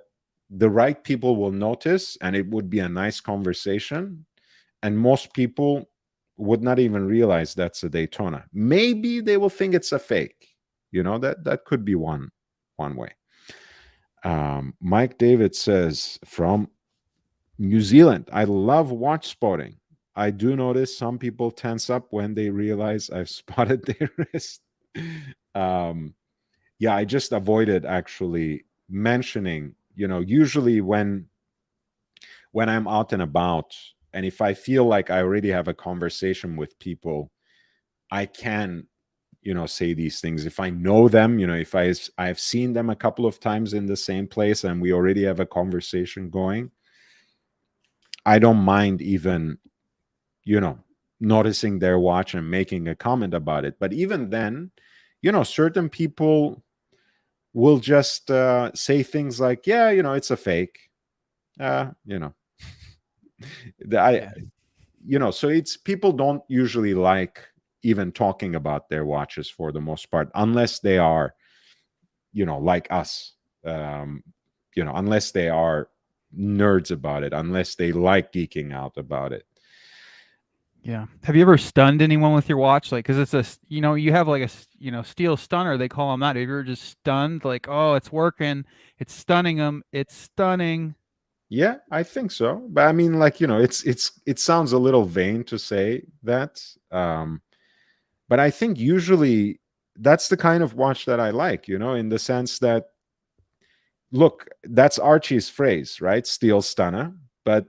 the right people will notice, and it would be a nice conversation. And most people would not even realize that's a Daytona. Maybe they will think it's a fake. That could be one way. Mike David says from New Zealand, I love watch spotting. I do notice some people tense up when they realize I've spotted their wrist. Um, yeah, I just avoided actually mentioning, usually when I'm out and about, and if I feel like I already have a conversation with people, I can, say these things. If I know them, if I've seen them a couple of times in the same place and we already have a conversation going, I don't mind even, noticing their watch and making a comment about it. But even then, certain people will just say things like, yeah, it's a fake. uh you know I Yeah. so it's people don't usually like even talking about their watches for the most part, unless they are, like us. um unless they are nerds about it, unless they like geeking out about it. Yeah. Have you ever stunned anyone with your watch? Like, because you have like steel stunner, they call them that. Have you ever just stunned, like, oh, it's working, it's stunning them, it's stunning. Yeah, I think so. But I mean, like, it sounds a little vain to say that. But I think usually that's the kind of watch that I like, in the sense that look, that's Archie's phrase, right? Steel stunner. But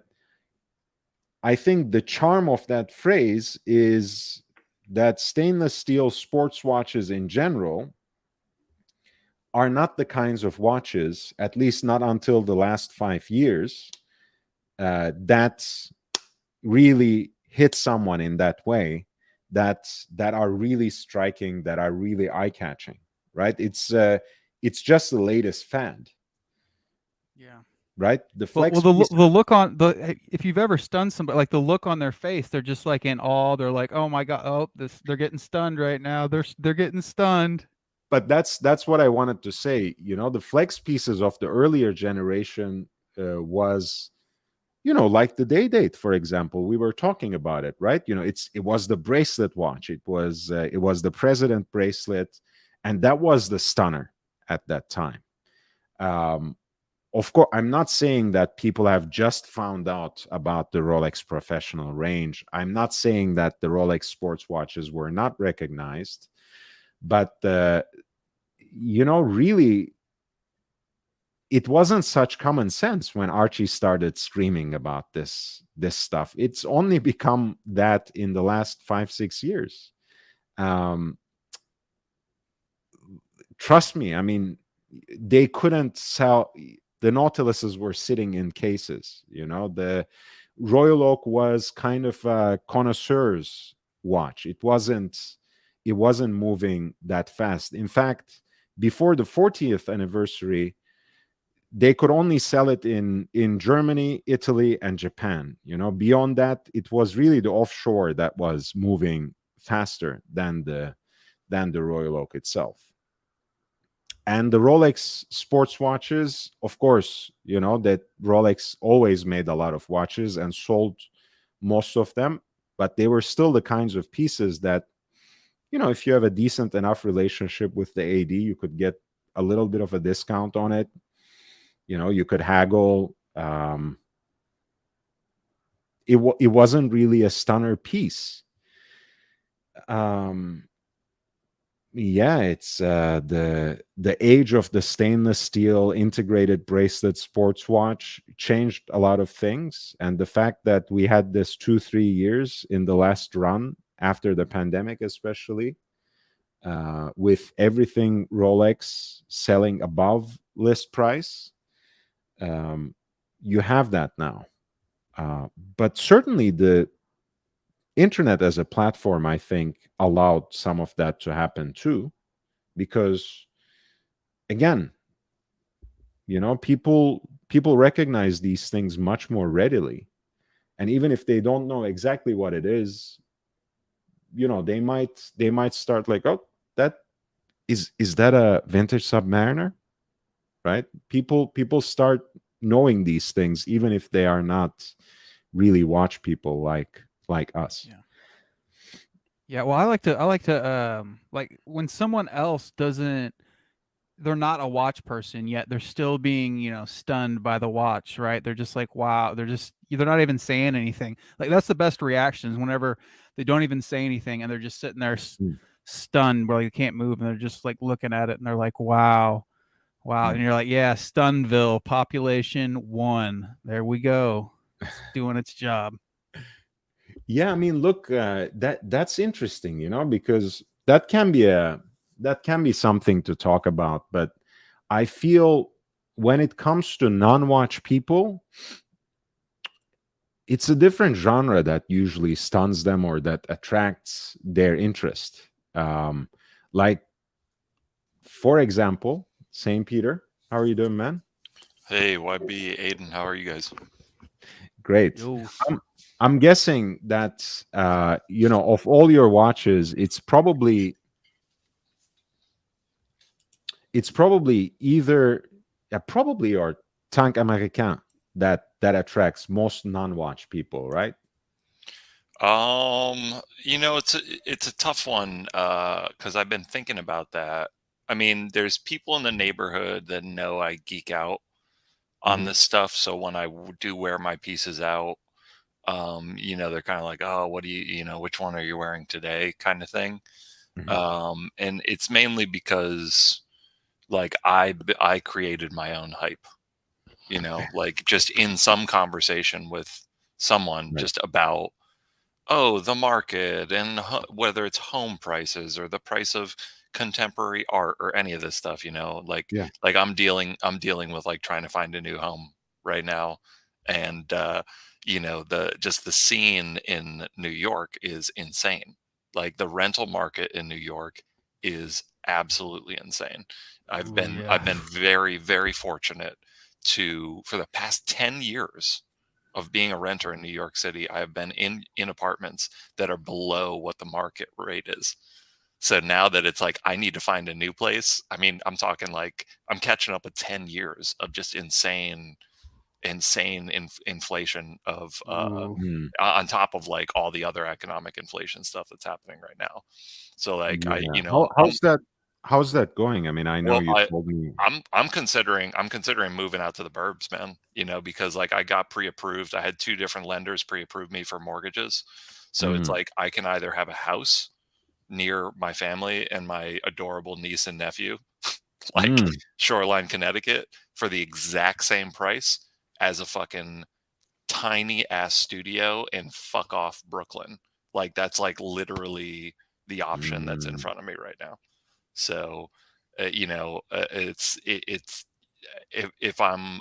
I think the charm of that phrase is that stainless steel sports watches in general are not the kinds of watches, at least not until the last 5 years, that really hit someone in that way, that are really striking, that are really eye-catching, right? It's just the latest fad, Yeah. right? The Well, flex piece. the look on the if you've ever stunned somebody, like the look on their face, they're just like in awe. They're like, "Oh my god, oh this they're getting stunned right now. They're getting stunned." But that's what I wanted to say. The flex pieces of the earlier generation was, like the day date, for example. We were talking about it, right? It was the bracelet watch. It was the president bracelet, and that was the stunner at that time. Um, of course, I'm not saying that people have just found out about the Rolex Professional range. I'm not saying that the Rolex sports watches were not recognized, but really, it wasn't such common sense when Archie started screaming about this stuff. It's only become that in the last 5-6 years. Um, Trust me, I mean, they couldn't sell. The Nautiluses were sitting in cases. The Royal Oak was kind of a connoisseur's watch. It wasn't moving that fast. In fact, before the 40th anniversary, they could only sell it in Germany, Italy, and Japan. Beyond that, it was really the offshore that was moving faster than the Royal Oak itself. And the Rolex sports watches, of course, that Rolex always made a lot of watches and sold most of them, but they were still the kinds of pieces that, if you have a decent enough relationship with the AD, you could get a little bit of a discount on it. You could haggle. It wasn't really a stunner piece. Yeah, it's the age of the stainless steel integrated bracelet sports watch changed a lot of things, and the fact that we had this 2-3 years in the last run after the pandemic, especially with everything Rolex selling above list price, you have that now. But certainly the internet as a platform, I think, allowed some of that to happen too, because again, people recognize these things much more readily, and even if they don't know exactly what it is, they might start like, oh, that is that a vintage Submariner, right? People start knowing these things even if they are not really watch people like us. Yeah. Yeah, well, I like to like when someone else doesn't they're not a watch person yet they're still being, stunned by the watch, right? They're just like, wow, they're not even saying anything. Like that's the best reactions whenever they don't even say anything and they're just sitting there Mm, stunned where they can't move and they're just like looking at it and they're like, wow. Wow. mm. And you're like, yeah, Stunville, population 1. There we go. It's doing its job. Yeah, I mean, look, that's interesting, because that can be something to talk about. But I feel when it comes to non-watch people, it's a different genre that usually stuns them or that attracts their interest. Um, like, for example, St. Peter, how are you doing, man? Hey, YB, Aiden, how are you guys? Great. Yo. I'm guessing that of all your watches, it's probably either, yeah, probably, or Tank Américain that attracts most non-watch people, right? It's a tough one because I've been thinking about that. I mean, there's people in the neighborhood that know I geek out on Hmm. this stuff, so when I do wear my pieces out, they're kind of like, "Oh, what do which one are you wearing today?" kind of thing. Hmm. And it's mainly because Like I created my own hype, you know, like just in some conversation with someone Right. just about, oh, the market and whether it's home prices or the price of contemporary art or any of this stuff, you know, Yeah. like I'm dealing with like trying to find a new home right now. And you know, the scene in New York is insane. Like the rental market in New York is absolutely insane. I've Ooh, been yeah. I've been very, very fortunate to, for the past 10 years of being a renter in New York City, I have been in apartments that are below what the market rate is. So now that it's like I need to find a new place, I mean, I'm talking like I'm catching up with 10 years of just insane inflation of Ooh. Mm, on top of like all the other economic inflation stuff that's happening right now. So like I, yeah. you know, How's that going? I mean, I know well, you told me. I'm considering moving out to the burbs, man. You know, because like I got pre-approved. I had two different lenders pre-approve me for mortgages. So it's Mm, like I can either have a house near my family and my adorable niece and nephew, like mm, Shoreline, Connecticut, for the exact same price as a fucking tiny ass studio in fuck off Brooklyn. Like that's like literally the option that's in mm. front of me right now. So, you know, it's if I'm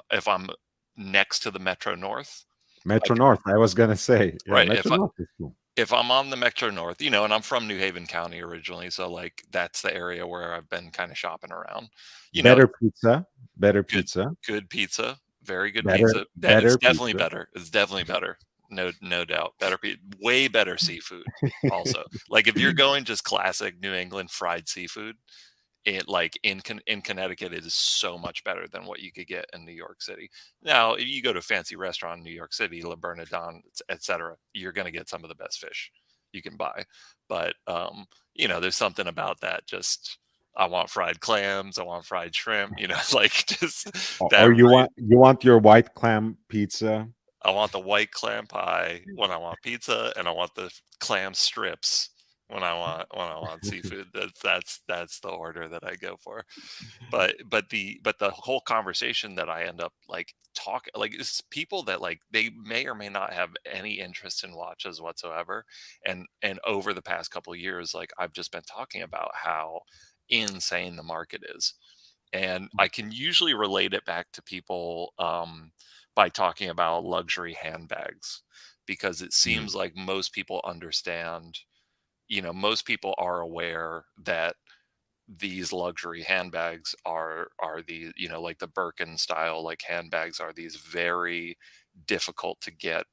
next to the Metro North, I Metro could, North. I was gonna say, yeah, right. Metro North is cool. If I'm on the Metro North, you know, and I'm from New Haven County originally, so like that's the area where I've been kind of shopping around. You know, Better pizza, better good pizza, good pizza, very good better pizza. That it's better definitely pizza. better. It's definitely better. No doubt. Way better seafood also. Like if you're going just classic New England fried seafood, it like in Connecticut it is so much better than what you could get in New York City. Now, if you go to a fancy restaurant in New York City, La Bernardin, etc., you're going to get some of the best fish you can buy. But you know, there's something about that. Just I want fried clams, I want fried shrimp. You know, like just that. Or you want your white clam pizza. I want the white clam pie when I want pizza, and I want the clam strips when I want seafood. That's the order that I go for. But the whole conversation that I end up like talk like it's people that like they may or may not have any interest in watches whatsoever, and over the past couple of years, like I've just been talking about how insane the market is, and I can usually relate it back to people by talking about luxury handbags because it Mm, seems like most people understand, you know, most people are aware that these luxury handbags are the, you know, like the Birkin style like handbags are these very difficult to get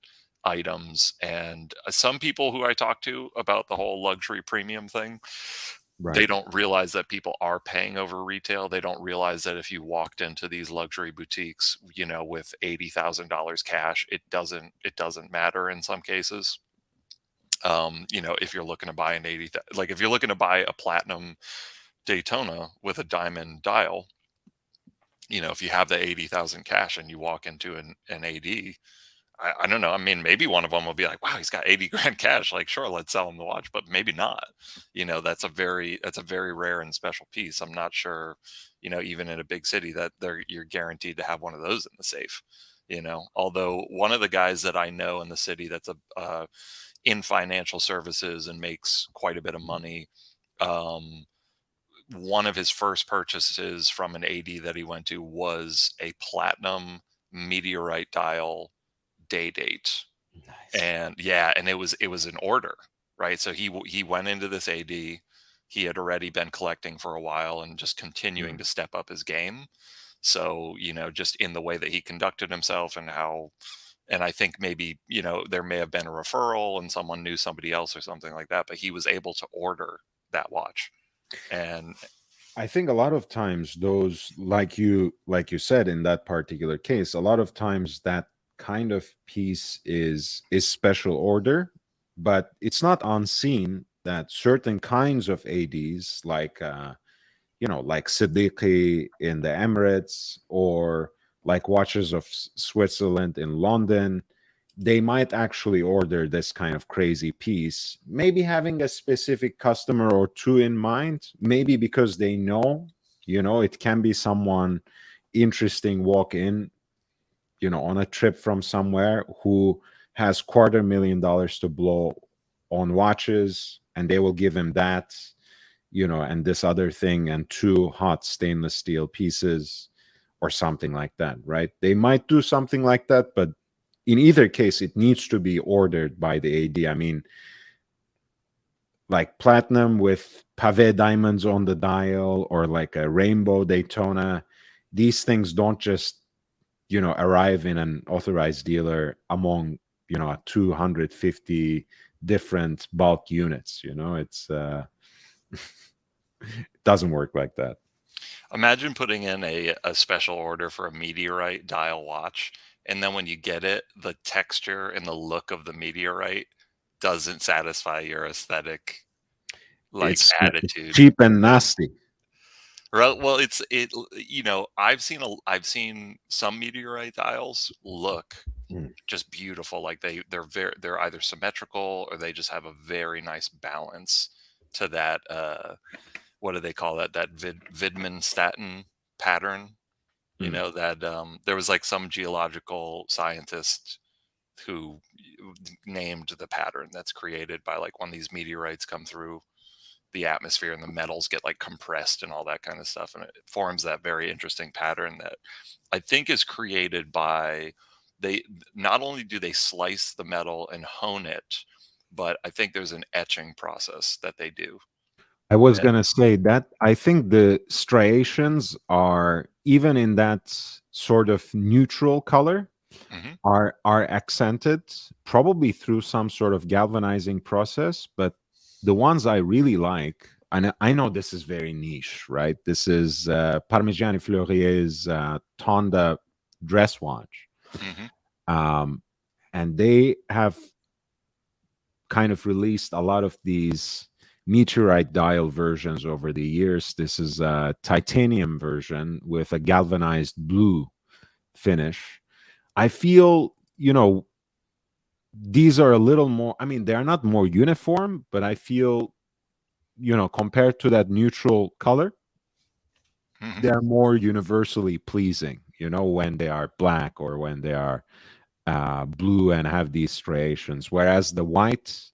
items. And some people who I talk to about the whole luxury premium thing, right. they don't realize that people are paying over retail. They don't realize that if you walked into these luxury boutiques, you know, with $80,000 cash, it doesn't matter in some cases. You know, if you're looking to buy like if you're looking to buy a platinum Daytona with a diamond dial, you know, if you have the 80,000 cash and you walk into an AD, I don't know. I mean, maybe one of them will be like, wow, he's got 80 grand cash. Like, sure, let's sell him the watch, but maybe not. You know, that's a very rare and special piece. I'm not sure, you know, even in a big city that you're guaranteed to have one of those in the safe, you know, although one of the guys that I know in the city that's in financial services and makes quite a bit of money, um, one of his first purchases from an AD that he went to was a platinum meteorite dial day date. Nice. And yeah, and it was an order, right? So he went into this AD. He had already been collecting for a while and just continuing Mm. to step up his game. So, you know, just in the way that he conducted himself and how, and I think maybe, you know, there may have been a referral and someone knew somebody else or something like that, but he was able to order that watch. And I think a lot of times those, like you said in that particular case, a lot of times that kind of piece is special order, but it's not unseen that certain kinds of ADs, like like Siddiqui in the Emirates, or like Watches of Switzerland in London, they might actually order this kind of crazy piece, maybe having a specific customer or two in mind, maybe because they know It can be someone interesting walk in, on a trip from somewhere, who has $250,000 to blow on watches, and they will give him that, and this other thing, and 2 hot stainless steel pieces or something like that, right? They might do something like that, but in either case, it needs to be ordered by the AD. I mean, like platinum with pavé diamonds on the dial, or like a rainbow Daytona, these things don't just, arrive in an authorized dealer among, 250 different bulk units. It's it doesn't work like that. Imagine putting in a special order for a meteorite dial watch, and then when you get it, the texture and the look of the meteorite doesn't satisfy your aesthetic It's attitude. cheap and nasty. Right. Well, I've seen some meteorite dials look just beautiful. Like they're either symmetrical, or they just have a very nice balance to that. What do they call that? That Widmanstätten pattern. That there was like some geological scientist who named the pattern that's created by like when these meteorites come through the atmosphere and the metals get like compressed and all that kind of stuff, and it forms that very interesting pattern that I think is created by they not only do they slice the metal and hone it, but I think there's an etching process that they do. I was that- going to say that I think the striations are, even in that sort of neutral color, Mhm. are accented probably through some sort of galvanizing process. But the ones I really like, and I know this is very niche, right? This is Parmigiani Fleurier's Tonda dress watch. Mhm. And they have kind of released a lot of these meteorite dial versions over the years. This is a titanium version with a galvanized blue finish. I feel, these are a little more, I mean, they are not more uniform, but I feel, compared to that neutral color, Mhm. they are more universally pleasing, when they are black, or when they are blue and have these striations. Whereas the white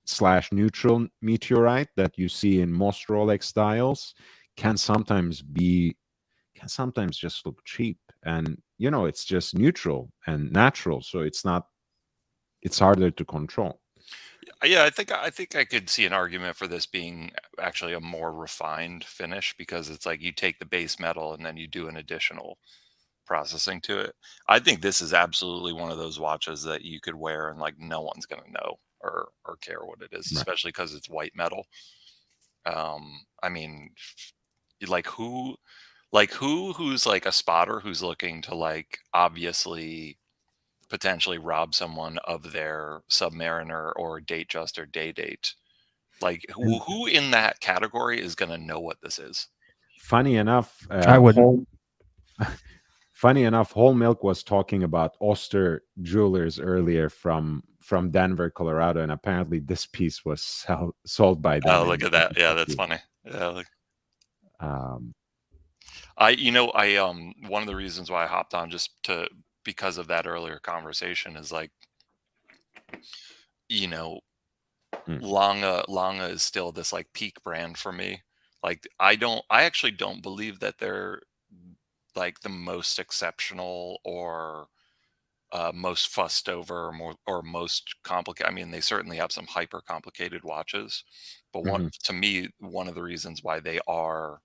/ neutral meteorite that you see in most Rolex dials can sometimes just look cheap, and it's just neutral and natural, so it's harder to control. Yeah, I think I could see an argument for this being actually a more refined finish, because it's like you take the base metal and then you do an additional processing to it. I think this is absolutely one of those watches that you could wear and like no one's gonna know or care what it is, Right. especially because it's white metal. I mean, like who's like a spotter who's looking to like obviously potentially rob someone of their Submariner or Datejust or Day Date. Like And who in that category is gonna know what this is? funny enough, I wouldn't. Whole Milk was talking about Oster Jewelers earlier from Denver, Colorado, and apparently this piece was sold by them. Oh, look at that. Yeah, that's funny. Yeah, look. Um, One of the reasons why I hopped on because of that earlier conversation is like, you know, Mm. Lange is still this like peak brand for me. Like I actually don't believe that they're like the most exceptional or most fussed over, or most complicated. I mean, they certainly have some hyper complicated watches, but Mhm. to me, one of the reasons why they are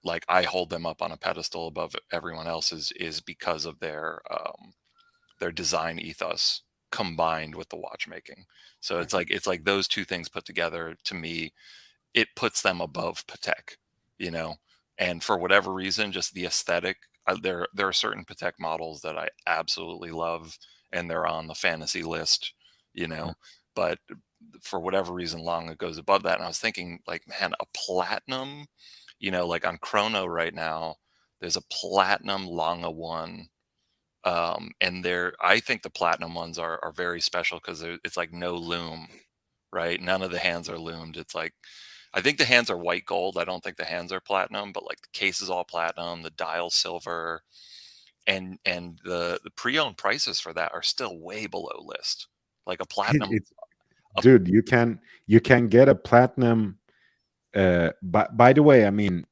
like I hold them up on a pedestal above everyone else's is because of their design ethos combined with the watchmaking. So it's like those two things put together, to me, it puts them above Patek, you know. And for whatever reason, just the aesthetic. There are certain Patek models that I absolutely love, and they're on the fantasy list, you know. But for whatever reason, Lange goes above that. And I was thinking, like, man, a platinum, like on Chrono right now, there's a platinum Lange one, and I think the platinum ones are very special because it's like no loom, right? None of the hands are loomed. It's like I think the hands are white gold. I don't think the hands are platinum, but like the case is all platinum, the dial silver, and the pre-owned prices for that are still way below list. Like a platinum. It's, dude, you can get a platinum. By the way, I mean,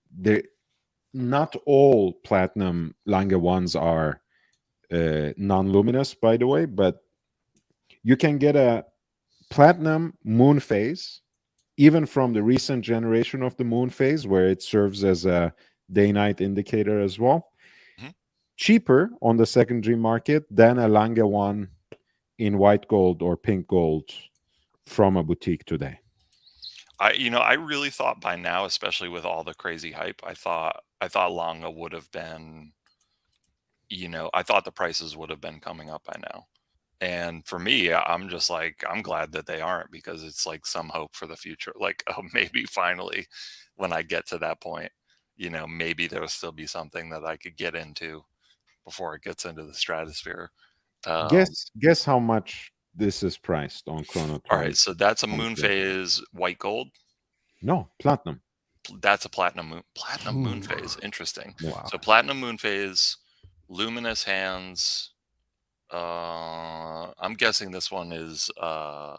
not all platinum Lange ones are non-luminous, by the way, but you can get a platinum moon phase, even from the recent generation of the moon phase, where it serves as a day-night indicator as well. Mhm. Cheaper on the secondary market than a Lange one in white gold or pink gold from a boutique today. I really thought by now, especially with all the crazy hype, I thought Lange would have been, I thought the prices would have been coming up by now. And for me, I'm just like, I'm glad that they aren't, because it's like some hope for the future. Like, oh, maybe finally when I get to that point, maybe there'll still be something that I could get into before it gets into the stratosphere. Guess how much this is priced on Chrono All Time. right, so that's a moon Okay. phase white gold. No, platinum. That's a platinum moon Ooh. phase. Interesting. Wow. So platinum moon phase, luminous hands. I'm guessing this one is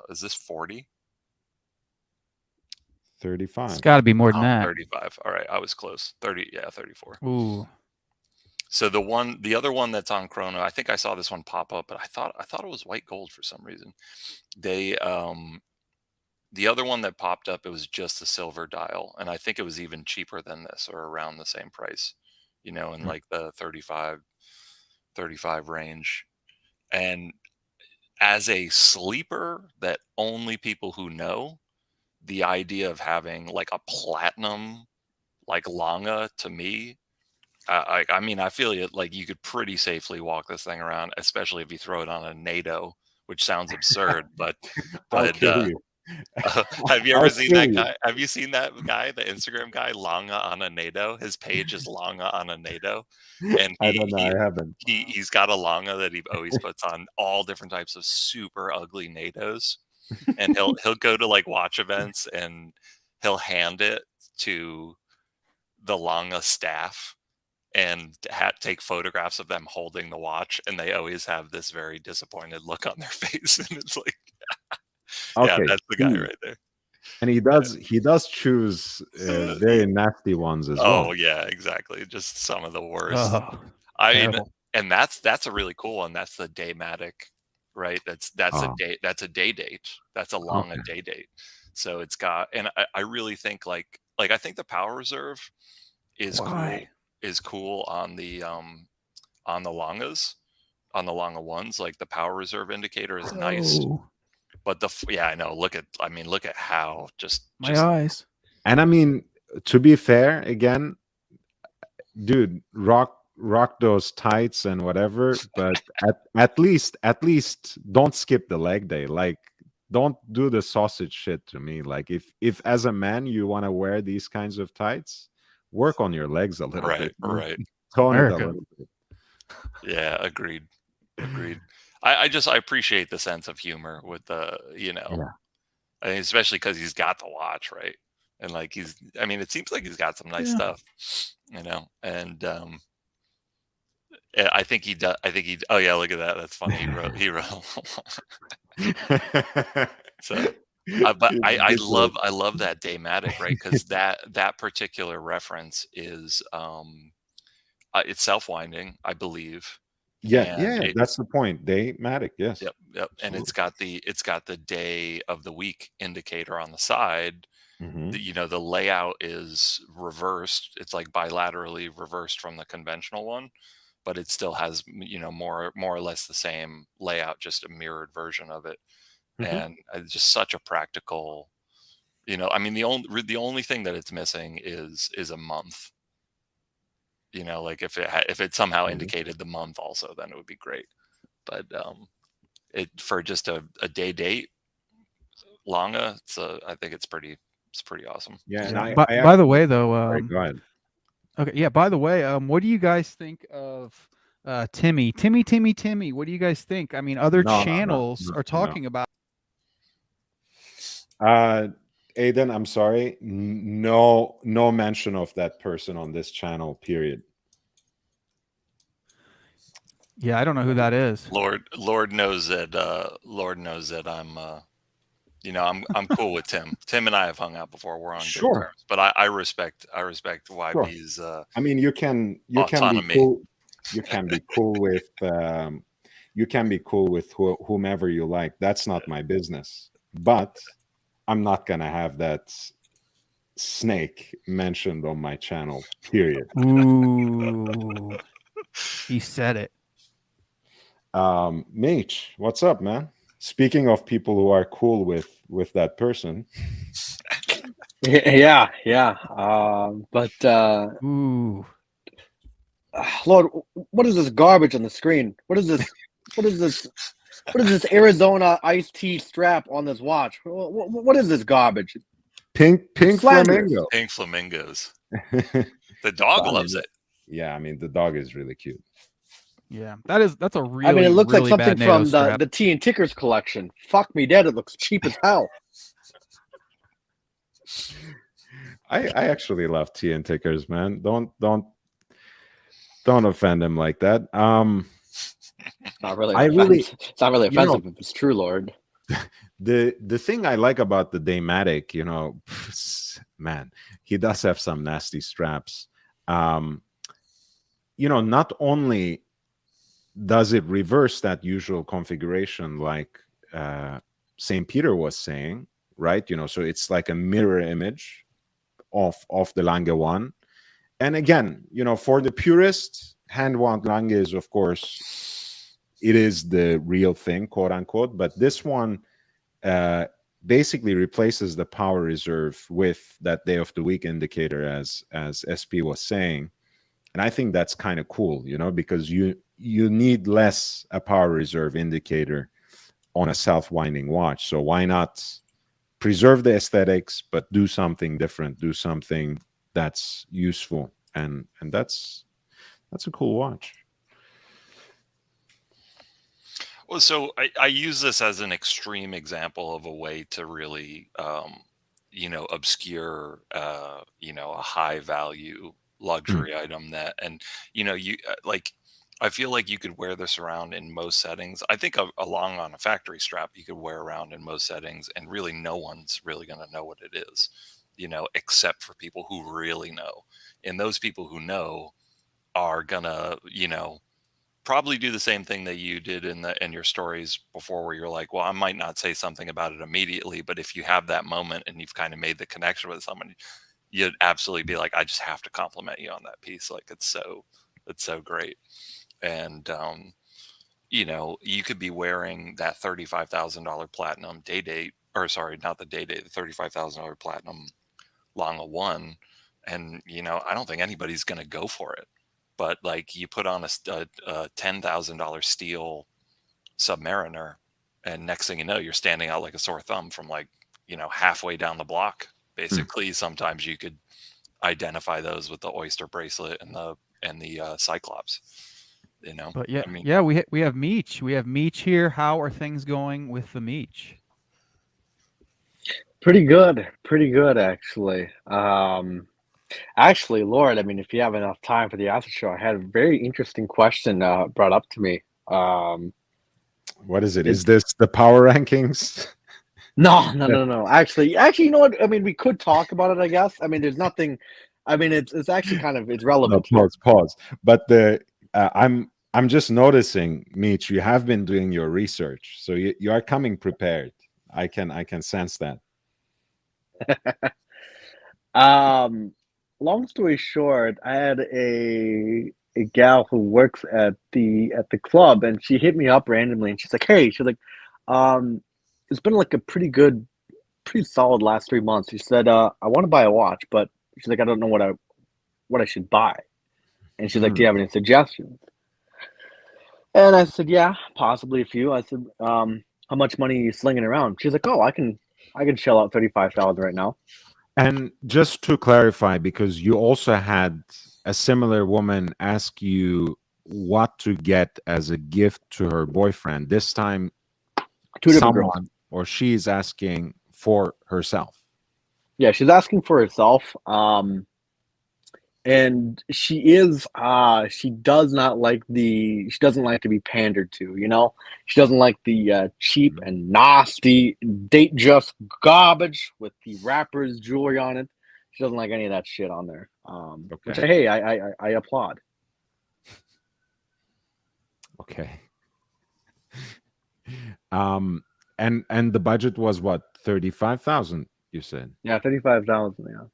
this 40? 35. It's got to be more than Oh, that. 35. All right, I was close. 30, yeah, 34. Ooh. So the other one that's on Chrono, I think I saw this one pop up, but I thought it was white gold for some reason. They the other one that popped up, it was just a silver dial, and I think it was even cheaper than this, or around the same price, in like the 35 range. And as a sleeper that only people who know, the idea of having like a platinum like Lange, to me, I mean, I feel it, like you could pretty safely walk this thing around, especially if you throw it on a NATO, which sounds absurd, but I'll kill you. have you ever I'll seen kill that you. guy? Have you seen that guy, the Instagram guy, Lange on a NATO? His page is Lange on a NATO, and I don't know. I haven't. he's got a Lange that he always puts on all different types of super ugly NATOs, and he'll go to like watch events, and he'll hand it to the Lange staff and take photographs of them holding the watch, and they always have this very disappointed look on their face, and it's like, yeah, Okay. that's the guy right there. And he does choose very nasty ones as well. Oh yeah, exactly. Just some of the worst. Oh, I mean, terrible. and that's a really cool one. That's the Daymatic, right? That's a day. That's a day date. That's a long Okay. day date. So it's got, and I really think like I think the Power Reserve is Why? cool on the Langes, on the Lange ones. Like the Power Reserve indicator is nice, Oh, but I know. Look at how my eyes. And I mean, to be fair, again, dude, rock those tights and whatever, but at least don't skip the leg day. Like, don't do the sausage shit to me. Like, if as a man you want to wear these kinds of tights, work on your legs a little bit. Right. Tone it a America. little bit. Yeah, agreed. I appreciate the sense of humor with the, I mean, especially because he's got the watch, right? And like I mean, it seems like he's got some nice stuff, and I think he does. Oh yeah, look at that. That's funny. He wrote. So, but I love that Daymatic, right? Because that particular reference is it's self-winding, I believe. Yeah, that's the point. Daymatic, yes. Yep. And it's got the day of the week indicator on the side. Mhm. The layout is reversed. It's like bilaterally reversed from the conventional one, but it still has more or less the same layout, just a mirrored version of it. Mhm. And it's just such a practical. I mean, the only thing that it's missing is a month. Like if it somehow indicated the month also, then it would be great. But it for just a day date, Lange, I think it's pretty awesome. Yeah, and Yeah. I By the way, though, sorry, go ahead. okay, yeah. By the way, what do you guys think of Timmy? What do you guys think? I mean, other No, channels are talking about. Aiden, I'm sorry. No mention of that person on this channel, period. Yeah, I don't know who that is. Lord knows that I'm I'm cool with Tim. Tim and I have hung out before. We're on good Sure. terms. But I respect YB's I mean, you can be autonomy. cool. You can be cool with whomever you like. That's not my business. But I'm not gonna have that snake mentioned on my channel, period. Ooh, he said it. Mage, what's up, man? Speaking of people who are cool with that person, Yeah. But Ooh, Lord, what is this garbage on the screen? What is this? What is this? What is this Arizona iced tea strap on this watch? What is this garbage? pink Slanderous. flamingo. Pink flamingos. The dog I mean, loves it. Yeah, I mean the dog is really cute. yeah, that's a really. I mean, it looks really like something bad NATO from strap. the Tea and Tickers collection. Fuck me dead. It looks cheap as hell. I actually love tea and tickers, man. Don't offend him like that. It's not really. I really- It's not really you know- offensive if it's true, Lord. The thing I like about the Daymatic, man, he does have some nasty straps. Not only does it reverse that usual configuration, like St. Peter was saying, right? So it's like a mirror image of the Lange one. And again, for the purist, hand-wound Lange is, of course, it is the real thing, quote unquote. But this one basically replaces the power reserve with that day of the week indicator, as SP was saying. And I think that's kind of cool, because you need less a power reserve indicator on a self-winding watch. So why not preserve the aesthetics, but do something different, do something that's useful, and that's a cool watch. Well, so I use this as an extreme example of a way to really, obscure, a high value luxury item I feel like you could wear this around in most settings. I think along on a factory strap, you could wear around in most settings, and really no one's really going to know what it is, except for people who really know. And those people who know are gonna, probably do the same thing that you did in your stories before, where you're like, well, I might not say something about it immediately, but if you have that moment and you've kind of made the connection with someone, you'd absolutely be like, I just have to compliment you on that piece. Like, it's so great. And you could be wearing that $35,000 platinum Day-Date, or sorry, not the Day-Date, the $35,000 platinum Lange 1, and I don't think anybody's going to go for it. But like, you put on a $10,000 steel Submariner, and next thing you know, you're standing out like a sore thumb from halfway down the block. Basically, sometimes you could identify those with the Oyster bracelet and the Cyclops. But yeah, I mean, yeah, we have Meech. We have Meech here. How are things going with the Meech? Pretty good, actually. Actually, Lord, I mean, if you have enough time for the after show, I had a very interesting question brought up to me. What is it? Is this the power rankings? No. Actually, you know what? I mean, we could talk about it, I guess. I mean, there's nothing. I mean, it's actually kind of, it's relevant. No, pause. But I'm just noticing, Meech, you have been doing your research, so you are coming prepared. I can sense that. Long story short, I had a gal who works at the club, and she hit me up randomly, and she's like, "Hey," she's like, "It's been like a pretty solid last 3 months." She said, "I want to buy a watch, but she's like, I don't know what I should buy." And she's like, "Do you have any suggestions?" And I said, "Yeah, possibly a few." I said, "How much money are you slinging around?" She's like, "Oh, I can shell out $35,000 right now." And just to clarify, because you also had a similar woman ask you what to get as a gift to her boyfriend. This time, Two different girls. someone or she's asking for herself. Yeah, she's asking for herself. And she doesn't like to be pandered to, you know? She doesn't like the cheap Mhm. and nasty date just garbage with the rapper's jewelry on it. She doesn't like any of that shit on there. Which Okay. hey, I applaud. Okay. And the budget was what, 35,000, you said? Yeah, 35,000, yeah.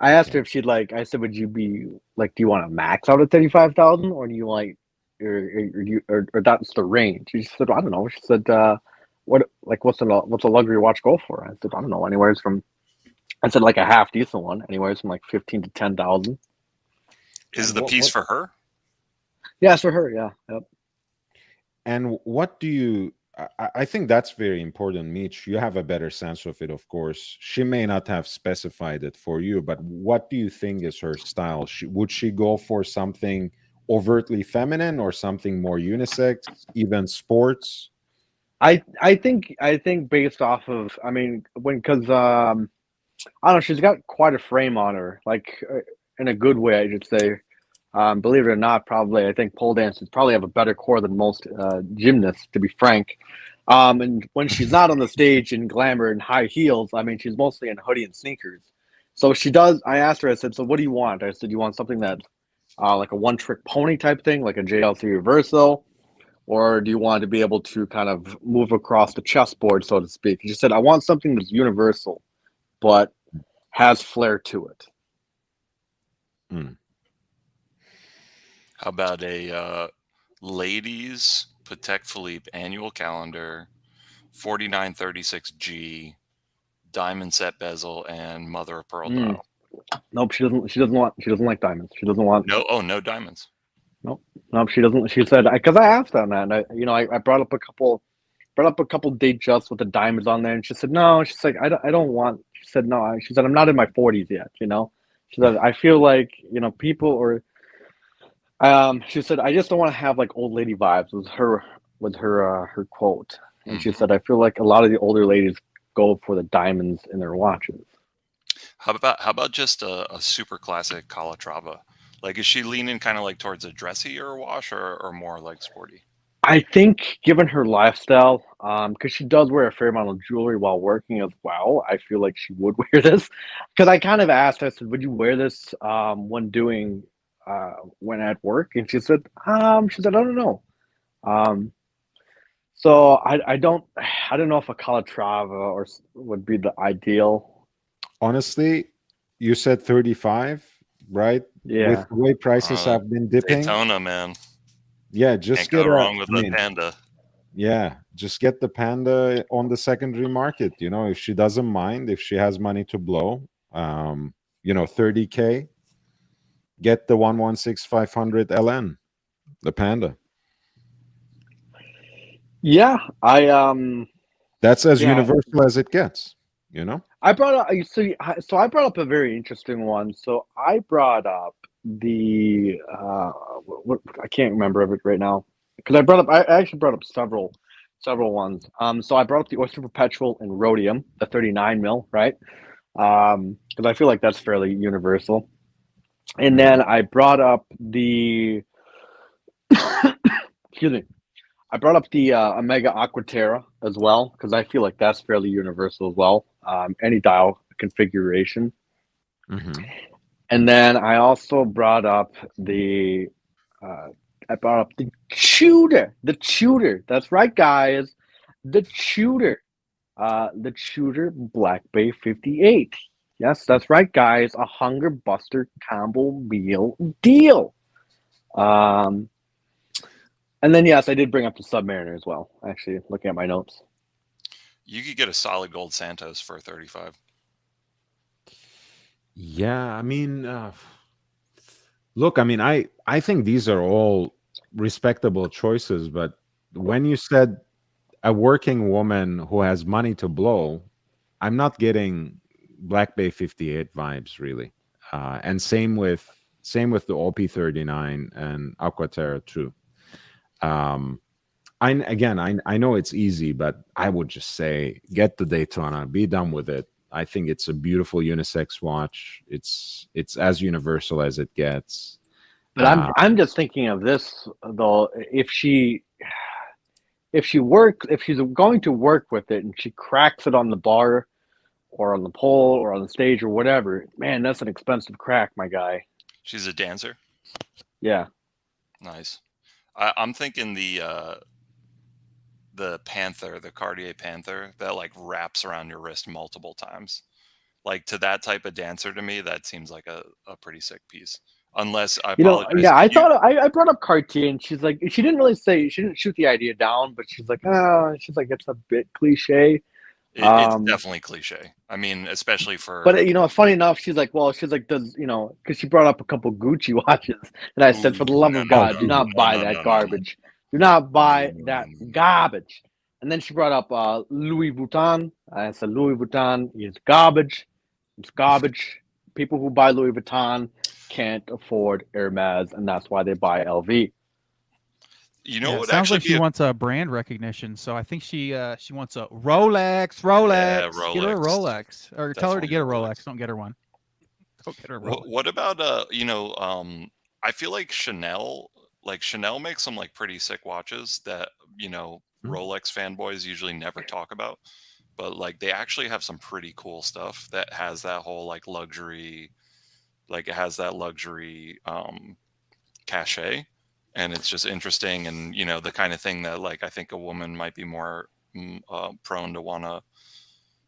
I asked her Okay. if she'd like. I said, "Would you be like? Do you want to max out at 35,000, or do you like, or that's the range?" She said, "I don't know." She said, what's a luxury watch go for?" I said, "I don't know. Anywhere's from." I said, like a half decent one, anywhere's from like 15 to 10,000. Is And the piece what for her? Yeah, it's for her. Yeah, yep. and what do you I think that's very important, Mitch. You have a better sense of it, of course. She may not have specified it for you, but what do you think is her style? Would she go for something overtly feminine or something more unisex, even sports? I think based off of, I mean, because I don't know, she's got quite a frame on her, like in a good way, I should say. Believe it or not, probably I think pole dancers probably have a better core than most gymnasts, to be frank. And when she's not on the stage in glamour and high heels, I mean, she's mostly in hoodie and sneakers. So she does. I asked her. I said, "So what do you want?" I said, "You want something that, like a one-trick pony type thing, like a JL3 reversal, or do you want to be able to kind of move across the chessboard, so to speak?" And she said, "I want something that's universal, but has flair to it." Mm. How about a ladies Patek Philippe annual calendar, 4936G, diamond set bezel, and mother of pearl Mm. dial? Nope, she doesn't. She doesn't want. She doesn't like diamonds. She doesn't want. No diamonds. Nope, nope. She doesn't. She said because I asked her on that, and I brought up a couple date justs with the diamonds on there, and she said no. She's like I don't want. She said no. She said I'm not in my 40s yet. You know. She said I feel like people or she said I just don't want to have like old lady vibes. Was her quote, and she Mhm. said I feel like a lot of the older ladies go for the diamonds in their watches. How about just a super classic Calatrava? Like, is she leaning kind of like towards a dressier wash or more like sporty? I think given her lifestyle, because she does wear a fair amount of jewelry while working as well, I feel like she would wear this. Because I kind of asked her, I said, "Would you wear this when at work?" And she said, "I don't know." Um, so I don't know if a Calatrava would be the ideal. Honestly, you said 35, right? Yeah. With the way prices Uh, have been dipping, Daytona, man. yeah, Can't go wrong with I a mean, Panda. yeah, just get the Panda on the secondary market. If she doesn't mind, if she has money to blow, 30K, get the 116500 LN, the Panda. Yeah. That's as Yeah. universal as it gets, you know? I brought up so I brought up a very interesting one. So I brought up the I can't remember of it right now because I actually brought up several ones. So I brought up the Oyster Perpetual and Rhodium, the 39 mil, right? Because I feel like that's fairly universal. And then Mhm. I brought up the excuse me. I brought up the Omega Aquaterra as well because I feel like that's fairly universal as well. Any dial configuration. Mhm. And then I also brought up the Tudor. The Tudor. That's right, guys. The Tudor. The Tudor Black Bay 58. Yes, that's right, guys. A Hunger Buster combo meal deal. Um, and then yes, I did bring up the Submariner as well. Actually, looking at my notes. You could get a solid gold Santos for 35. Yeah, I mean, look, I mean, I think these are all respectable choices, but when you said a working woman who has money to blow, I'm not getting Black Bay 58 vibes really. And same with the OP39 and Aquaterra too. Um, I know it's easy, but I would just say get the Daytona, be done with it. I think it's a beautiful unisex watch. It's as universal as it gets. But I'm just thinking of this though. If she's going to work with it and she cracks it on the bar or on the pole or on the stage or whatever, man, that's an expensive crack, my guy. She's a dancer. Yeah. Nice. I'm thinking the Panther, the Cartier Panther, that like wraps around your wrist multiple times. Like to that type of dancer, to me, that seems like a pretty sick piece. Unless I apologize. Yeah, I brought up Cartier, and she's like, she didn't shoot the idea down, but she's like, it's a bit cliche. It's definitely cliche. I mean, especially for. But funny enough, she's like, because she brought up a couple Gucci watches, and I said, for the love of God, do not buy that garbage. Do not buy that garbage. And then she brought up Louis Vuitton. I said, Louis Vuitton is garbage. It's garbage. People who buy Louis Vuitton can't afford Hermes, and that's why they buy LV. You know Yeah, what? sounds Actually, like she wants a brand recognition. So I think she wants a Rolex. Rolex. Yeah, Get her a Rolex, or tell her to Definitely get a Rolex. Rolex. Don't get her one. Go get her a Rolex. What about I feel like Chanel makes some like pretty sick watches that Rolex fanboys usually never talk about, but like they actually have some pretty cool stuff that has that whole like luxury, like it has that luxury cachet, and it's just interesting, and the kind of thing that like I think a woman might be more prone to want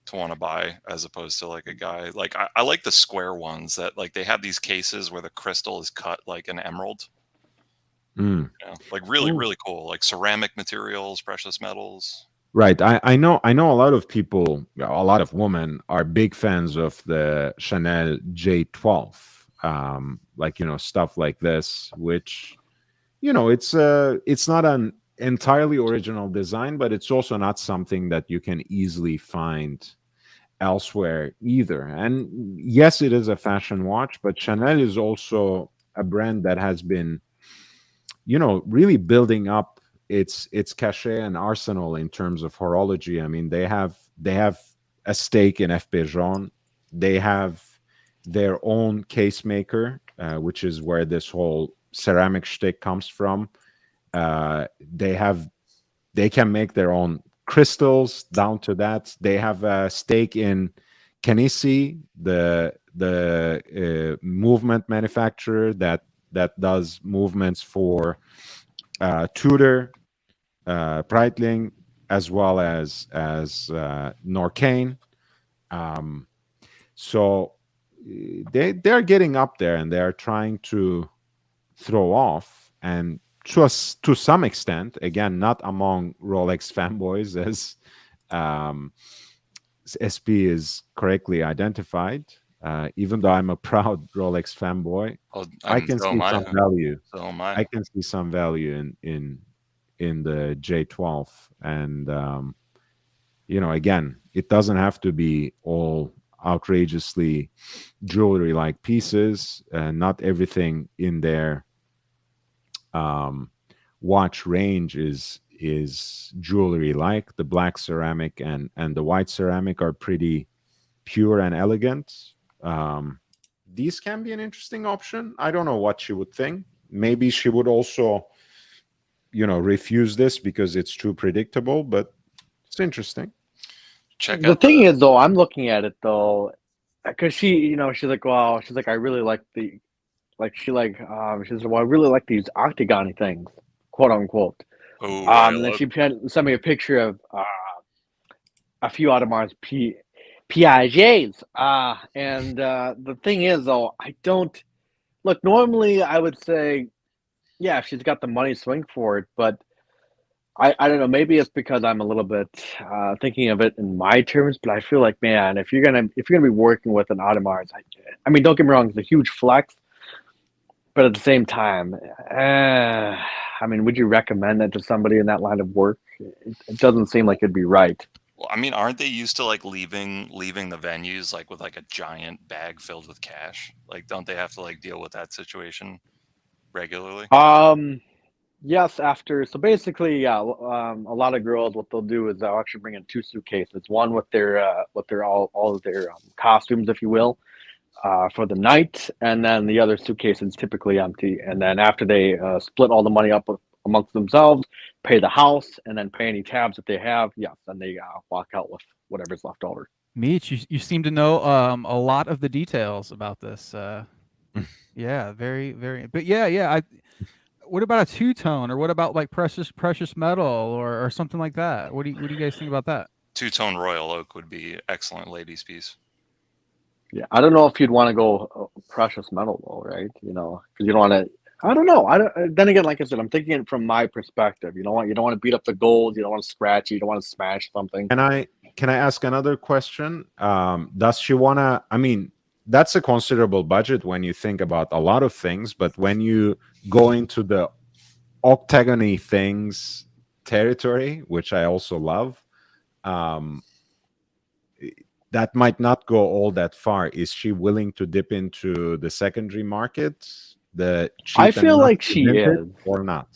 to buy as opposed to like a guy. Like I like the square ones that like they have these cases where the crystal is cut like an emerald. Like really, really cool. Like ceramic materials, precious metals. Right. I know a lot of people, a lot of women are big fans of the Chanel J12. Like, stuff like this, which, it's not an entirely original design, but it's also not something that you can easily find elsewhere either. And yes, it is a fashion watch, but Chanel is also a brand that has been, really building up its cachet and arsenal in terms of horology. I mean, they have a stake in FP Journe. They have their own case maker, which is where this whole ceramic shtick comes from. They can make their own crystals down to that. They have a stake in Kenissi, the movement manufacturer that does movements for Tudor, Breitling, as well as Norqain. So they're getting up there, and they're trying to throw off, and to some extent, again, not among Rolex fanboys, as SP is correctly identified. Even though I'm a proud Rolex fanboy, I can see some value. So am I. I can see some value in the J12, and again, it doesn't have to be all outrageously jewelry-like pieces. Not everything in their watch range is jewelry-like. The black ceramic and the white ceramic are pretty pure and elegant. These can be an interesting option. I don't know what she would think. Maybe she would also, refuse this because it's too predictable, but it's interesting. The thing is, though, I'm looking at it though, because she's like, wow, she's like, I really like she says, well, I really like these octagon things, quote unquote. Ooh, and then she sent me a picture of a few Audemars Piagets. And the thing is, though, I don't look. Normally, I would say, yeah, if she's got the money, swing for it. But I don't know. Maybe it's because I'm a little bit thinking of it in my terms. But I feel like, man, if you're gonna be working with an Audemars, I mean, don't get me wrong, it's a huge flex. But at the same time, I mean, would you recommend that to somebody in that line of work? It doesn't seem like it'd be right. Well, I mean, aren't they used to like leaving the venues like with like a giant bag filled with cash? Like, don't they have to like deal with that situation regularly? Yes, after so basically, yeah, a lot of girls what they'll do is they'll actually bring in two suitcases, one with their all of their costumes, if you will, for the night, and then the other suitcase is typically empty. And then after they split all the money up amongst themselves, pay the house, and then pay any tabs that they have, yes, then they walk out with whatever's left over. Meech, you seem to know a lot of the details about this. Yeah, very, very. But yeah. What about a two-tone, or what about like precious metal, or something like that? What do you guys think about that? Two-tone royal oak would be excellent ladies' piece. Yeah, I don't know if you'd want to go precious metal though, right? You know, because you don't want to. I don't know. I don't. Then again, like I said, I'm thinking it from my perspective. You don't want to beat up the gold. You don't want to scratch it. You don't want to smash something. Can I ask another question? Does she wanna? I mean, that's a considerable budget when you think about a lot of things, but when you go into the octagony things territory, which I also love, um, that might not go all that far. Is she willing to dip into the secondary market, the cheap I feel and like nasty she vintage, is. or not?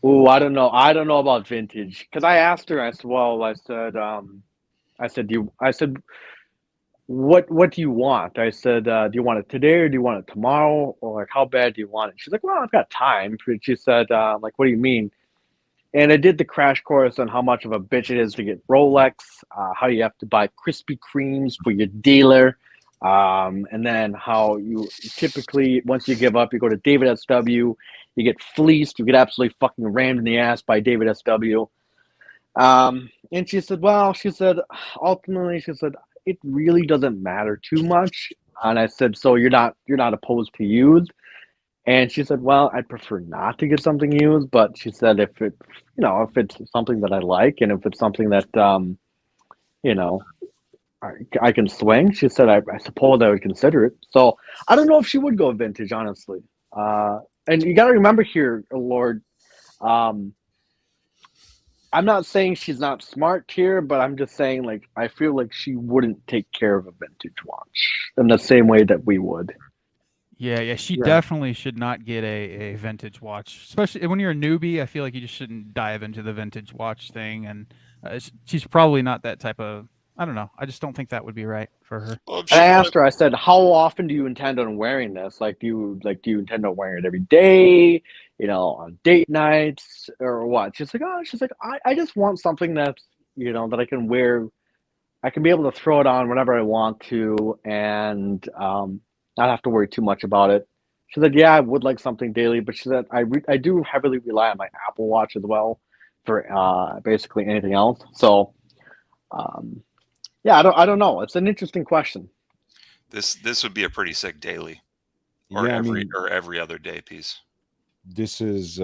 Oh, I don't know. I don't know about vintage because I asked her. I said, "Well, I said, what do you want?" I said, "Do you want it today or do you want it tomorrow, or like how bad do you want it?" She's like, "Well, I've got time." She said, "Like, what do you mean?" And I did the crash course on how much of a bitch it is to get Rolex, how you have to buy Krispy Kremes for your dealer, and then how you typically, once you give up, you go to David SW, you get fleeced, you get absolutely fucking rammed in the ass by David SW. And she said, well, she said, ultimately, she said, it really doesn't matter too much. And I said, so you're not opposed to used? And she said, well, I'd prefer not to get something used, but she said if it's something that I like and if it's something that you know, I can swing, she said I suppose I would consider it. So I don't know if she would go vintage, honestly. And you got to remember here, Lord, um, I'm not saying she's not smart here, but I'm just saying like I feel like she wouldn't take care of a vintage watch in the same way that we would. Yeah. She Yeah. definitely should not get a vintage watch, especially when you're a newbie. I feel like you just shouldn't dive into the vintage watch thing, and she's probably not that type of. I don't know. I just don't think that would be right for her. Well, if And she I wanted, asked her, I said, "How often do you intend on wearing this? Like, do you intend on wearing it every day? You know, on date nights or what?" She's like, I just want something that's that I can wear. I can be able to throw it on whenever I want to, and not have to worry too much about it. She said, "Yeah, I would like something daily," but she said, I do heavily rely on my Apple Watch as well for basically anything else. So, um, yeah, I don't know. It's an interesting question. this would be a pretty sick daily, or Yeah, I mean, every other day piece. this is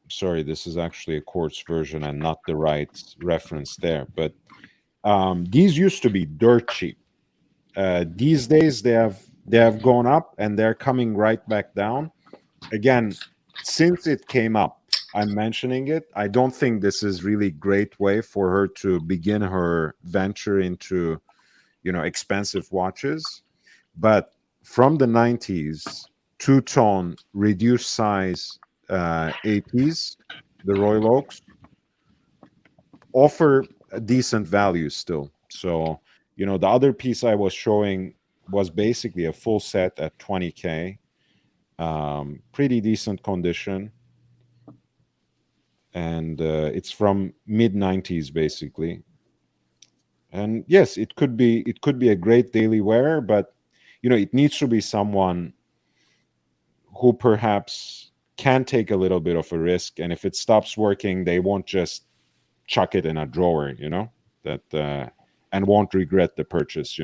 sorry, this is actually a quartz version and not the right reference there. But these used to be dirt cheap. These days they have gone up and they're coming right back down. Again, since it came up, I'm mentioning it. I don't think this is really great way for her to begin her venture into expensive watches. But from the 90s, two-tone reduced size 80s, the Royal Oaks offer a decent value still. So, the other piece I was showing was basically a full set at 20K. Pretty decent condition. And it's from mid 90s basically. And yes, it could be a great daily wear, but it needs to be someone who perhaps can take a little bit of a risk, and if it stops working, they won't just chuck it in a drawer, that and won't regret the purchase.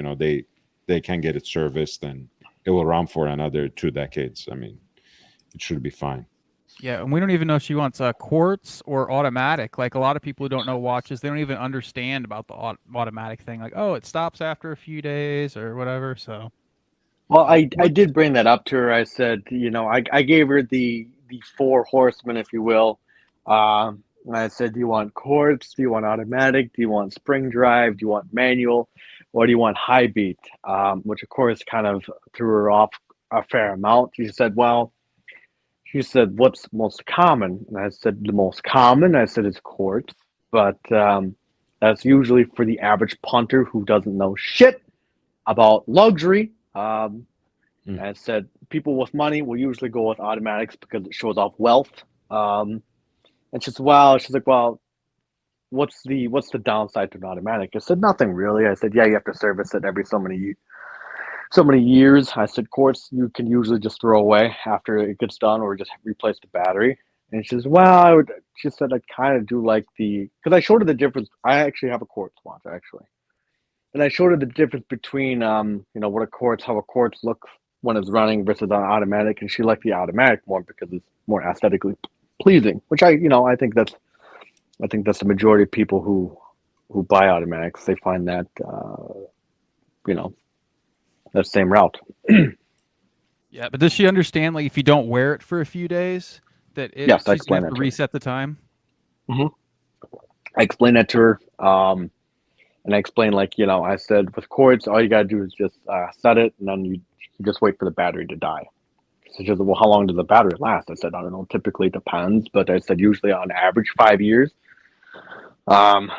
They can get it serviced and it will run for another 2 decades. I mean, it should be fine. Yeah, and we don't even know if she wants quartz or automatic. Like a lot of people who don't know watches, they don't even understand about the automatic thing. Like, oh, it stops after a few days or whatever. So, Well, I what? did bring that up to her. I said, I gave her the four horsemen, if you will. I said, do you want quartz? Do you want automatic? Do you want spring drive? Do you want manual? Or do you want high beat? Which of course kind of threw her off a fair amount. She said, well, She said, "What's most common?" And I said, "The most common," I said, "is quartz, but that's usually for the average punter who doesn't know shit about luxury." I said, "People with money will usually go with automatics because it shows off wealth." And she's "Well," she's like, "Well, what's the downside to an automatic?" I said, "Nothing really." I said, "Yeah, you have to service it every so many years." I said, "Quartz you can usually just throw away after it gets done, or just replace the battery." And she says, "Well, I would." She said, "I kind of do like because I showed her the difference. I actually have a quartz watch actually, and I showed her the difference between what how a quartz looks when it's running versus an automatic, and she liked the automatic more because it's more aesthetically pleasing. Which I think that's the majority of people who buy automatics. They find that that same route. Yeah, but does she understand, like, if you don't wear it for a few days, that Yes, I she's gonna explained have that to to her. reset the time? I explained that to her, and I explained I said with quartz, all you gotta do is just set it, and then you just wait for the battery to die. So she said, "Well, how long does the battery last?" I said, "I don't know. Typically, it depends, but I said usually on average 5 years." And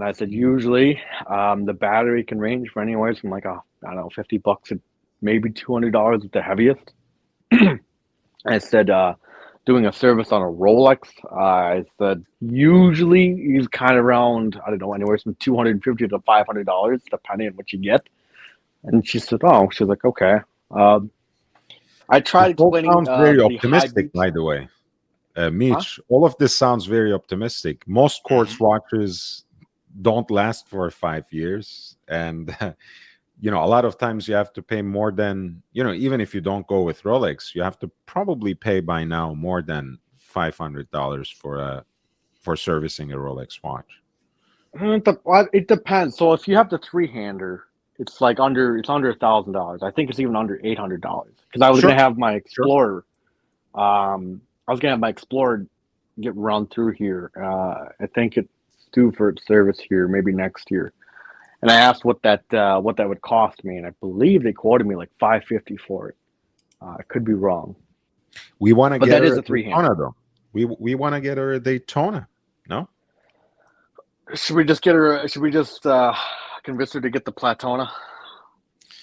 I said usually the battery can range for anywhere from like I don't know, $50 to maybe $200 at the heaviest. I said doing a service on a Rolex, I said usually is kind of around, I don't know, anywhere from $250 to $500 depending on what you get. And she said, "Oh," she's like, "Okay." I tried This all explaining sounds very the high optimistic, beats. by the way. Huh? Mitch, all of this sounds very optimistic. Most quartz watches don't last for 5 years. And, a lot of times you have to pay more than, even if you don't go with Rolex, you have to probably pay by now more than $500 for servicing a Rolex watch. It depends. So if you have the three-hander, it's under $1,000. I think it's even under $800 because I was Sure. gonna have my Sure. Explorer. I was gonna have my Explorer get run through here. I think it's due for its service here, maybe next year. And I asked what that would cost me, and I believe they quoted me like $550 for it. I could be wrong, We want to but get that her is a a three-hander. Daytona, though. We want to get her a Daytona. No? Should we just get her? Should we just convince her to get the Platona?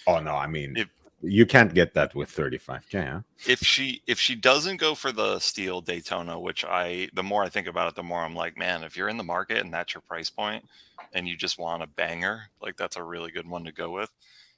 Oh, no. I mean, If- you can't get that with 35K, huh? If she doesn't go for the steel Daytona, which the more I think about it, the more I'm like, man, if you're in the market and that's your price point and you just want a banger, like that's a really good one to go with.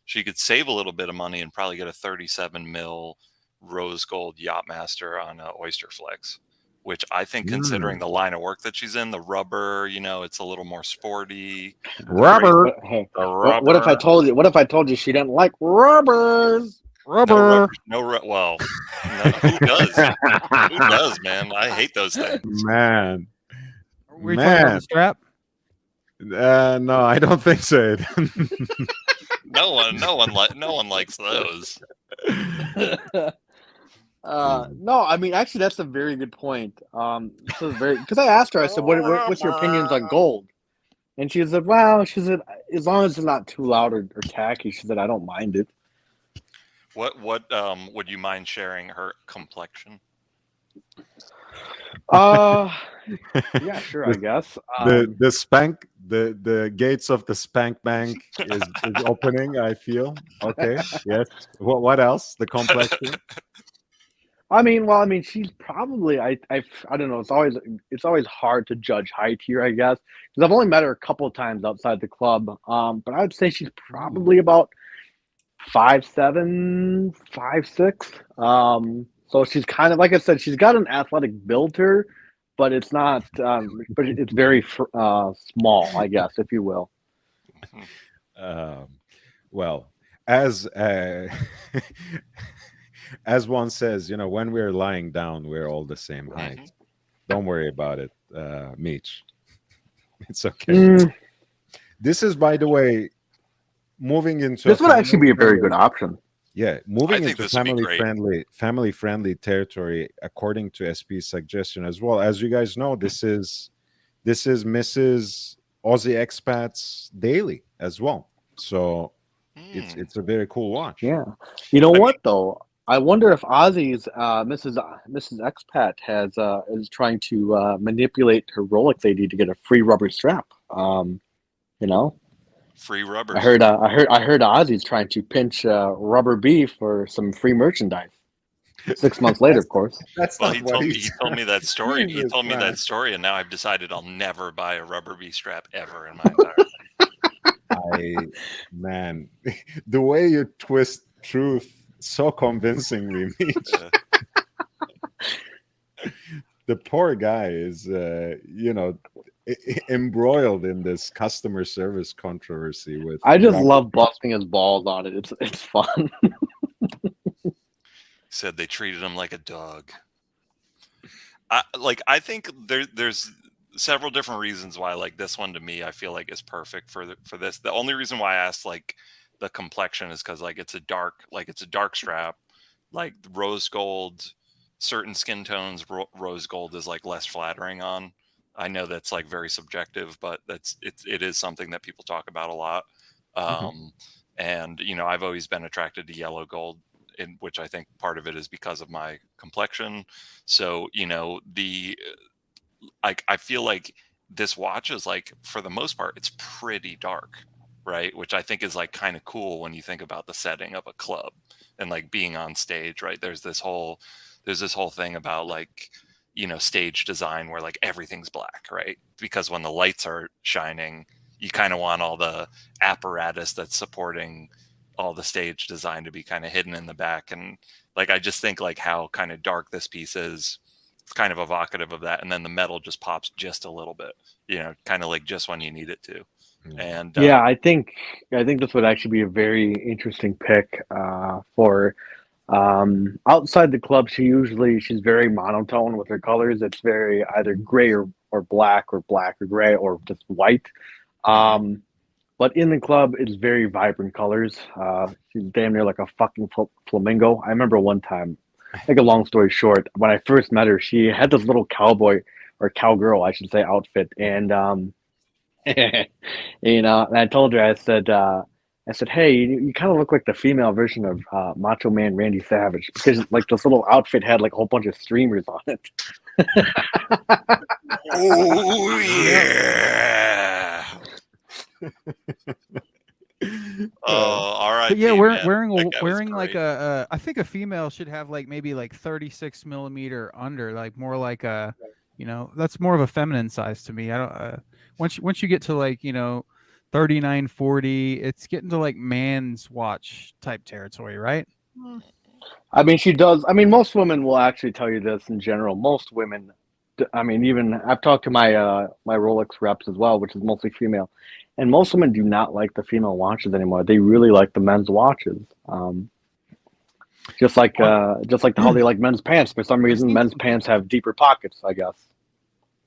She could save a little bit of money and probably get a 37 mil rose gold Yachtmaster on a Oyster Flex, which I think, considering the line of work that she's in, the rubber, it's a little more sporty. Rubber. But, hey, The what if I rubber. told you? What if I told you she didn't like rubbers? Rubber. Well, no, who does? Who does, man? I hate those things. Man. Were you talking about Man. the strap? No, I don't think so. No one likes those. No, I mean actually that's a very good point. This is very because I asked her. I said, "What's your opinions on gold?" And she said, "Well," she said, "as long as it's not too loud or tacky," she said, "I don't mind it." What would you mind sharing her complexion? Yeah, sure, I guess. The spank the gates of the spank bank is opening, I feel. Okay. Yes. What else? The complexion. I mean, she's probably I don't know. It's always hard to judge height here, I guess, because I've only met her a couple of times outside the club. But I would say she's probably about 5'7", 5'6". So she's kind of like I said, she's got an athletic build to her, but it's not. But it's very small, I guess, if you will. Well, as as one says, when we're lying down, we're all the same height. Don't worry about it, Mitch. It's okay. This is, by the way, moving into this would actually be a very good option. Yeah, moving think into this would be great. family friendly territory, according to SP's suggestion as well. As you guys know, this is Mrs. Aussie Expats Daily as well. So it's a very cool watch. Yeah. You know what though? I wonder if Ozzy's Mrs. Expat has is trying to manipulate her Rolex lady to get a free rubber strap. You know, Free rubbers. I heard Ozzy's trying to pinch Rubber B for some free merchandise. 6 months later, of course. That's Well, not he what told me he's that story. He Jesus, told me man. that story, and now I've decided I'll never buy a rubber B strap ever in my entire. Man, the way you twist truth so convincingly, Mitch. Yeah. The poor guy is, embroiled in this customer service controversy with. I just Robert. love busting his balls on it. It's fun. Said they treated him like a dog. I think there's several different reasons why like this one to me I feel like is perfect for this. The only reason why I asked like the complexion is because like it's a dark strap, like rose gold, certain skin tones rose gold is like less flattering on. I know that's like very subjective, but it is something that people talk about a lot. And I've always been attracted to yellow gold, in which I think part of it is because of my complexion. So, I feel like this watch is like, for the most part, it's pretty dark, right? Which I think is like kind of cool when you think about the setting of a club and like being on stage, right? There's this whole thing about like, stage design where like everything's black, right? Because when the lights are shining, you kind of want all the apparatus that's supporting all the stage design to be kind of hidden in the back. And like I just think like how kind of dark this piece is, it's kind of evocative of that. And then the metal just pops just a little bit, kind of like just when you need it to. And yeah, I think this would actually be a very interesting pick for outside the club. She's very monotone with her colors. It's very either gray or black or gray or just white. But in the club, it's very vibrant colors. She's damn near like a fucking flamingo. I remember one time, make a long story short, when I first met her, she had this little cowboy or cowgirl, I should say, outfit. And, and I told her, I said, hey, you kind of look like the female version of Macho Man Randy Savage, because like this little outfit had like a whole bunch of streamers on it. oh yeah. Oh, all right. But yeah, wearing like I think a female should have like maybe like 36 millimeter under, like more like a, that's more of a feminine size to me. I don't. Once you get to like 39, 40, it's getting to like man's watch type territory, right? I mean, she does. I mean, most women will actually tell you this in general. Most women, I mean, even I've talked to my my Rolex reps as well, which is mostly female, and most women do not like the female watches anymore. They really like the men's watches. Just like how they like men's pants. For some reason, men's pants have deeper pockets, I guess.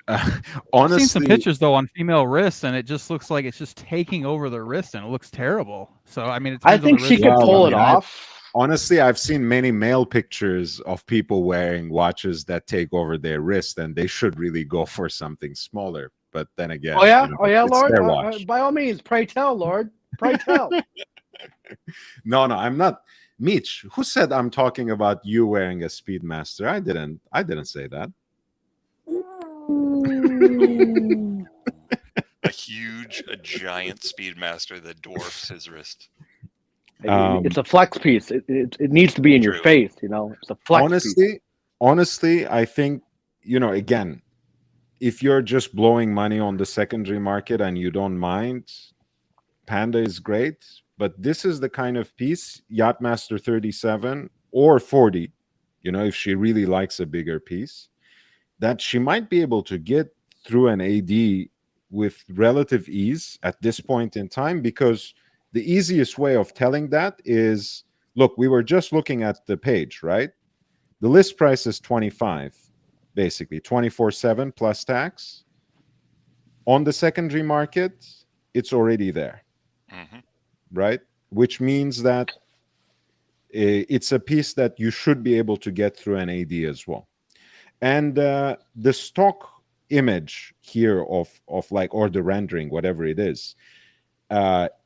Honestly, I've seen some pictures though on female wrists, and it just looks like it's just taking over the wrist, and it looks terrible. So I mean, I think she could pull it off. Honestly, I've seen many male pictures of people wearing watches that take over their wrist, and they should really go for something smaller. But then again, Lord, their watch. By all means, pray tell, Lord, pray tell. No, I'm not. Mitch, who said I'm talking about you wearing a Speedmaster? I didn't say that. a giant Speedmaster that dwarfs his wrist. It's a flex piece. It needs to be in your face, It's a flex piece. Honestly, I think, again, if you're just blowing money on the secondary market and you don't mind, Panda is great. But this is the kind of piece, Yachtmaster 37 or 40, if she really likes a bigger piece, that she might be able to get through an AD with relative ease at this point in time, because the easiest way of telling that is, look, we were just looking at the page, right? The list price is 25, basically 24/7 plus tax. On the secondary market, it's already there, right? Which means that it's a piece that you should be able to get through an AD as well. And the stock image here of like, or the rendering, whatever it is,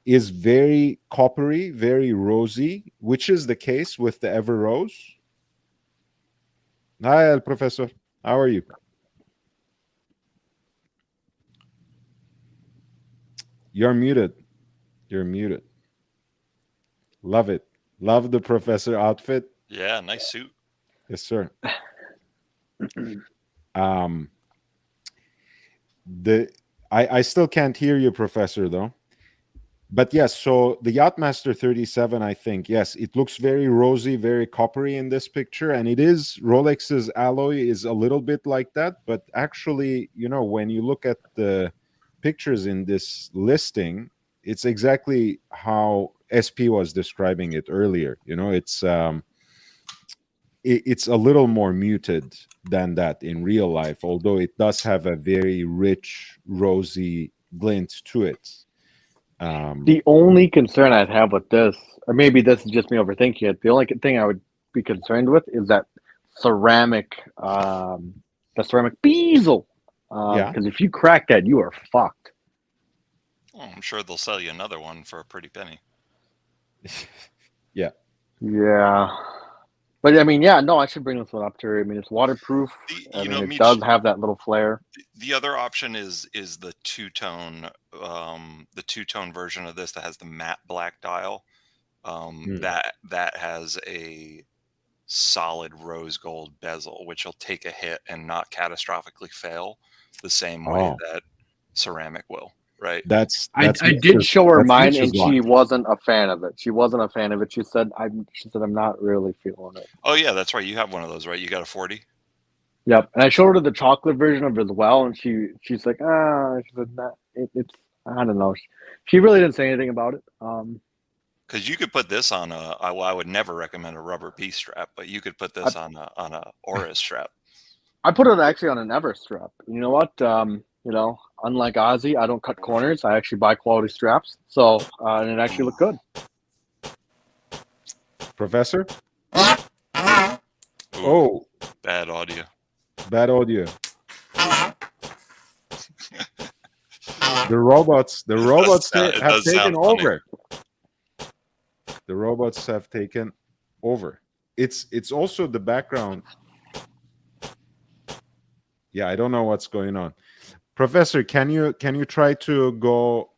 is very coppery, very rosy, which is the case with the Ever Rose. Hi, El Professor. How are you? You're muted. You're muted. Love it. Love the Professor outfit. Yeah, nice suit. Yes, sir. I still can't hear you, Professor, though. But yes, so the Yachtmaster 37, I think, yes, it looks very rosy, very coppery in this picture. And it is, Rolex's alloy is a little bit like that. But actually, you know, when you look at the pictures in this listing, it's exactly how SP was describing it earlier. You know, it's a little more muted than that in real life, although it does have a very rich, rosy glint to it. The only concern I'd have with this, or maybe this is just me overthinking it, the only thing I would be concerned with is that ceramic, the ceramic bezel. Yeah. Because if you crack that, you are fucked. Oh, I'm sure they'll sell you another one for a pretty penny. Yeah. Yeah. But I mean, yeah, no, I should bring this one up to her. I mean, it's waterproof. I mean, it does have that little flare. The other option is the two-tone version of this that has the matte black dial. That has a solid rose gold bezel, which will take a hit and not catastrophically fail the same way that ceramic will. Right. I did show her mine, and she wasn't a fan of it. She wasn't a fan of it. She said, I'm not really feeling it. Oh yeah, that's right. You have one of those, right? You got a 40. Yep. And I showed her the chocolate version of it as well, and she's like, she said, nah, it's I don't know. She really didn't say anything about it. Because you could put this on I would never recommend a rubber piece strap, but you could put this on a Oris strap. I put it actually on an Ever strap. You know what? You know, unlike Ozzy, I don't cut corners. I actually buy quality straps. So, and it actually looked good. Professor? Ooh, oh. Bad audio. Bad audio. The robots have taken over. The robots have taken over. It's also the background. Yeah, I don't know what's going on. Professor, can you try to go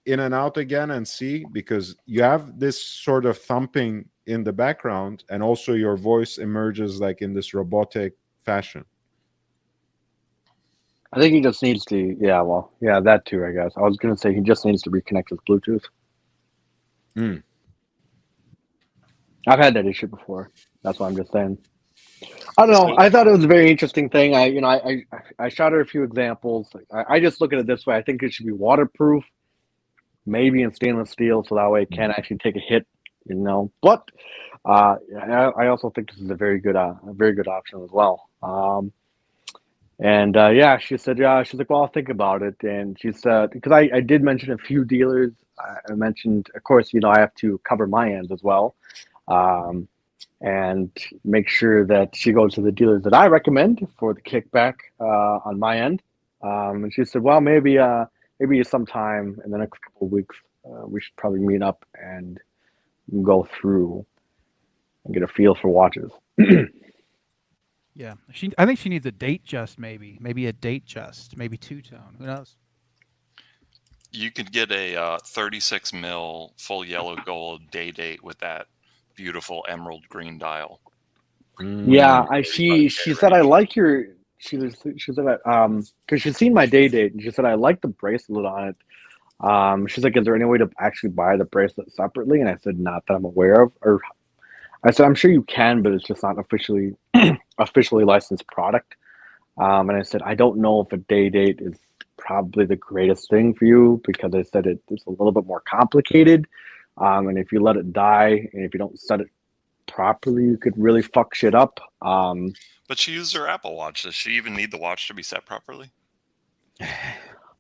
in and out again and see? Because you have this sort of thumping in the background, and also your voice emerges like in this robotic fashion. I think he just needs to, that too, I guess. I was going to say he just needs to reconnect his Bluetooth. I've had that issue before. That's what I'm just saying. I don't know. I thought it was a very interesting thing. I shot her a few examples. I just look at it this way. I think it should be waterproof, maybe in stainless steel, so that way it can actually take a hit. You know, but I also think this is a very good option as well. She said, she's like, well, I'll think about it. And she said, because I did mention a few dealers. I mentioned, of course, you know, I have to cover my end as well. And make sure that she goes to the dealers that I recommend for the kickback on my end. And she said, well, maybe sometime in the next couple of weeks, we should probably meet up and go through and get a feel for watches. Yeah, I think she needs a date just, maybe a date just, maybe two-tone. Who knows? You could get a 36 mil full yellow gold day date with that beautiful emerald green dial. Yeah, she said I like your. She said because she's seen my day date, and she said I like the bracelet on it. She's like, is there any way to actually buy the bracelet separately? And I said, not that I'm aware of. Or I said, I'm sure you can, but it's just not officially licensed product. And I said, I don't know if a day date is probably the greatest thing for you, because I said it's a little bit more complicated. And if you let it die, and if you don't set it properly, you could really fuck shit up. But she used her Apple Watch. Does she even need the watch to be set properly?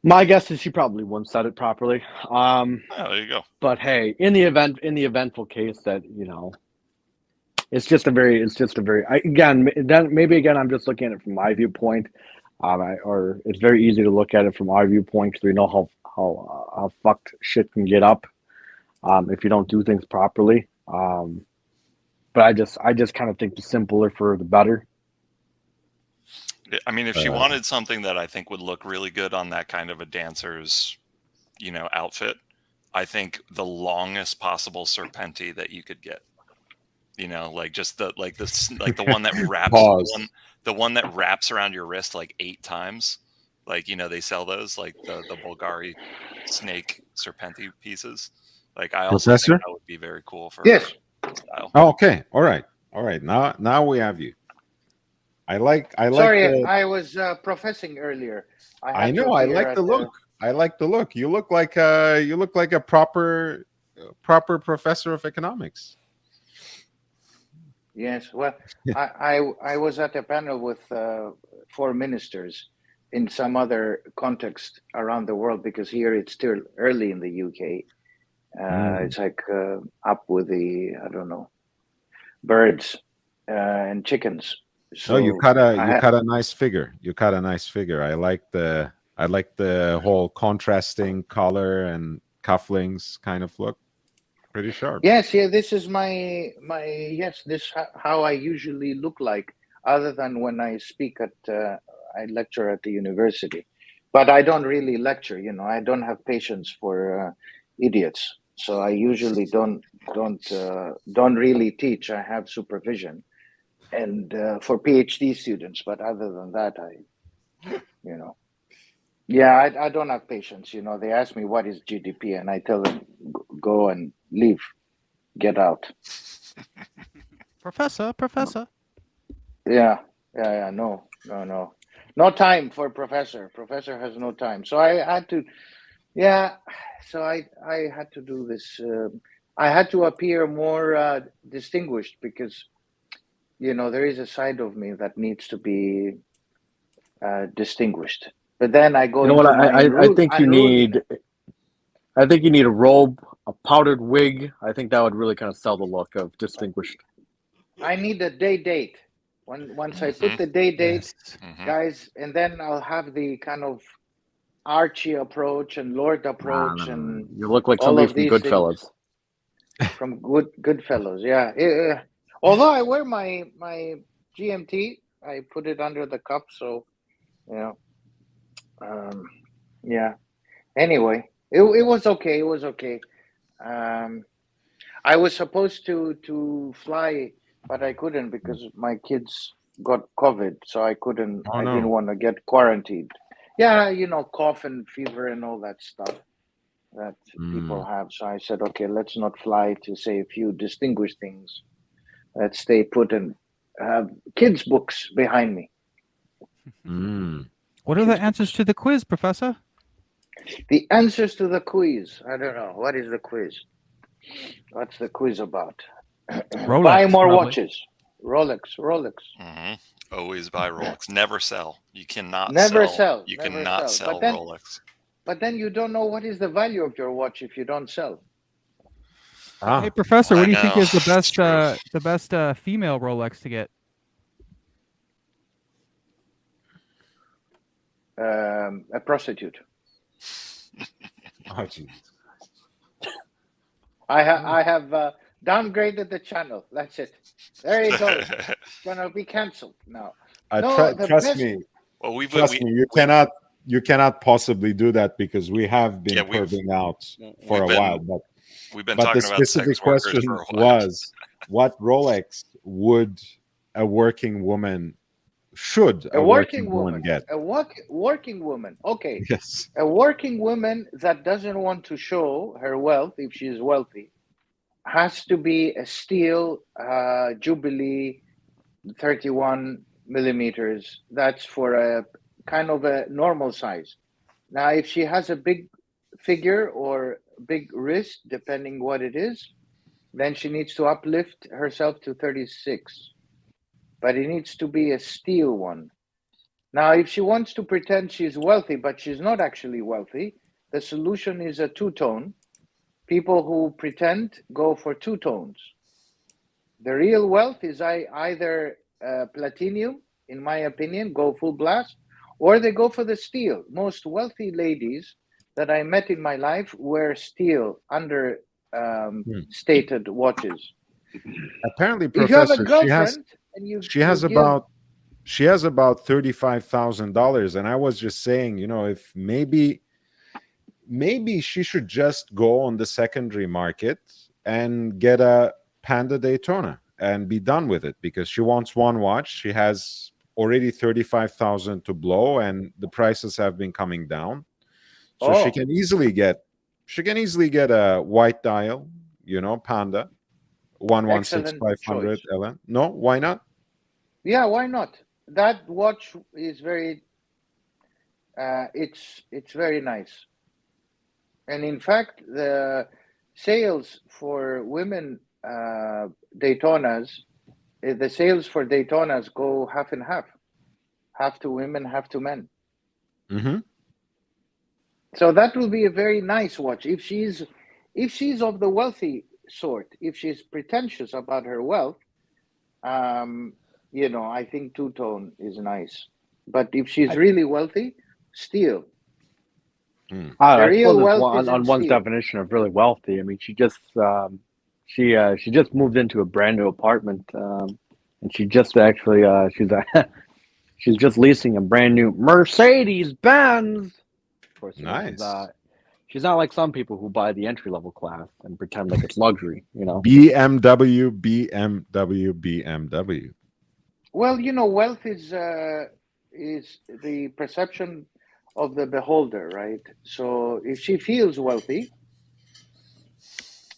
My guess is she probably wouldn't set it properly. There you go. But hey, in the eventful case that, you know, it's just a very, maybe I'm just looking at it from my viewpoint. Or it's very easy to look at it from our viewpoint, because we know how fucked shit can get up if you don't do things properly. But I just kind of think the simpler for the better. I mean, if she wanted something that I think would look really good on that kind of a dancer's, outfit, I think the longest possible serpenti that you could get, like just the one that wraps the one that wraps around your wrist like 8 times. Like, they sell those, like the Bulgari snake serpenti pieces. Like, I also Professor? think that would be very cool for Yes. her style. Oh, okay. All right. Now we have you. I like. Sorry, I was professing earlier. I know. I like the look. I like the look. You look like a proper professor of economics. Yes, well, I was at a panel with 4 ministers in some other context around the world, because here it's still early in the UK. It's like up with the, I don't know, birds and chickens. So you cut a nice figure. You cut a nice figure. I like the whole contrasting color and cufflinks kind of look. Pretty sharp. Yes, yeah. This is my yes. This how I usually look like, other than when I speak at I lecture at the university, but I don't really lecture. I don't have patience for idiots, so I usually don't really teach. I have supervision, and for PhD students. But other than that, yeah, I don't have patience. They ask me what is GDP, and I tell them go and leave, get out. Professor. Yeah. No time for professor. Professor has no time. So I had to, so I had to do this. I had to appear more distinguished, because, there is a side of me that needs to be distinguished. But then I go. You know what? I think you need. I think you need a robe, a powdered wig. I think that would really kind of sell the look of distinguished. I need a day date. Once I put the day date, guys, and then I'll have the kind of Archie approach and Lord approach, and you look like somebody from Goodfellas. From Goodfellas, yeah. Although I wear my GMT, I put it under the cup, so yeah. Anyway, it was okay. It was okay. I was supposed to fly, but I couldn't because my kids got COVID, so I couldn't. I didn't want to get quarantined. Yeah, cough and fever and all that stuff that people have. So I said, okay, let's not fly to say a few distinguished things. Let's stay put and have kids' books behind me. What are the answers to the quiz, Professor? The answers to the quiz. I don't know. What is the quiz? What's the quiz about? Rolex, buy more probably. watches. Rolex. Always buy Rolex. Never sell. You cannot sell. You cannot sell Rolex. But then you don't know what is the value of your watch if you don't sell. Hey, Professor, what do you think is the best female Rolex to get? A prostitute. Oh, Jesus. I have downgraded the channel. That's it. There you go. It's gonna be cancelled now. Trust me. Well, trust me. You cannot possibly do that because we have been curving out for a while. But we've been but talking the about specific sex workers question for a while. was, what Rolex would a working woman get? A working woman. Okay. Yes. A working woman that doesn't want to show her wealth, if she is wealthy, has to be a steel Jubilee 31 millimeters. That's for a kind of a normal size. Now, if she has a big figure or big wrist, depending what it is, then she needs to uplift herself to 36. But it needs to be a steel one. Now, if she wants to pretend she's wealthy, but she's not actually wealthy, the solution is a two-tone. People who pretend go for two tones. The real wealth is either platinum, in my opinion, go full blast, or they go for the steel. Most wealthy ladies that I met in my life were still under stated watches. Apparently, If you have a Professor, girlfriend and you she has give, about $35,000, and I was just saying, if maybe she should just go on the secondary market and get a Panda Daytona and be done with it, because she wants one watch. She has already 35,000 to blow, and the prices have been coming down, so she Oh. can easily get a white dial, Panda 116500 choice. LN. No, why not? Yeah, why not? That watch is very it's very nice. And in fact, the sales for women Daytonas, the sales for Daytonas go half and half to women, half to men. Mm-hmm. So that will be a very nice watch. If she's of the wealthy sort, if she's pretentious about her wealth, I think two-tone is nice. But if she's really wealthy, steel. I real suppose it's wealth is on in one's steel. definition of really wealthy. I mean, she just moved into a brand new apartment, and she just actually she's just leasing a brand new Mercedes Benz. Of course, Nice. she's not like some people who buy the entry level class and pretend like it's luxury. BMW. Well, wealth is the perception of the beholder, right? So if she feels wealthy,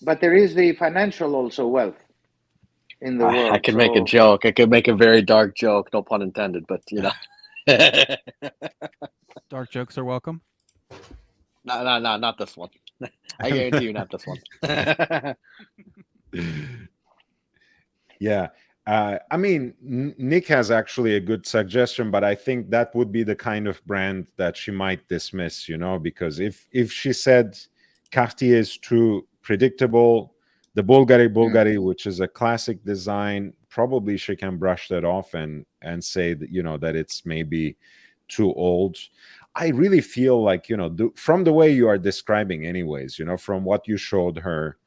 but there is the financial also wealth in the world. I can make a joke. I could make a very dark joke, no pun intended, but Dark jokes are welcome. No, not this one. I guarantee you, not this one. Yeah. I mean, Nick has actually a good suggestion, but I think that would be the kind of brand that she might dismiss, because if she said Cartier is too predictable, the Bulgari, which is a classic design, probably she can brush that off and say that, that it's maybe too old. I really feel like, from the way you are describing anyways, from what you showed her,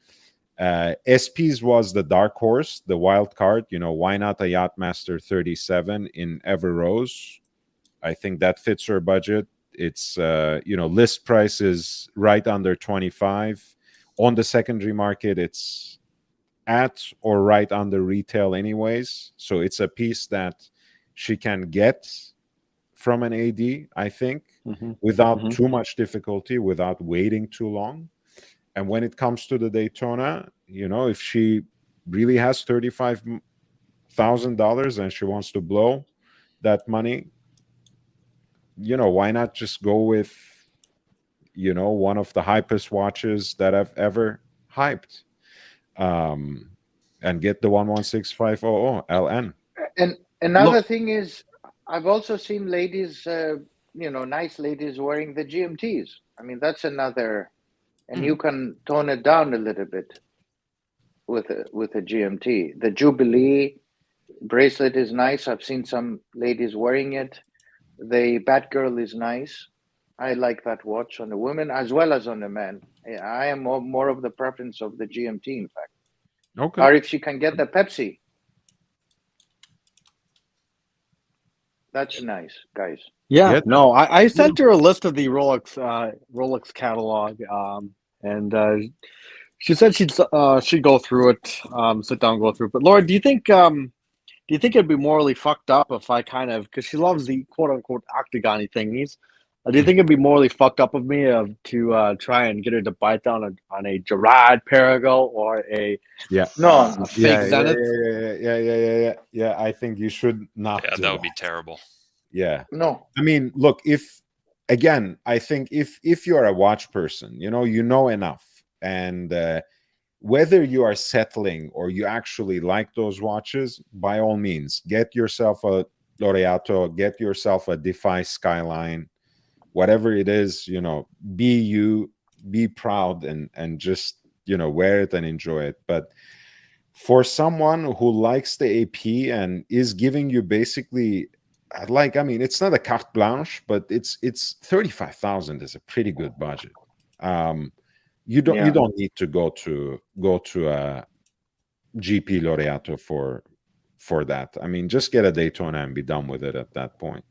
SP's was the dark horse, the wild card. Why not a Yachtmaster 37 in Ever Rose? I think that fits her budget. It's list price is right under 25. On the secondary market, it's at or right under retail anyways. So it's a piece that she can get from an AD, I think, without too much difficulty, without waiting too long. And when it comes to the Daytona, if she really has $35,000 and she wants to blow that money, why not just go with, one of the hypest watches that I've ever hyped, and get the 116500 LN. And another thing is, I've also seen ladies, nice ladies wearing the GMTs. I mean, that's another. And you can tone it down a little bit with a GMT. The Jubilee bracelet is nice. I've seen some ladies wearing it. The Batgirl is nice. I like that watch on the women as well as on the men. I am more of the preference of the GMT, in fact. Okay. Or if she can get the Pepsi. That's nice, guys. Yeah, no, I sent her a list of the Rolex catalog, and she said she'd go through it, sit down, go through it. But Laura, do you think it'd be morally fucked up if I because she loves the quote unquote octagon-y thingies? Do you think it'd be morally fucked up of me to try and get her to bite down on a Gerard Perigo or a fake Zenith? Yeah. I think you should not. Yeah, that would be terrible. Yeah. No. I mean, look, I think if you're a watch person, you know enough, and whether you are settling or you actually like those watches, by all means, get yourself a Laureato, get yourself a Defy Skyline, whatever it is, be you, be proud, and just, wear it and enjoy it. But for someone who likes the AP and is giving you basically, it's not a carte blanche, but it's 35,000 is a pretty good budget. You don't Yeah. you don't need to go to a GP Laureato for that. I mean, just get a Daytona and be done with it at that point.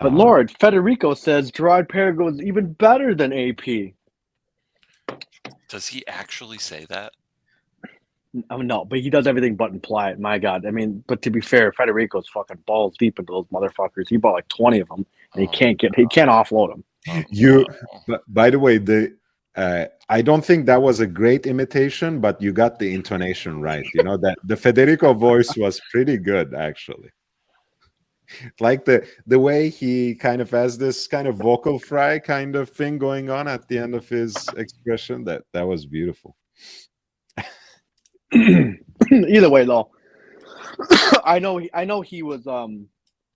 But Lord, Federico says Gerard Perregaux is even better than AP. Does he actually say that? Oh no, but he does everything but imply it. My God, I mean, but to be fair, Federico's fucking balls deep into those motherfuckers. He bought like 20 of them, and he can't offload them. You, but by the way, I don't think that was a great imitation, but you got the intonation right. You know that the Federico voice was pretty good, actually. Like the way he kind of has this kind of vocal fry kind of thing going on at the end of his expression. That was beautiful. Either way, though, I know he was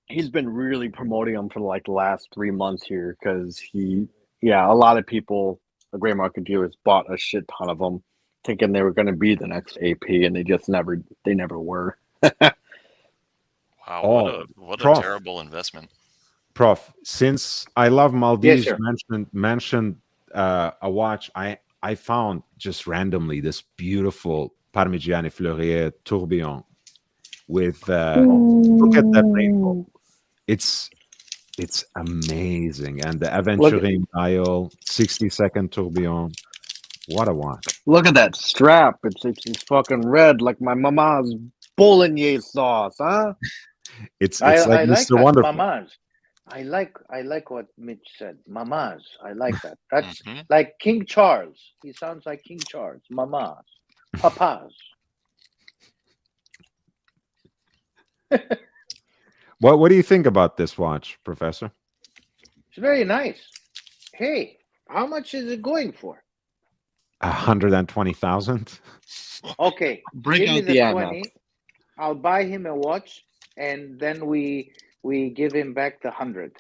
he's been really promoting him for like the last 3 months here because a lot of people, the gray market dealers, bought a shit ton of them, thinking they were going to be the next AP, and they never were. Wow, what a terrible investment. Prof, since I Love Maldives Yes, mentioned a watch, I found just randomly this beautiful Parmigiani Fleurier tourbillon with look at that rainbow. It's amazing. And the Aventurine dial, 60-second tourbillon. What a watch. Look at that strap. It's fucking red like my mama's bolognese sauce, huh? It's I like like Mr. that, Wonderful. mamas. I like what Mitch said. Mamas. I like that. That's like King Charles. He sounds like King Charles. Mamas. Papas. What do you think about this watch, Professor? It's very nice. Hey, how much is it going for? 120,000. Okay, Bring give me out the the 20. Amex. I'll buy him a watch, and then we give him back the 100.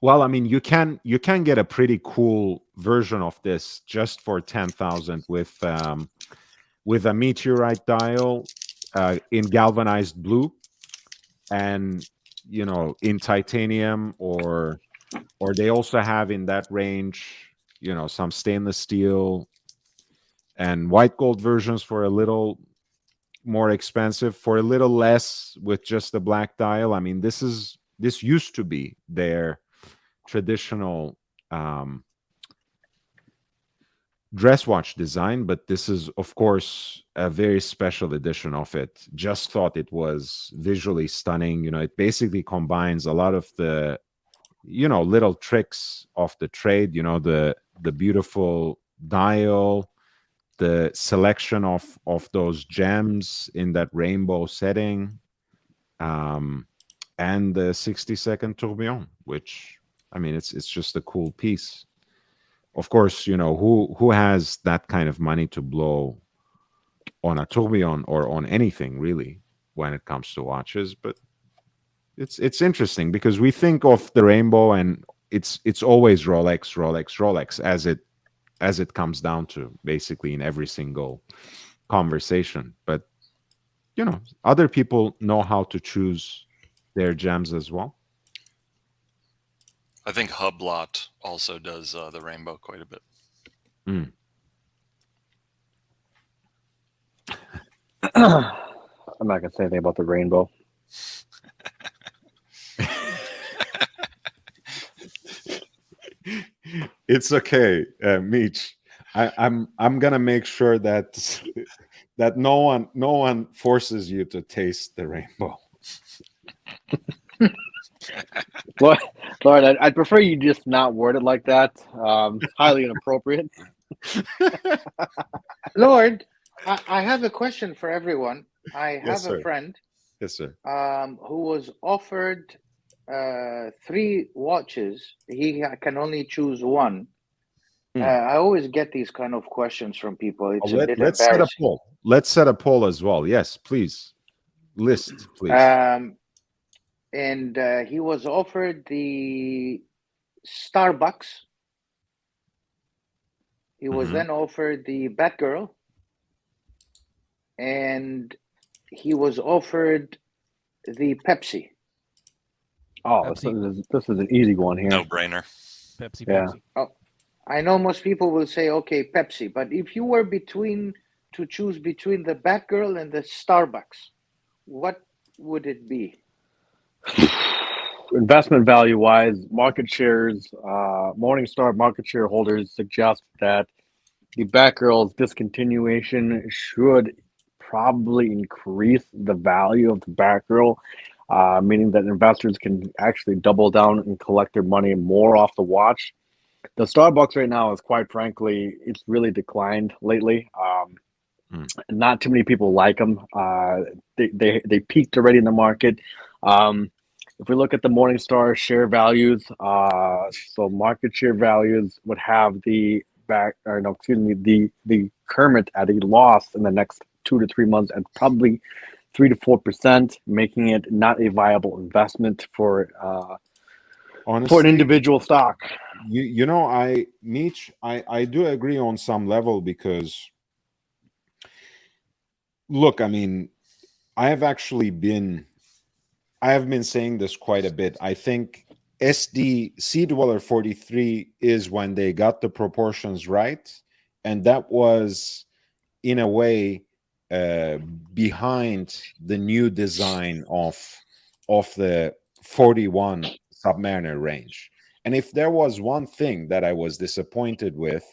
Well, I mean, you can get a pretty cool version of this just for 10,000 with a meteorite dial in galvanized blue, and in titanium, or they also have in that range, some stainless steel and white gold versions for a little more expensive, for a little less with just the black dial. I mean, this used to be their traditional dress watch design, but this is, of course, a very special edition of it. Just thought it was visually stunning. It basically combines a lot of the little tricks of the trade, the beautiful dial, the selection of those gems in that rainbow setting, and the 60-second tourbillon, which, I mean, it's just a cool piece. Of course, who has that kind of money to blow on a tourbillon or on anything really when it comes to watches? But it's interesting because we think of the rainbow and it's always Rolex as it comes down to, basically, in every single conversation. But other people know how to choose their gems as well. I think Hublot also does the rainbow quite a bit. I'm not gonna say anything about the rainbow. It's okay, Mitch. I'm gonna make sure that no one forces you to taste the rainbow. Lord, I'd prefer you just not word it like that. Highly inappropriate. Lord, I have a question for everyone. I have Yes, a sir. friend Yes, sir. who was offered 3 watches. He can only choose one. I always get these kind of questions from people. It's a bit Let's set a embarrassing. poll. Let's set a poll as well. Yes, please. List, please. And he was offered the Starbucks. He was then offered the Batgirl. And he was offered the Pepsi. Oh, this is an easy one here. No brainer. Pepsi, Yeah. Pepsi. I know most people will say, okay, Pepsi, but if you were to choose between the Batgirl and the Starbucks, what would it be? Investment value wise, market shares, Morningstar market share holders suggest that the Batgirl's discontinuation should probably increase the value of the Batgirl, meaning that investors can actually double down and collect their money more off the watch. The Starbucks right now is, quite frankly, it's really declined lately. Not too many people like them. They peaked already in the market. If we look at the Morningstar share values, so market share values would have the Kermit at a loss in the next 2 to 3 months at probably 3 to 4%, making it not a viable investment for an Honestly, individual stock. I do agree on some level because, look, I mean, I have been saying this quite a bit. I think Sea Dweller 43 is when they got the proportions right, and that was in a way behind the new design of the 41 Submariner range. And if there was one thing that I was disappointed with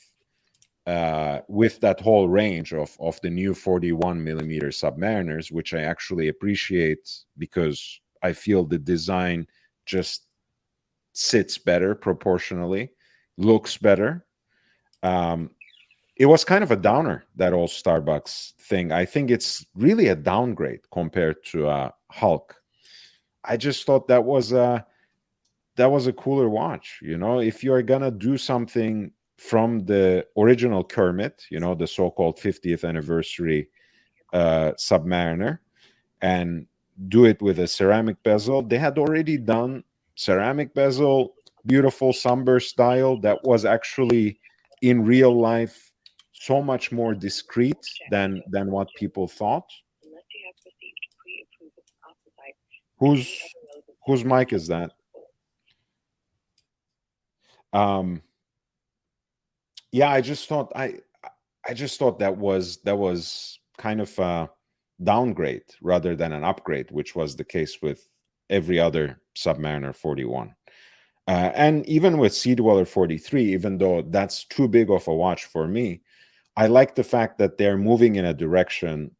that whole range of the new 41 millimeter Submariners, which I actually appreciate because I feel the design just sits better proportionally, looks better. It was kind of a downer, that old Starbucks thing. I think it's really a downgrade compared to Hulk. I just thought that was a cooler watch. If you're gonna do something from the original Kermit, the so-called 50th anniversary Submariner, and do it with a ceramic bezel. They had already done ceramic bezel, beautiful sunburst style that was actually in real life so much more discreet than what people thought. Whose mic is that? Yeah, I just thought that was kind of a downgrade rather than an upgrade, which was the case with every other Submariner 41. And even with Sea Dweller 43, even though that's too big of a watch for me, I like the fact that they're moving in a direction,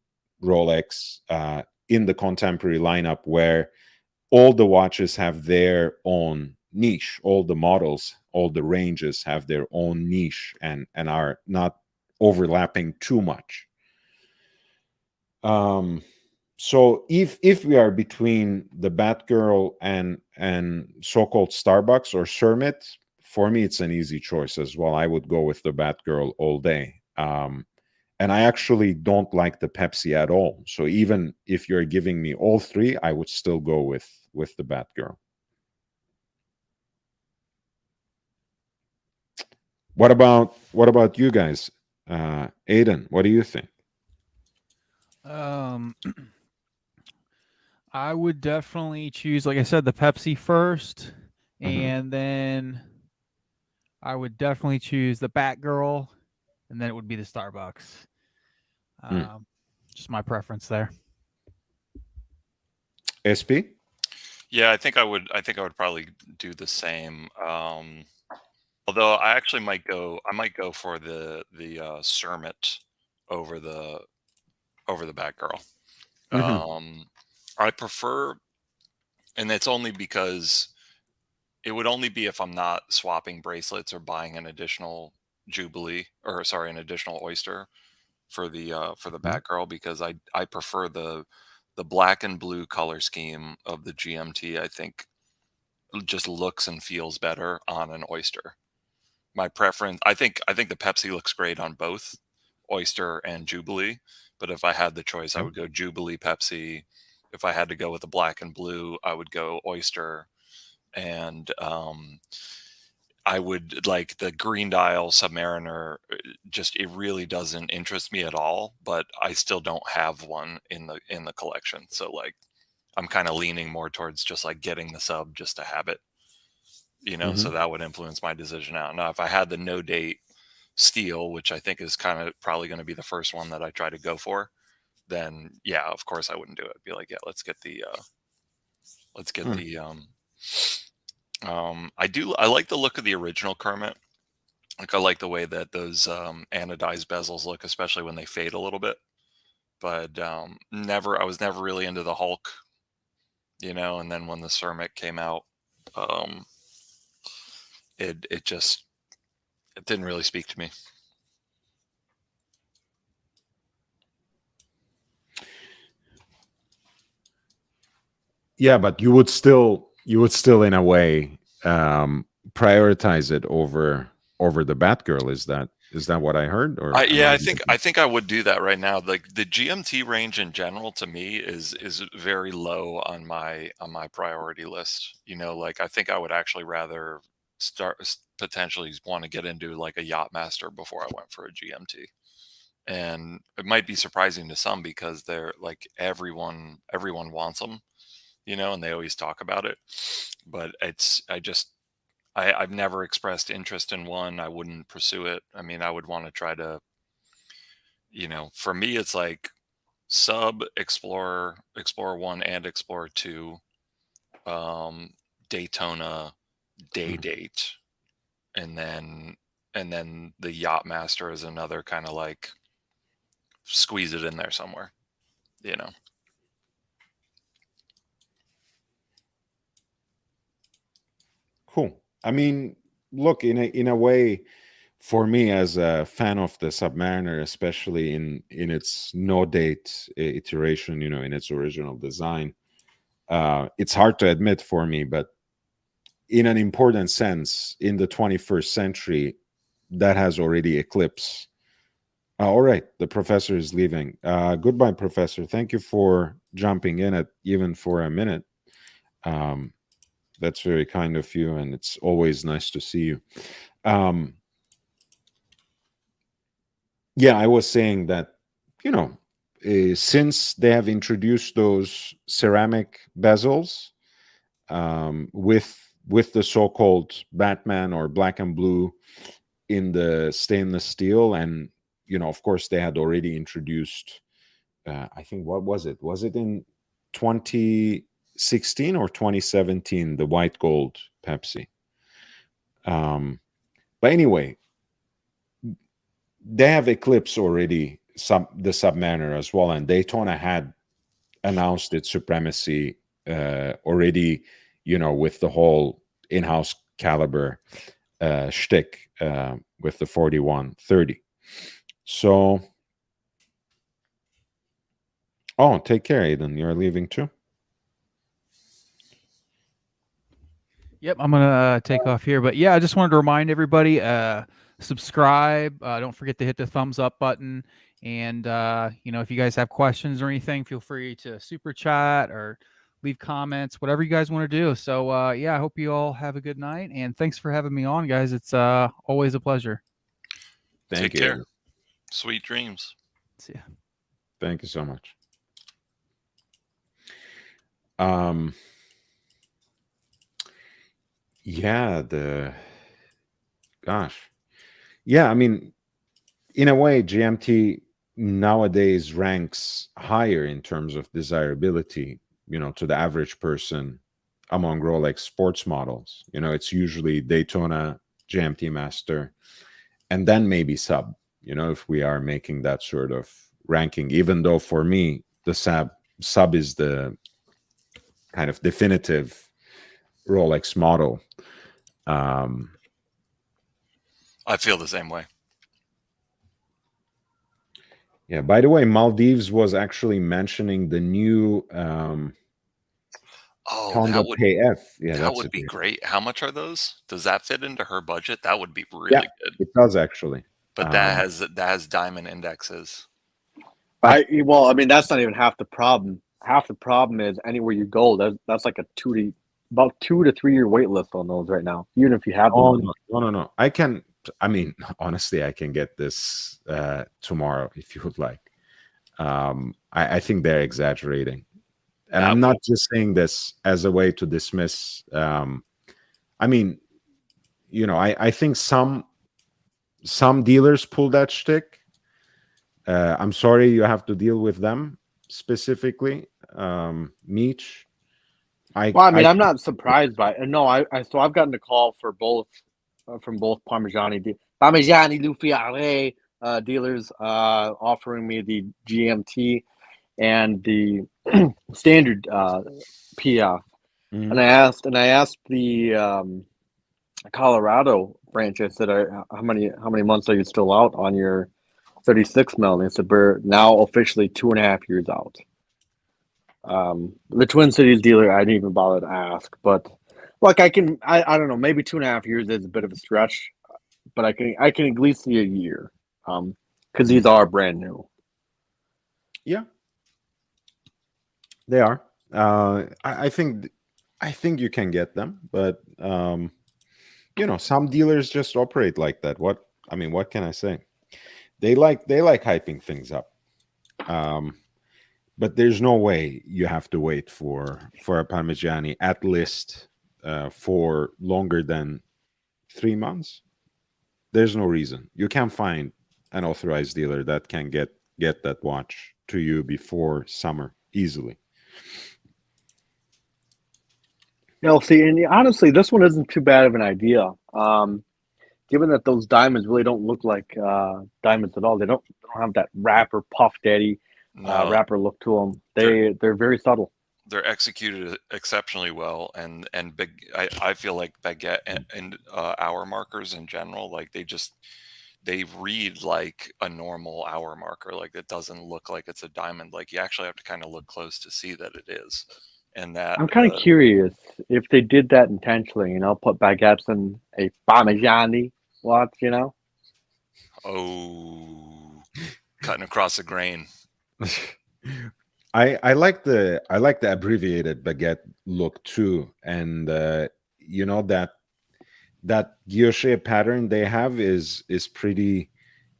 Rolex, in the contemporary lineup, where all the watches have their own niche. All the models, all the ranges have their own niche and are not overlapping too much. So if we are between the Batgirl and so-called Starbucks or Shermit, for me it's an easy choice as well. I would go with the Batgirl all day. And I actually don't like the Pepsi at all. So even if you're giving me all three, I would still go with the Batgirl. What about you guys? Aiden, what do you think? I would definitely choose, like I said, the Pepsi first, Mhm. and then I would definitely choose the Batgirl, and then it would be the Starbucks. Just my preference there. SP? Yeah, I think I would probably do the same. Although I actually might go for the Shermit over the Batgirl. I prefer, and it's only because it would only be if I'm not swapping bracelets or buying an additional an additional Oyster for the Batgirl, because I prefer the black and blue color scheme of the GMT. I think just looks and feels better on an Oyster. My preference, I think the Pepsi looks great on both Oyster and Jubilee, but if I had the choice, I would go Jubilee Pepsi. If I had to go with the black and blue, I would go Oyster. And I would like the Green Dial Submariner. Just, it really doesn't interest me at all, but I still don't have one in the collection. So like, I'm kind of leaning more towards just like getting the sub just to have it. you know, so that would influence my decision out. Now, if I had the no date steel, which I think is kind of probably going to be the first one that I try to go for, then yeah, of course I wouldn't do it. Be like, yeah, let's get the I like the look of the original Kermit. Like I like the way that those anodized bezels look, especially when they fade a little bit. But I was never really into the Hulk, you know. And then when the Ceramic came out, it didn't really speak to me. Yeah, but you would still in a way prioritize it over the Batgirl. Is that what I heard? Or Yeah, I think I would do that right now. Like the GMT range in general, to me, is very low on my priority list. You know, like I think I would actually rather potentially want to get into like a Yachtmaster before I went for a GMT. And it might be surprising to some because they're like everyone wants them, you know, and they always talk about it. But I've never expressed interest in one. I wouldn't pursue it. I mean, I would want to try to, you know, for me, it's like Sub, Explorer 1 and Explorer 2, Daytona, Day Date, and then the Yachtmaster is another kind of like squeeze it in there somewhere, you know. Cool. I mean, look, in a way, for me as a fan of the Submariner, especially in its no date iteration, you know, in its original design, it's hard to admit for me, but in an important sense, in the 21st century, that has already eclipsed. All right, the professor is leaving. Goodbye, professor. Thank you for jumping in at even for a minute. That's very kind of you, and it's always nice to see you. Yeah, I was saying that, you know, since they have introduced those ceramic bezels with the so-called Batman or black and blue in the stainless steel, and you know, of course, they had already introduced. I think what was it? Was it in 2016 or 2017? The white gold Pepsi. But anyway, they have eclipsed already the Submariner as well, and Daytona had announced its supremacy already, you know, with the whole in-house caliber shtick with the 4130. So, oh, take care, Aiden. You're leaving too? Yep, I'm gonna take off here, but yeah, I just wanted to remind everybody, subscribe. Don't forget to hit the thumbs up button, and you know, if you guys have questions or anything, feel free to super chat or leave comments, whatever you guys want to do. So yeah, I hope you all have a good night, and thanks for having me on, guys. It's always a pleasure. Take care. Sweet dreams. See ya. Thank you so much. Yeah, yeah, I mean, in a way, GMT nowadays ranks higher in terms of desirability, you know, to the average person among Rolex sports models. You know, it's usually Daytona, GMT Master, and then maybe Sub, you know, if we are making that sort of ranking, even though for me, the Sub is the kind of definitive Rolex model. I feel the same way. Yeah, by the way, Maldives was actually mentioning the new Honda KF. Yeah, that would be great. How much are those? Does that fit into her budget? That would be really good. It does actually. But that has diamond indexes. Well, I mean, that's not even half the problem. Half the problem is anywhere you go, that's like about 2 to 3 year wait list on those right now, even if you have them. No. I mean, honestly, I can get this tomorrow if you would like. I think they're exaggerating. And I'm not just saying this as a way to dismiss. I mean, I think some dealers pull that shtick. I'm sorry you have to deal with them specifically. Meech. Well, I mean, I'm not surprised by it. No, so I've gotten a call for both from both Parmigiani Lufiare dealers offering me the GMT and the standard PF. Mhm. And I asked the Colorado branch. I said, how many months are you still out on your 36 mil? And they said, we're now officially 2.5 years out. The Twin Cities dealer, I didn't even bother to ask, but like I don't know, maybe 2.5 years is a bit of a stretch, but I can at least see a year, because these are brand new. Yeah, they are. I think you can get them, but some dealers just operate like that. What can I say? They like hyping things up. But there's no way you have to wait for a Parmigiani at list for longer than 3 months. There's no reason. You can find an authorized dealer that can get that watch to you before summer easily. See, and honestly, this one isn't too bad of an idea. Given that those diamonds really don't look like diamonds at all. They don't have that wrapper Puff Daddy wrapper look to them. They're very subtle. They're executed exceptionally well, and big. I feel like baguette and hour markers in general, like they read like a normal hour marker. Like it doesn't look like it's a diamond. Like you actually have to kind of look close to see that it is. And that I'm kind of curious if they did that intentionally. Put baguettes in a Parmigiani watch. Oh, cutting across the grain. I like the abbreviated baguette look too, and that guilloche pattern they have is pretty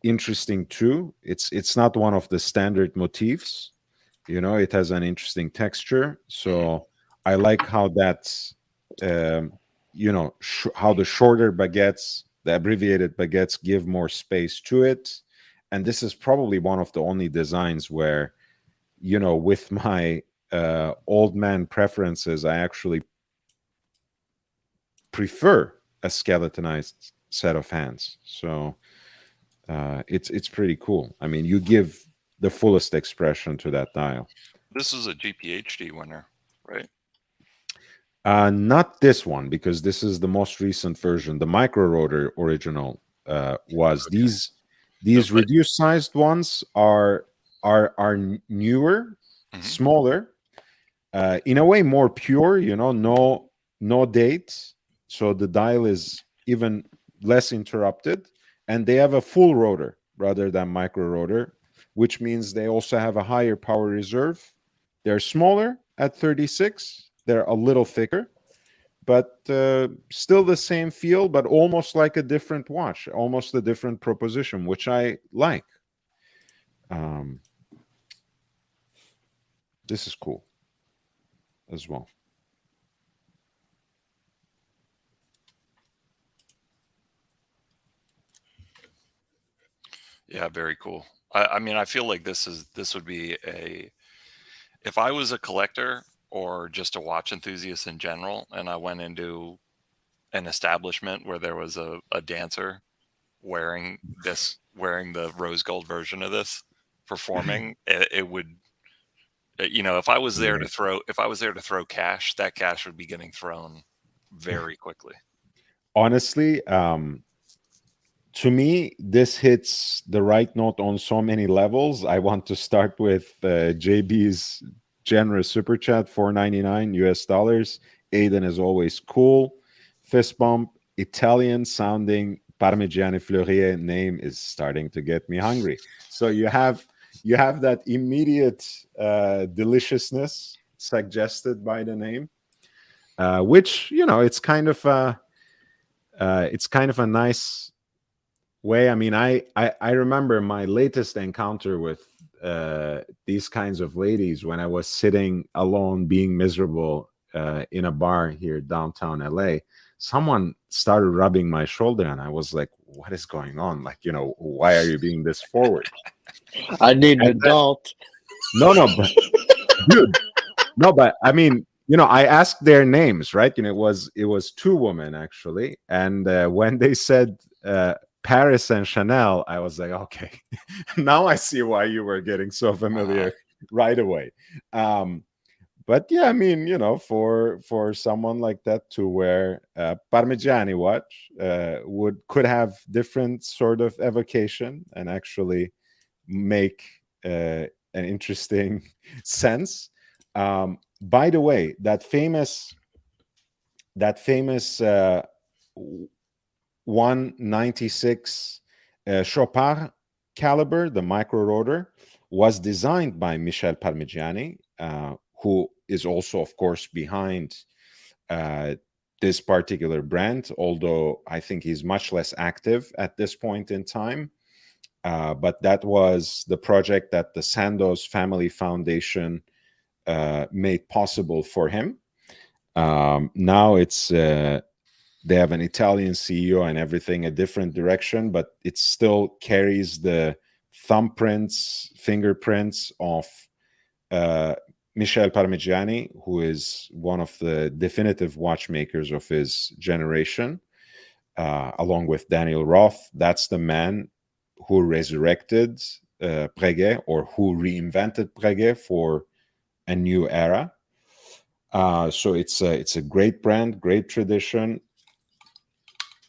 interesting too. It's not one of the standard motifs. It has an interesting texture, so I like how that's how the shorter baguettes, the abbreviated baguettes, give more space to it. And this is probably one of the only designs where, with my old man preferences, I actually prefer a skeletonized set of hands. So it's pretty cool. I mean, you give the fullest expression to that dial. This is a GPHD winner, right? Not this one, because this is the most recent version. The micro rotor original was Okay. These reduced sized ones are newer, smaller, in a way more pure. No dates, so the dial is even less interrupted, and they have a full rotor rather than micro rotor, which means they also have a higher power reserve. They're smaller at 36. They're a little thicker, but still the same feel, but almost like a different watch, almost a different proposition, which I like. This is cool as well. Yeah, very cool. I mean, I feel like this would be if I was a collector or just a watch enthusiast in general, and I went into an establishment where there was a dancer wearing the rose gold version of this, performing, it would, if I was there to throw cash, that cash would be getting thrown very quickly. Honestly, to me, this hits the right note on so many levels. I want to start with JB's generous super chat, $4.99 US. Aiden is always cool. Fist bump. Italian sounding Parmigiani Fleurier name is starting to get me hungry. So you have that immediate deliciousness suggested by the name, which it's kind of a nice way. I mean, I remember my latest encounter with these kinds of ladies when I was sitting alone, being miserable in a bar here downtown LA. someone started rubbing my shoulder, and I was like, "What is going on? Like, why are you being this forward?" I need an And then- adult. No, but dude, no, but I mean, I asked their names, right? It was two women actually, and when they said Paris and Chanel, I was like, okay, now I see why you were getting so familiar right away. But yeah, I mean, for someone like that to wear Parmigiani watch could have different sort of evocation and actually make an interesting sense. By the way, that famous 196 Chopard caliber, the micro rotor, was designed by Michel Parmigiani, who is also, of course, behind this particular brand, although I think he's much less active at this point in time. But that was the project that the Sandoz Family Foundation made possible for him. Now it's they have an Italian CEO and everything, a different direction, but it still carries the thumbprints, fingerprints of Michel Parmigiani, who is one of the definitive watchmakers of his generation, along with Daniel Roth. That's the man who resurrected Breguet, or who reinvented Breguet for a new era. So it's a great brand, great tradition.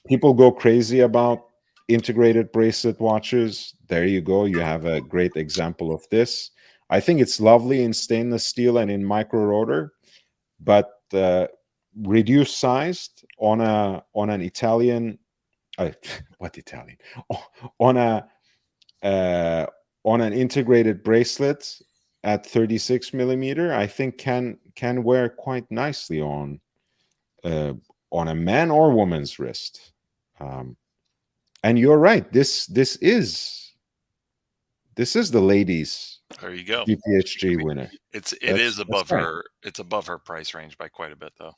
People go crazy about integrated bracelet watches. There you go. You have a great example of this. I think it's lovely in stainless steel and in micro rotor, but reduced sized on an Italian. What Italian? On an integrated bracelet at 36 millimeter, I think can wear quite nicely on a man or woman's wrist. And you're right. This is the ladies' There you go. GPHG winner. It That's- is above that's right. her. It's above her price range by quite a bit, though.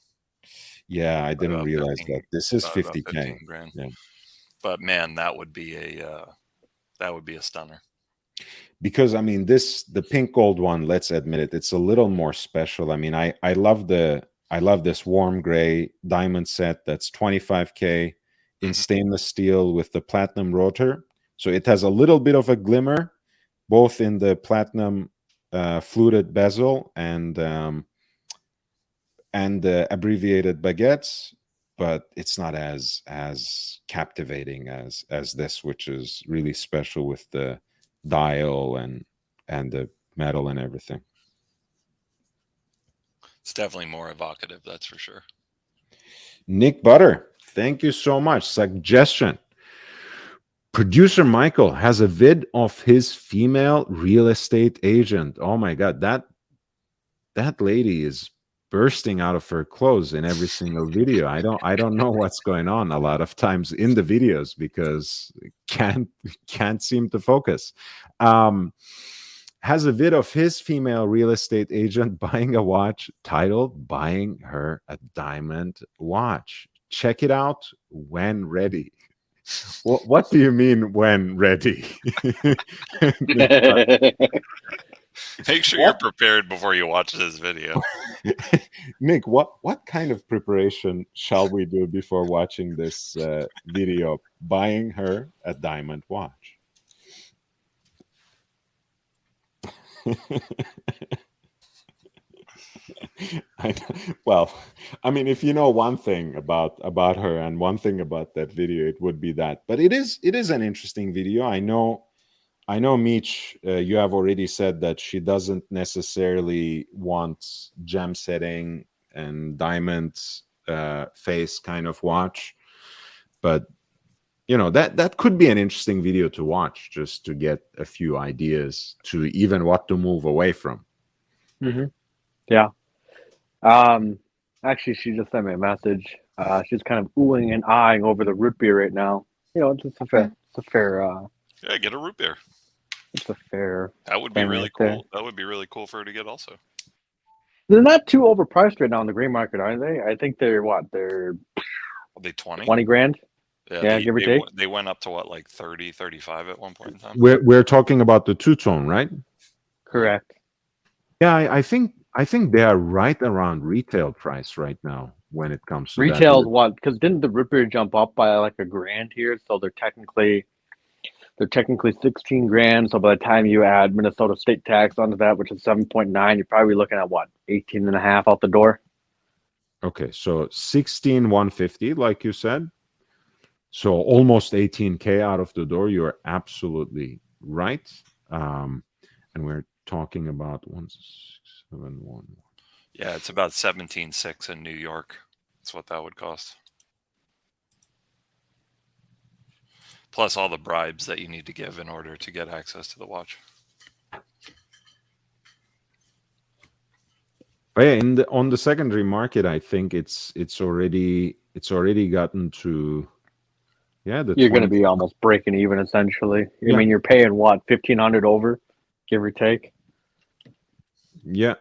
Yeah, I didn't About realize 15 that. This is about 50K. 15 grand. Yeah. But man, that would be a stunner. Because I mean, the pink gold one, let's admit it, it's a little more special. I mean, I love this warm gray diamond set that's 25K in stainless steel with the platinum rotor. So it has a little bit of a glimmer, both in the platinum fluted bezel and the abbreviated baguettes, but it's not as captivating as this, which is really special with the dial and the metal and everything. It's definitely more evocative, that's for sure. Nick Butter, thank you so much. Suggestion. Producer Michael has a vid of his female real estate agent. Oh my God, that lady is bursting out of her clothes in every single video. I don't know what's going on a lot of times in the videos because can't seem to focus. Has a vid of his female real estate agent buying a watch titled "Buying Her a Diamond Watch." Check it out when ready. What do you mean when ready? Make sure you're prepared before you watch this video. Nick, what kind of preparation shall we do before watching this video? Buying her a diamond watch. Well, I mean, if you know one thing about her and one thing about that video, it would be that. But it is an interesting video. I know, Meech, you have already said that she doesn't necessarily want gem setting and diamond face kind of watch, but that could be an interesting video to watch, just to get a few ideas to even what to move away from. Yeah. Actually, she just sent me a message. She's kind of oohing and eyeing over the root beer right now. It's a fair. Yeah, get a root beer. It's a fair. That would be thing really right there. cool. That would be really cool for her to get also. They're not too overpriced right now in the green market, are they? I think they're what? They're Are they 20? 20 grand. Yeah, Yeah, give or take. they went up to what, like 30, 35 at one point in time? We're talking about the two-tone, right? Correct. Yeah, I think they are right around retail price right now when it comes to Retail is that. what? Because didn't the Ripper jump up by like a grand here? So they're technically 16 grand. So by the time you add Minnesota state tax onto that, which is 7.9, you're probably looking at what, 18 and a half out the door. Okay, so 16,150, like you said. So almost 18K out of the door. You're absolutely right. And we're talking about 1671. Yeah, it's about 17.6 in New York. That's what that would cost. Plus all the bribes that you need to give in order to get access to the watch. But yeah, on the secondary market, I think it's already gotten to You're going to be almost breaking even essentially. Yeah. I mean, you're paying what, 1,500 over, give or take. Yeah.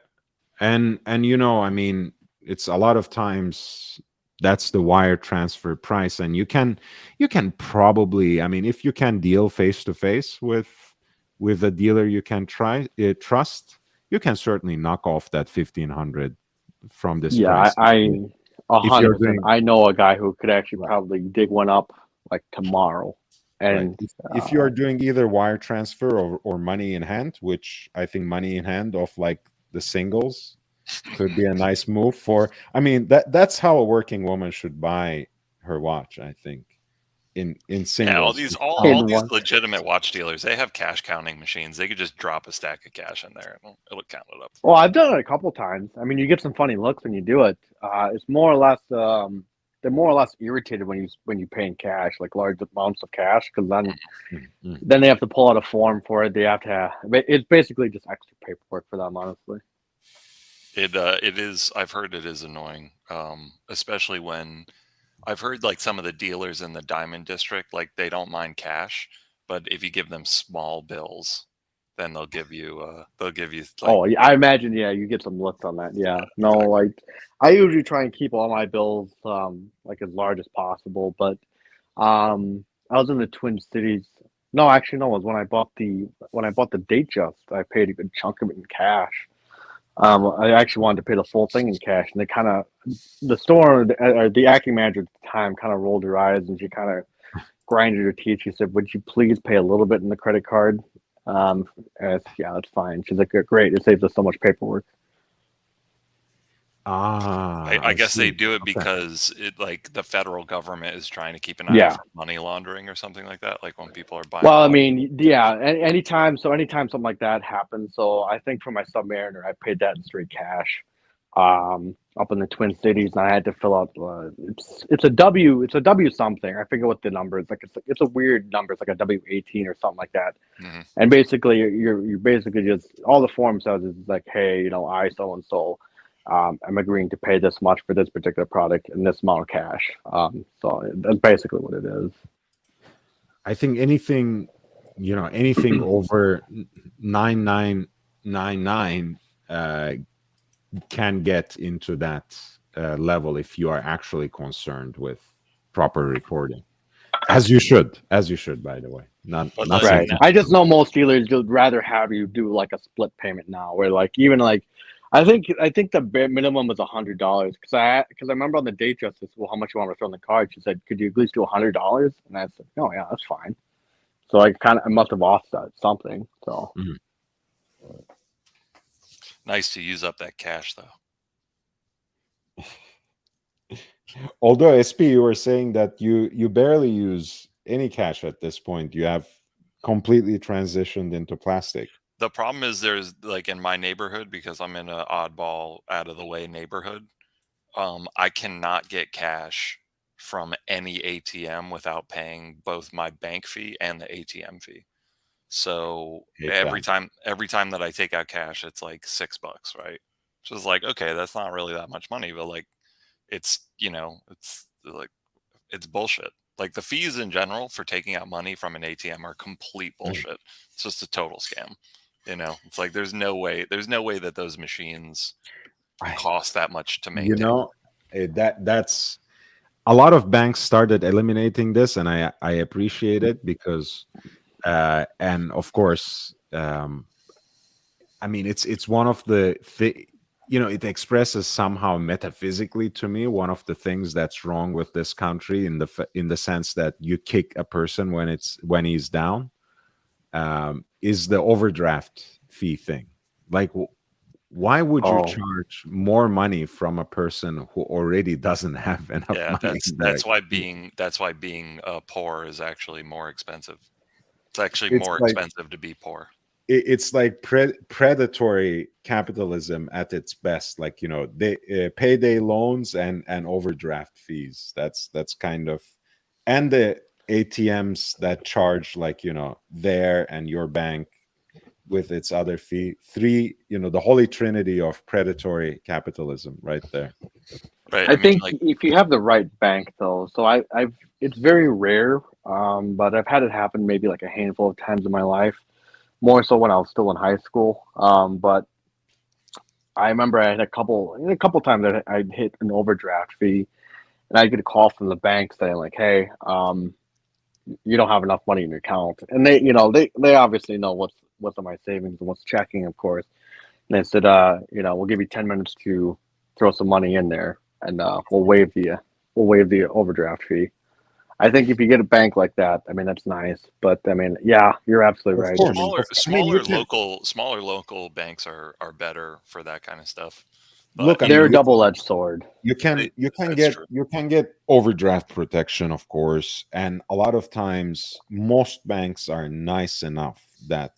And I mean, it's a lot of times that's the wire transfer price, and you can probably, I mean, if you can deal face to face with a dealer you can trust, you can certainly knock off that 1,500 from this Yeah, price. I 100%. doing- I know a guy who could actually Right. probably dig one up like tomorrow. And If you are doing either wire transfer or money in hand, which I think money in hand of like the singles could be a nice move for. I mean, that's how a working woman should buy her watch, I think. In singles. Yeah, all these one. legitimate watch dealers, they have cash counting machines. They could just drop a stack of cash in there and it'll count it up. Well, I've done it a couple times. I mean, you get some funny looks when you do it. It's more or less they're more or less irritated when you pay in cash, like large amounts of cash, because then they have to pull out a form for it. They have to it's basically just extra paperwork for them, honestly. It is. I've heard it is annoying, especially when I've heard like some of the dealers in the Diamond District, like they don't mind cash, but if you give them small bills, then they'll give you like, Oh, yeah, I imagine. Yeah, you get some looks on that. Yeah, no, exactly. like I usually try and keep all my bills like as large as possible. But I was in the Twin Cities. No, actually, no. It was when I bought the Datejust. I paid a good chunk of it in cash. I actually wanted to pay the full thing in cash, and the store or the acting manager at the time kind of rolled her eyes, and she kind of grinded her teeth. She said, "Would you please pay a little bit in the credit card?" And yeah, that's fine. She's like, "Great, it saves us so much paperwork." I guess they see. do it Okay. because it like the federal government is trying to keep an eye Yeah. on money laundering or something like that. Like when people are buying. Well, I mean, yeah, anytime something like that happens. So I think for my Submariner, I paid that in straight cash, up in the Twin Cities, and I had to fill out. It's a W something. I forget what the number is. Like it's a weird number. It's like a W18 or something like that. Mhm. And basically, you're basically just all the form says is like, hey, I so and so. I'm agreeing to pay this much for this particular product and this amount of cash. So that's basically what it is. I think anything over 9999 can get into that level if you are actually concerned with proper reporting, as you should, by the way. Not But Right. no. I just know most dealers would rather have you do like a split payment now, where like even like I think the bare minimum was $100 because I remember on the date justice, well, how much you want to throw in the card? She said, could you at least do $100? And I said, oh yeah, that's fine. So I must have offset something. So Nice to use up that cash though. Although SP, you were saying that you barely use any cash at this point. You have completely transitioned into plastic. The problem is there's like in my neighborhood, because I'm in an oddball out of the way neighborhood, I cannot get cash from any ATM without paying both my bank fee and the ATM fee. So Hate every that. time that I take out cash, it's like $6, right? So it's like, okay, that's not really that much money, but like it's like it's bullshit. Like the fees in general for taking out money from an ATM are complete bullshit. It's just a total scam. It's like there's no way that those machines cost that much to maintain. That's a lot of banks started eliminating this, and I appreciate it because, and of course, I mean, it's one of it expresses somehow metaphysically to me one of the things that's wrong with this country in the sense that you kick a person when he's down, is the overdraft fee thing. Like, why would you Oh. charge more money from a person who already doesn't have enough Yeah, money? that's why being poor is actually more expensive. It's actually It's more like- expensive to be poor. It's like predatory capitalism at its best. Like, they payday loans and overdraft fees. That's kind of, and the ATMs that charge, like, there and your bank with its other fee. The holy trinity of predatory capitalism right there. Right. I mean, think like, if you have the right bank, though, so I've it's very rare, but I've had it happen maybe like a handful of times in my life, more so when I was still in high school. But I remember I had a couple times that I'd hit an overdraft fee, and I'd get a call from the bank saying like, "Hey, you don't have enough money in your account," and they obviously know what's in my savings and what's checking, of course. And they said, we'll give you 10 minutes to throw some money in there, and we'll waive the overdraft fee. I think if you get a bank like that, I mean, that's nice. But I mean, yeah, you're absolutely Of right. course. I mean, smaller local banks are better for that kind of stuff. But, Look, I they're mean, a double-edged sword. you can That's get overdraft protection, of course, and a lot of times most banks are nice enough that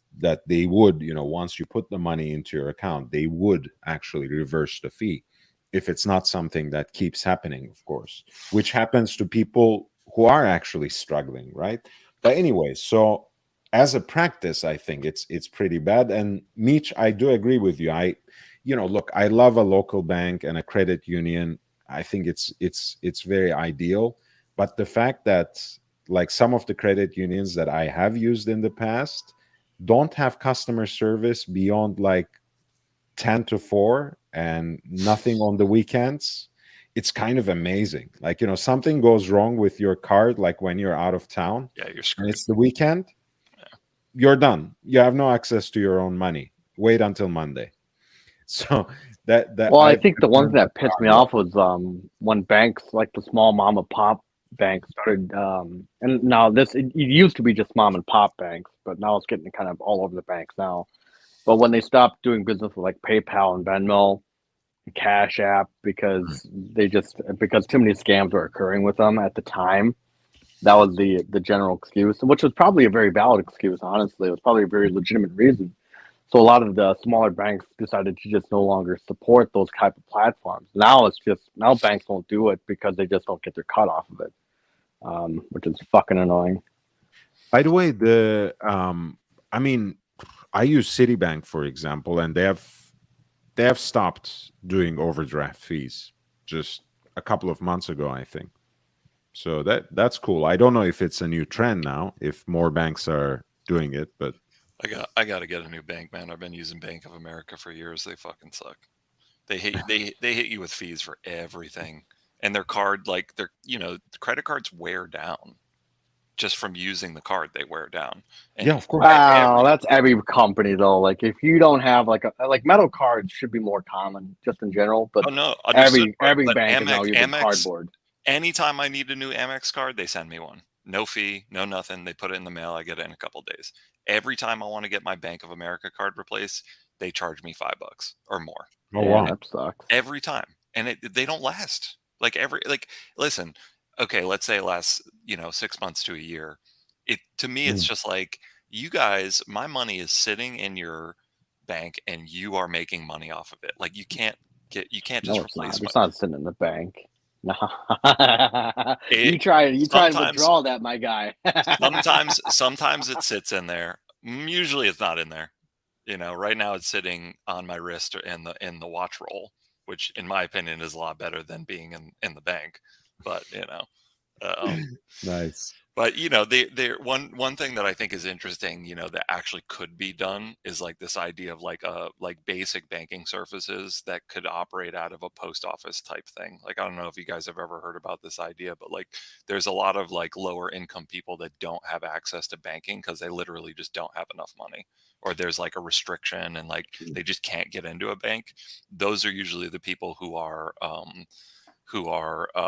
they would, once you put the money into your account, they would actually reverse the fee if it's not something that keeps happening, of course, which happens to people who are actually struggling, right? But anyway, so as a practice, I think it's pretty bad. And Meech, I do agree with you. Look, I love a local bank and a credit union. I think it's very ideal. But the fact that, like, some of the credit unions that I have used in the past don't have customer service beyond like 10 to 4 and nothing on the weekends, it's kind of amazing. Like, something goes wrong with your card, like when you're out of town yeah, you're and screwed. it's the weekend, you're done. You have no access to your own money. Wait until Monday. So that Well, I I've think the one learned thing that the pissed hard me way. off was when banks like the small mom and pop banks started, and now it used to be just mom and pop banks, but now it's getting kind of all over the banks now. But when they stopped doing business with like PayPal and Venmo, and Cash App, because too many scams were occurring with them at the time, that was the general excuse, which was probably a very valid excuse. Honestly, it was probably a very legitimate reason. So a lot of the smaller banks decided to just no longer support those type of platforms. Now banks won't do it because they just don't get their cut off of it, which is fucking annoying. By the way, I mean, I use Citibank, for example, and they have stopped doing overdraft fees just a couple of months ago, I think. So that's cool. I don't know if it's a new trend now, if more banks are doing it, but I got to get a new bank, man. I've been using Bank of America for years. They fucking suck. They hit you with fees for everything, and their card, like the credit cards wear down just from using the card. They wear down. And yeah, of course. Wow, that's every company though. Like if you don't have like metal cards should be more common just in general, but oh no, understood, every but bank is now using Amex, cardboard. anytime I need a new Amex card, they send me one. No fee, no nothing. They put it in the mail. I get it in a couple days. Every time I want to get my Bank of America card replaced, they charge me $5 or more. Oh Yeah, wow. that sucks. Every time, and they don't last. Listen, okay, let's say it lasts 6 months to a year. To me, it's just like, you guys, my money is sitting in your bank, and you are making money off of it. Like, you can't just No, it's replace not. my. It's not sitting in the bank. No. It- you try and sometimes- withdraw that, my guy. Sometimes it sits in there. Usually it's not in there. Right now it's sitting on my wrist or in the watch roll, which in my opinion is a lot better than being in the bank. But Nice. But they one thing that I think is interesting, that actually could be done is like this idea of like basic banking services that could operate out of a post office type thing. Like I don't know if you guys have ever heard about this idea, but like there's a lot of like lower income people that don't have access to banking because they literally just don't have enough money, or there's like a restriction and like they just can't get into a bank. Those are usually the people who are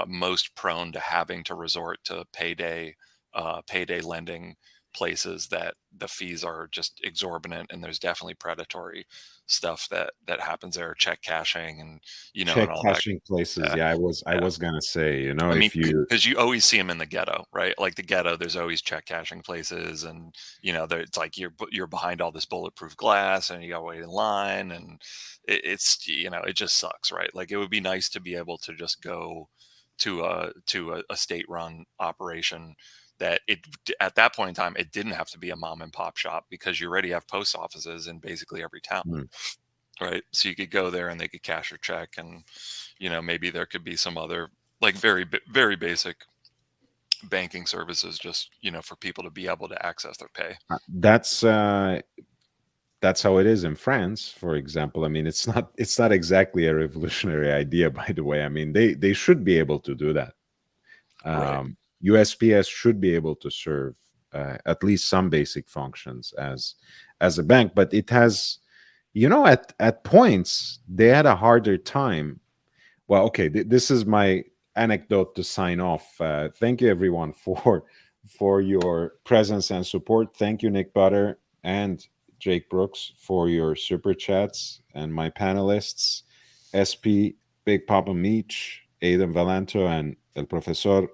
most prone to having to resort to payday lending places that the fees are just exorbitant, and there's definitely predatory stuff that happens there, check cashing and Check and all that. cashing places. Yeah. I was gonna say, I mean, if you because you always see them in the ghetto, right? Like the ghetto, there's always check cashing places, and it's like you're behind all this bulletproof glass, and you got to wait in line, and it just sucks, right? Like it would be nice to be able to just go to a state-run operation that at that point in time it didn't have to be a mom and pop shop because you already have post offices in basically every town. Mm. Right, so you could go there and they could cash your check, and maybe there could be some other like very basic banking services just for people to be able to access their pay. That's how it is in France, for example. I mean, it's not exactly a revolutionary idea, by the way. I mean, they should be able to do that. Right. USPS should be able to serve at least some basic functions as a bank, but it has, at points they had a harder time. Well, okay, this is my anecdote to sign off. Thank you, everyone, for your presence and support. Thank you, Nick Butter and Jake Brooks, for your super chats, and my panelists, SP, Big Papa Meech, Aidan Valanto, and El Profesor.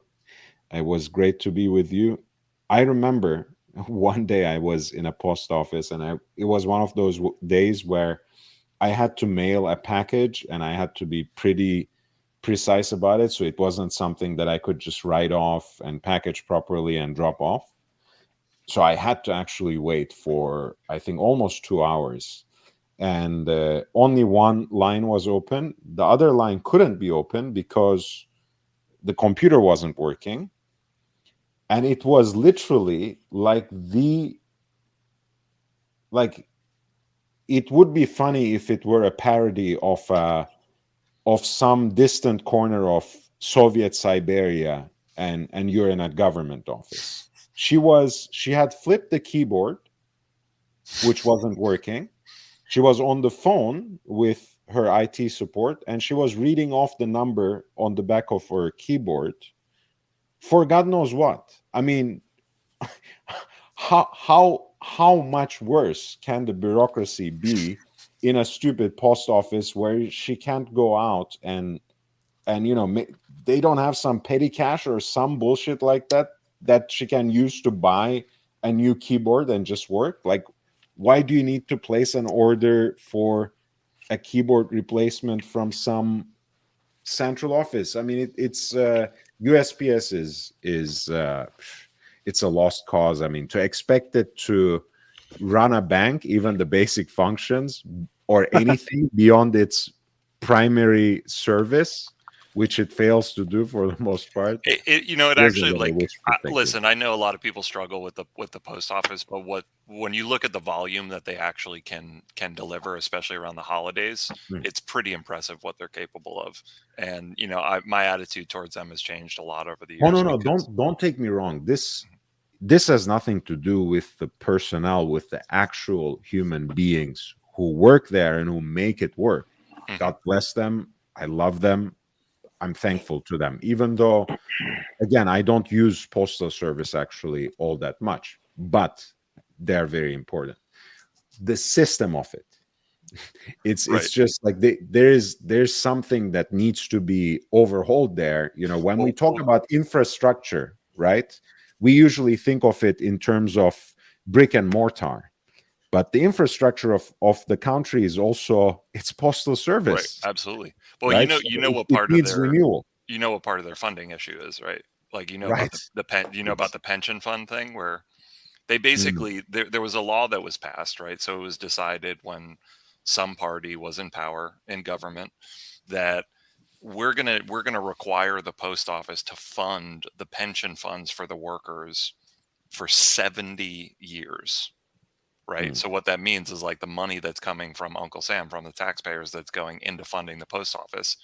It was great to be with you. I remember one day I was in a post office, and it was one of those days where I had to mail a package, and I had to be pretty precise about it. So it wasn't something that I could just write off and package properly and drop off. So I had to actually wait for, I think, almost 2 hours. And only one line was open. The other line couldn't be open because the computer wasn't working. And it was literally like it would be funny if it were a parody of some distant corner of Soviet Siberia, and you're in a government office. She had flipped the keyboard, which wasn't working. She was on the phone with her IT support, and she was reading off the number on the back of her keyboard for God knows what. I mean, how much worse can the bureaucracy be in a stupid post office where she can't go out and they don't have some petty cash or some bullshit like that she can use to buy a new keyboard and just work? Like, why do you need to place an order for a keyboard replacement from some central office? I mean, it's USPS is it's a lost cause. I mean, to expect it to run a bank, even the basic functions or anything beyond its primary service, which it fails to do for the most part. It actually, like, listen, I know a lot of people struggle with the post office, but when you look at the volume that they actually can deliver, especially around the holidays, it's pretty impressive what they're capable of. And my attitude towards them has changed a lot over the years. Oh no, don't take me wrong. This has nothing to do with the personnel, with the actual human beings who work there and who make it work. God bless them. I love them. I'm thankful to them, even though, again, I don't use postal service actually all that much, but they're very important. The system of it, it's just like there's something that needs to be overhauled there. When we talk about infrastructure, right, we usually think of it in terms of brick and mortar. But the infrastructure of the country is also its postal service. Right, absolutely. Well, right? what part of their renewal. What part of their funding issue is, right? Like right. about the pension fund thing, where they basically there was a law that was passed, right? So it was decided when some party was in power in government that we're gonna require the post office to fund the pension funds for the workers for 70 years. Right. So what that means is like the money that's coming from Uncle Sam, from the taxpayers, that's going into funding the post office,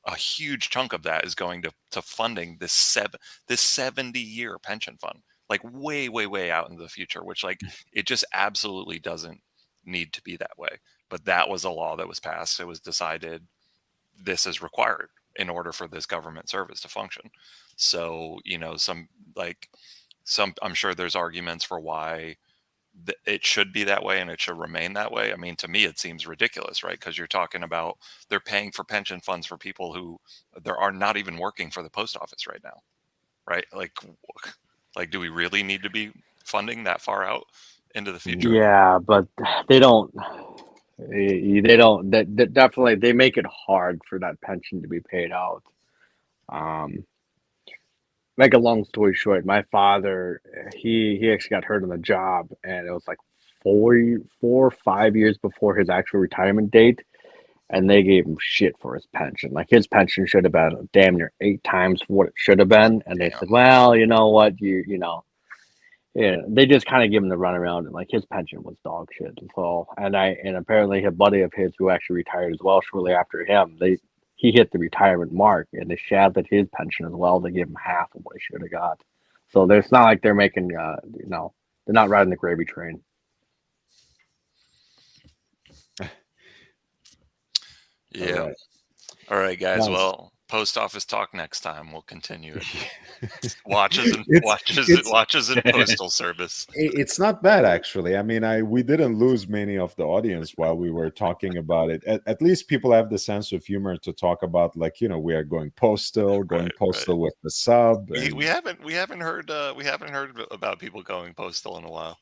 a huge chunk of that is going to funding this 70-year pension fund, like way out into the future, which like it just absolutely doesn't need to be that way. But that was a law that was passed. It was decided this is required in order for this government service to function. So, I'm sure there's arguments for why it should be that way and it should remain that way. I mean, to me, it seems ridiculous, right? Because you're talking about they're paying for pension funds for people who there are not even working for the post office right now, right? Like, do we really need to be funding that far out into the future? Yeah, but they don't. They don't. That definitely they make it hard for that pension to be paid out. Make a long story short, my father, he actually got hurt on the job, and it was like 4 or 5 years before his actual retirement date, and they gave him shit for his pension. Like his pension should have been damn near 8 times what it should have been, and they said, "Well, you know what, they just kind of give him the runaround, and like his pension was dog shit." So, and apparently a buddy of his who actually retired as well shortly after him, he hit the retirement mark, and they shafted his pension as well. They gave him half of what he should have got. So it's not like they're making, they're not riding the gravy train. Yeah. All right, guys. Nice. Well, post office talk next time. We'll continue it. Watches and postal service. It's not bad, actually. I mean, we didn't lose many of the audience while we were talking about it. At least people have the sense of humor to talk about, like, we are going postal with the sub. We haven't heard about people going postal in a while.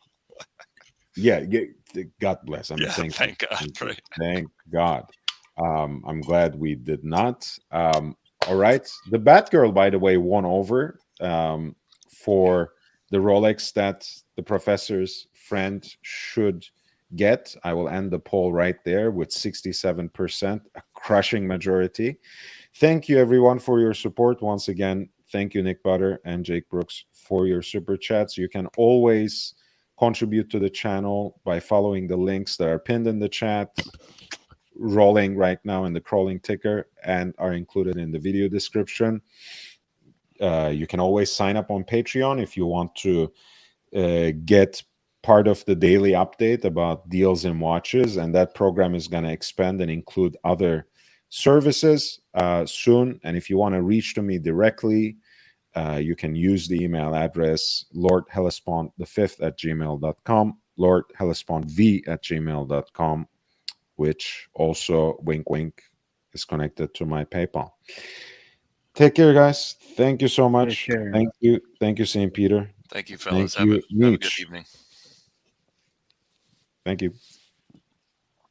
Yeah, God bless. Thank God. Right. Thank God. I'm glad we did not. All right. The Batgirl, by the way, won over for the Rolex that the professor's friend should get. I will end the poll right there with 67%, a crushing majority. Thank you, everyone, for your support. Once again, thank you, Nick Butter and Jake Brooks, for your super chats. You can always contribute to the channel by following the links that are pinned in the chat, rolling right now in the crawling ticker, and are included in the video description. You can always sign up on Patreon if you want to get part of the daily update about deals and watches, and that program is going to expand and include other services soon. And if you want to reach to me directly, you can use the email address lordhellespont5@gmail.com, lordhellespont@gmail.com, which also, wink, wink, is connected to my PayPal. Take care, guys. Thank you so much. Thank you. Thank you, St. Peter. Thank you, fellas. Have a good evening. Thank you.